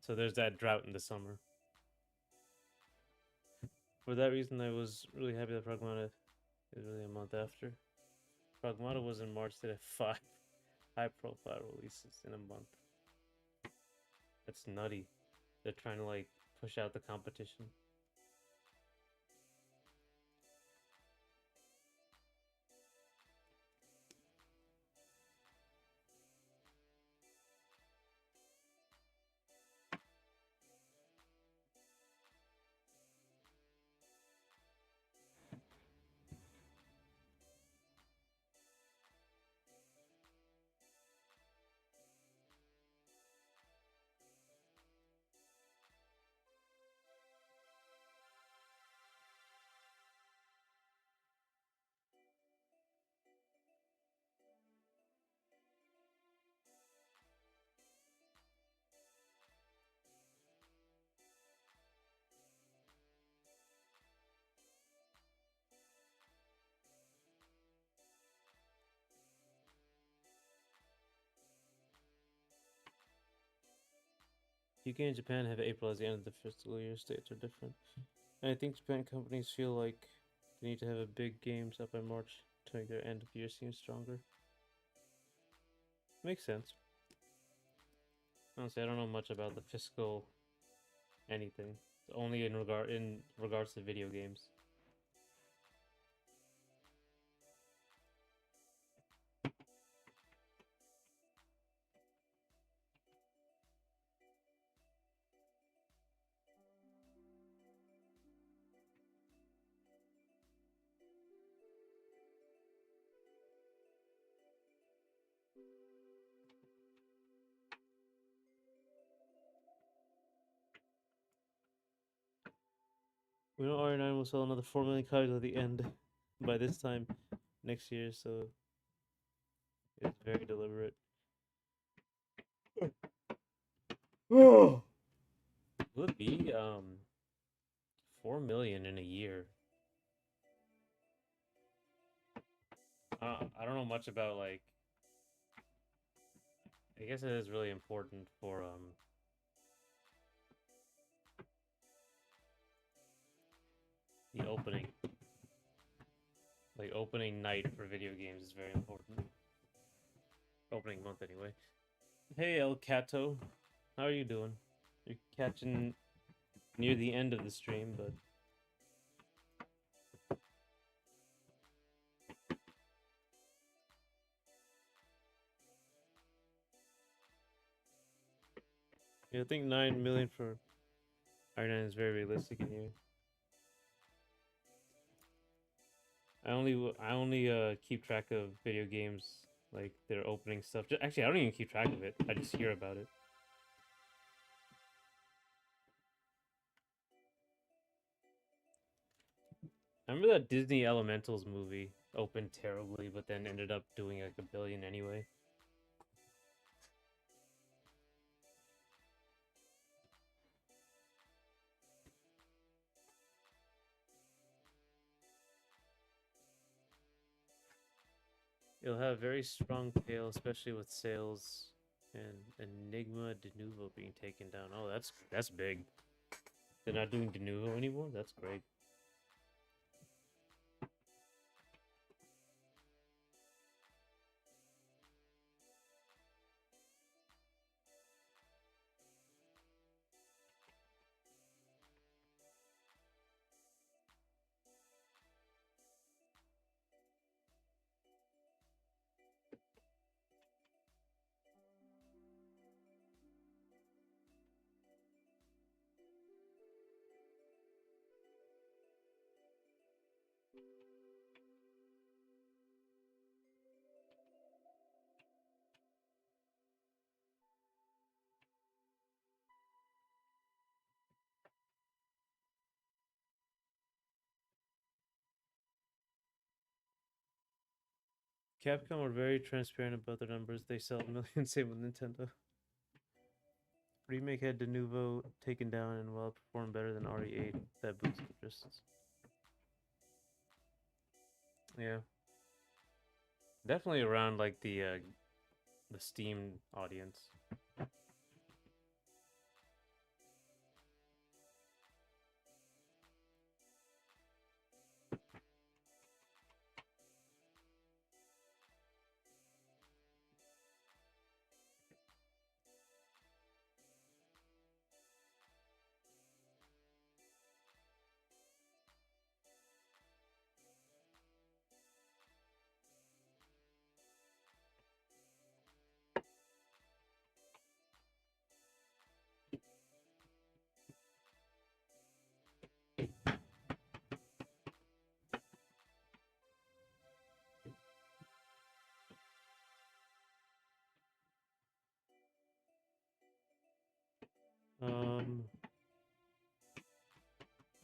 So there's that drought in the summer. For that reason, I was really happy that Pragmata is really a month after. Pragmata was in March. They had 5 high-profile releases in a month. That's nutty. They're trying to like push out the competition. UK and Japan have April as the end of the fiscal year. States are different. And I think Japan companies feel like they need to have a big games up by March to make their end of year seem stronger. Makes sense. Honestly, I don't know much about the fiscal anything. Only in regards to video games. We know RE9 will sell another 4 million copies at the end by this time next year, so it's very deliberate. Oh, will it be 4 million in a year? I don't know much about like. I guess it is really important for the opening, like opening night for video games is very important. Opening month, anyway. Hey, El Cato. How are you doing? You're catching near the end of the stream, but... Yeah, I think 9 million for Iron Man is very realistic in here. I only keep track of video games, like their opening stuff. Actually, I don't even keep track of it. I just hear about it. I remember that Disney Elementals movie opened terribly, but then ended up doing like $1 billion anyway. It'll have very strong tail, especially with sales and Enigma de Nouveau being taken down. Oh, that's big. They're not doing de Nouveau anymore? That's great. Capcom are very transparent about their numbers. They sell millions, same with Nintendo. Remake had de Nouveau taken down, and while it performed better than RE8, that boosts interests. Yeah, definitely around like the Steam audience.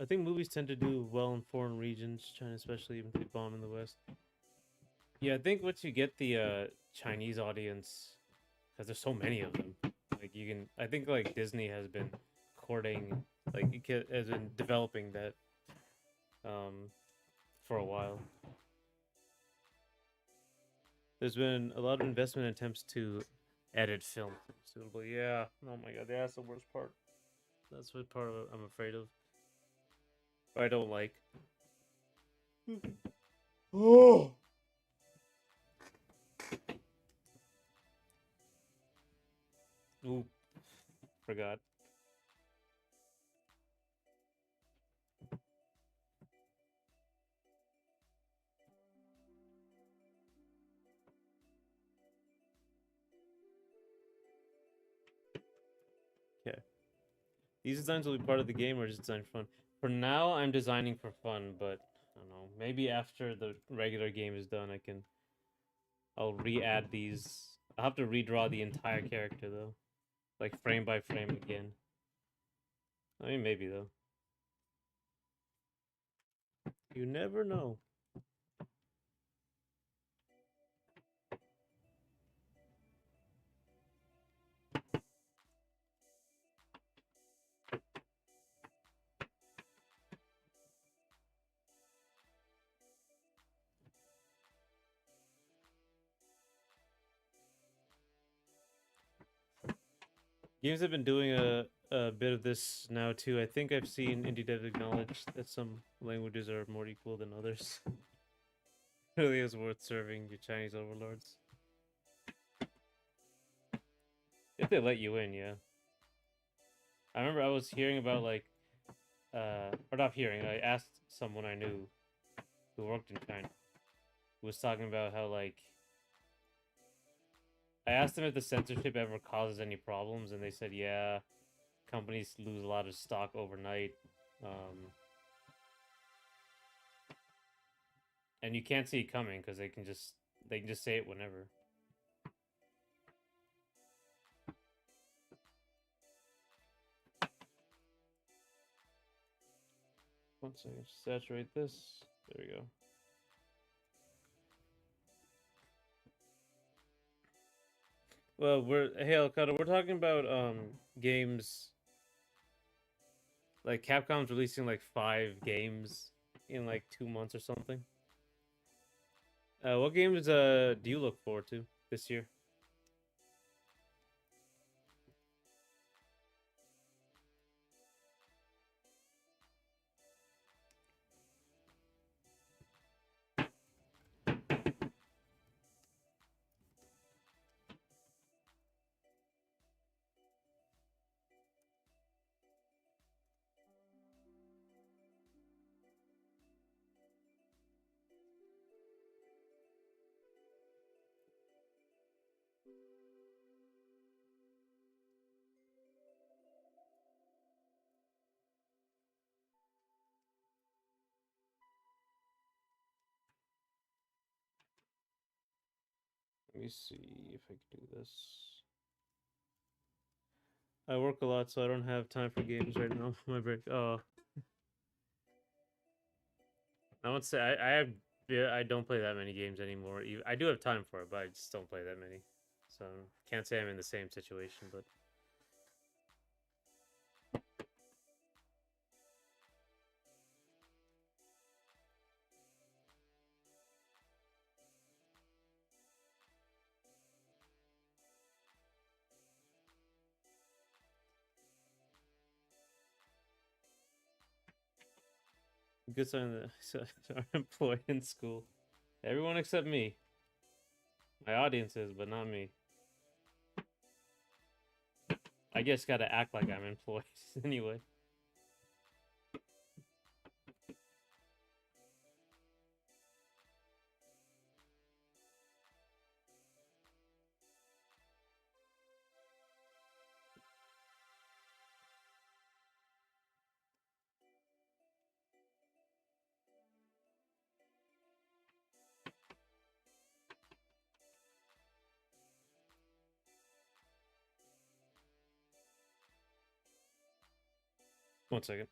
I think movies tend to do well in foreign regions, China especially, even if they bomb in the West. Yeah, I think once you get the Chinese audience, because there's so many of them, like you can. I think like Disney has been courting, like has been developing that, for a while. There's been a lot of investment attempts to edit film suitably. Yeah. Oh my god, that's the worst part. That's what part of it I'm afraid of. Or I don't like. Oh. Ooh, forgot. Okay. These designs will be part of the game or just design for fun. For now, I'm designing for fun, but I don't know. Maybe after the regular game is done, I'll re-add these. I'll have to redraw the entire character though, like frame by frame again. I mean, maybe though. You never know. Games have been doing a bit of this now too. I think I've seen indie devs acknowledge that some languages are more equal than others. really is worth serving your Chinese overlords. If they let you in, yeah. I remember I was hearing about like, or not hearing. I asked someone I knew who worked in China, who was talking about how like, I asked them if the censorship ever causes any problems, and they said, yeah, companies lose a lot of stock overnight. And you can't see it coming because they can just say it whenever. One second, saturate this. There we go. Well, hey Alcata, we're talking about games like Capcom's releasing like 5 games in like 2 months or something. What games do you look forward to this year? Let me see if I can do this. I work a lot, so I don't have time for games right now. My break. Oh, I won't say I have. Yeah, I don't play that many games anymore. I do have time for it, but I just don't play that many. So can't say I'm in the same situation, but 'cause I'm employed in school. Everyone except me. My audience is, but not me. I guess gotta act like I'm employed anyway. One second.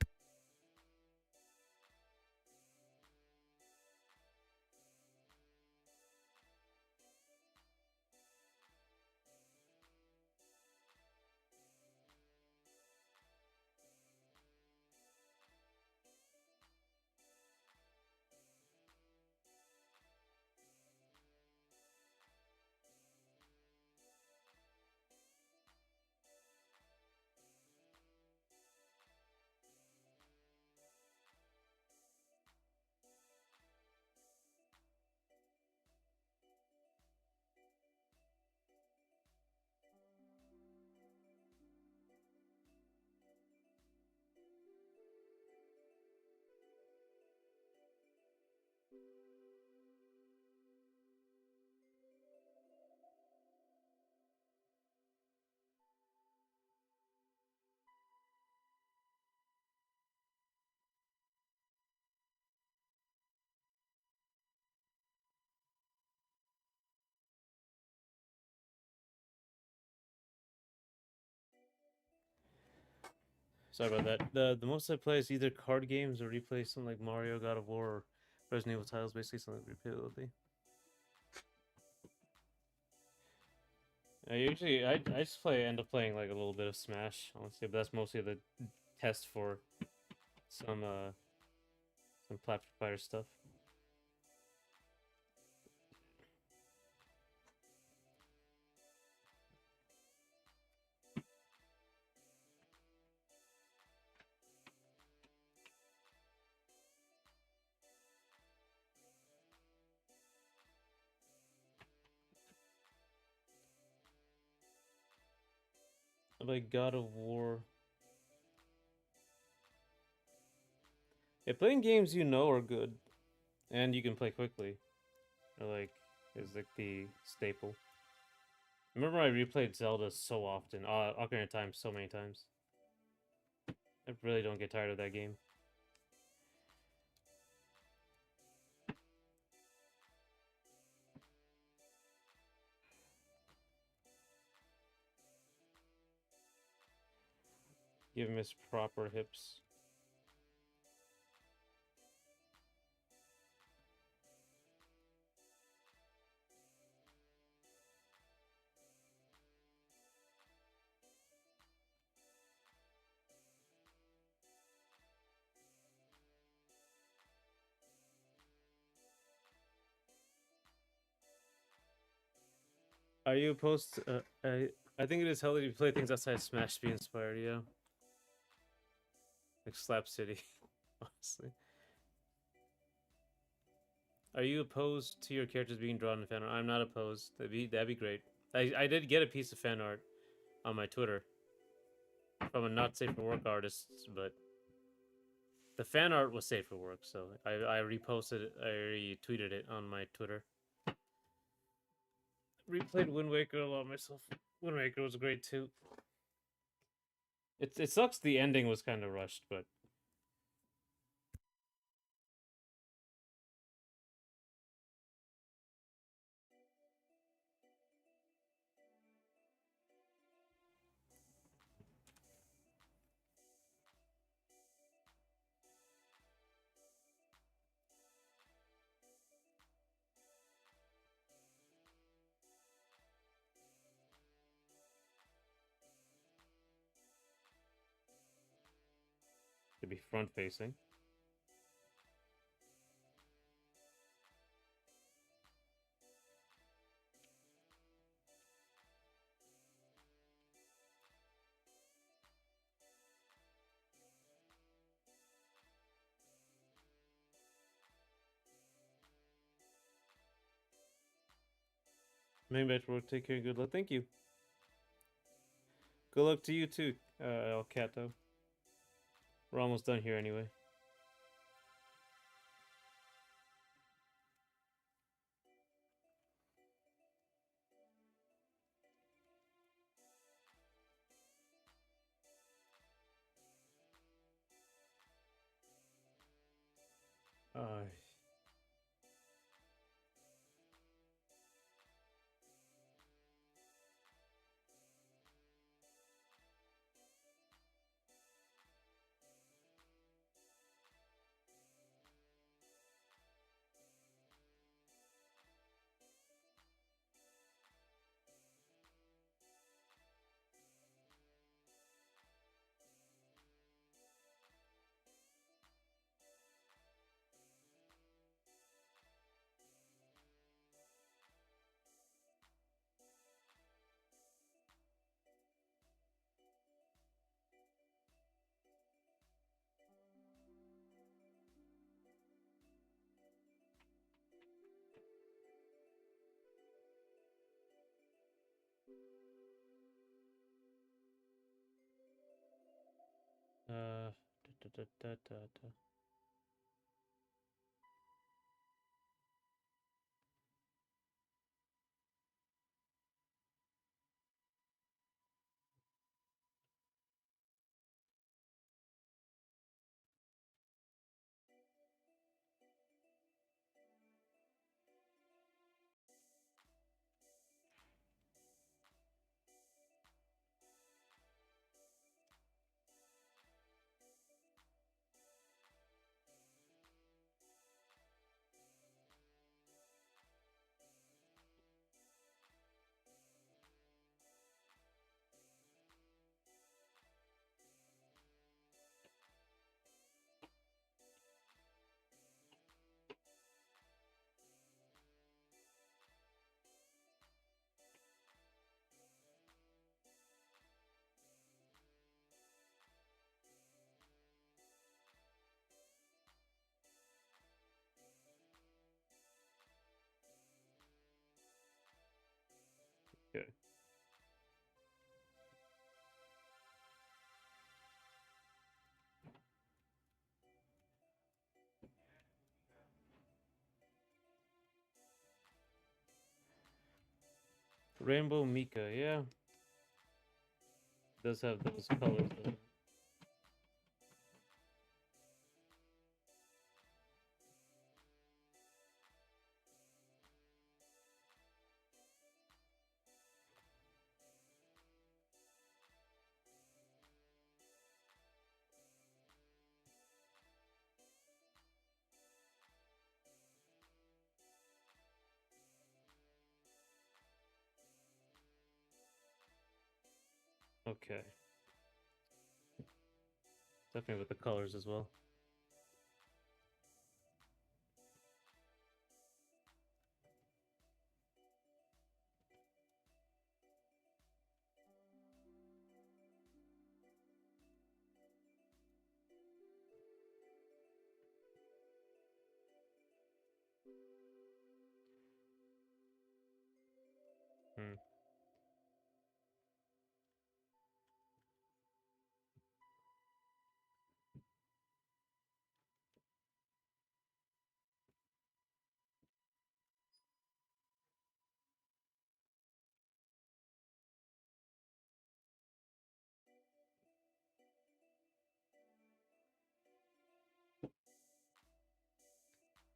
Sorry about that. The most I play is either card games or replay something like Mario, God of War, or Resident Evil titles, basically something replayability. I just end up playing like a little bit of Smash, honestly, but that's mostly the test for some platform fighter stuff. like God of War. Yeah, playing games you know are good, and you can play quickly, or like is like the staple. Remember, I replayed Zelda so often, Ocarina of Time so many times. I really don't get tired of that game. Give him his proper hips. Are you opposed to, I think it is healthy to play things outside Smash to be inspired, yeah. Like Slap City, honestly. Are you opposed to your characters being drawn in fan art? I'm not opposed. That'd be great. I did get a piece of fan art on my Twitter from a not safe for work artist, but the fan art was safe for work, so I reposted it, I retweeted it on my Twitter. Replayed Wind Waker a lot myself. Wind Waker was great too. It sucks the ending was kind of rushed, but to be front facing. Maybe that will take care. Good luck. Thank you. Good luck to you too, El Cato. We're almost done here anyway. Uh, uh, da, da, da, da, da. Okay. Rainbow Mika, yeah. Does have those colors though. Okay. Definitely with the colors as well. Hmm.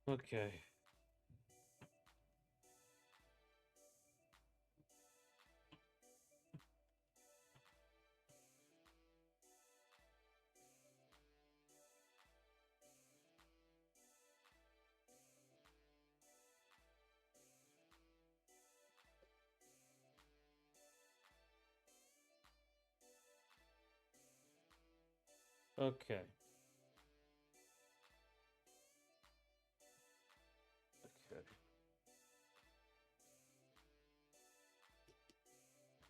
Okay. Okay. Okay.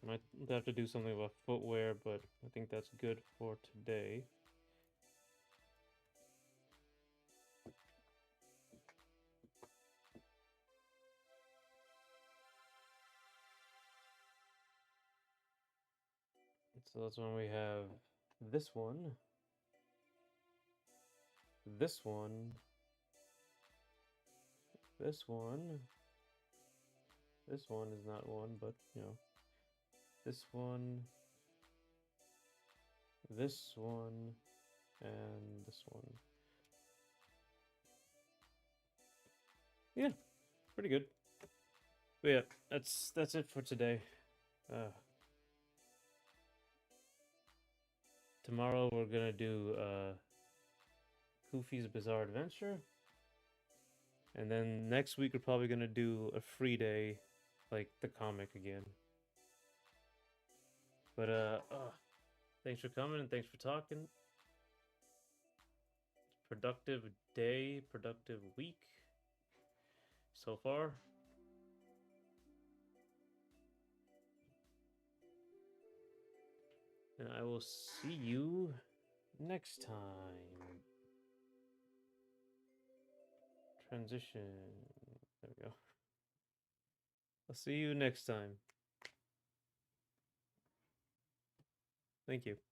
Might have to do something about footwear, but I think that's good for today. So that's when we have this one, this one, this one. This one is not one, but you know, this one, this one, and this one. Yeah, pretty good. But yeah, that's it for today. Tomorrow we're gonna do Goofy's Bizarre Adventure, and then next week we're probably gonna do a free day, like the comic again. But thanks for coming and thanks for talking. Productive day, productive week so far. And I will see you next time. Transition. There we go. I'll see you next time. Thank you.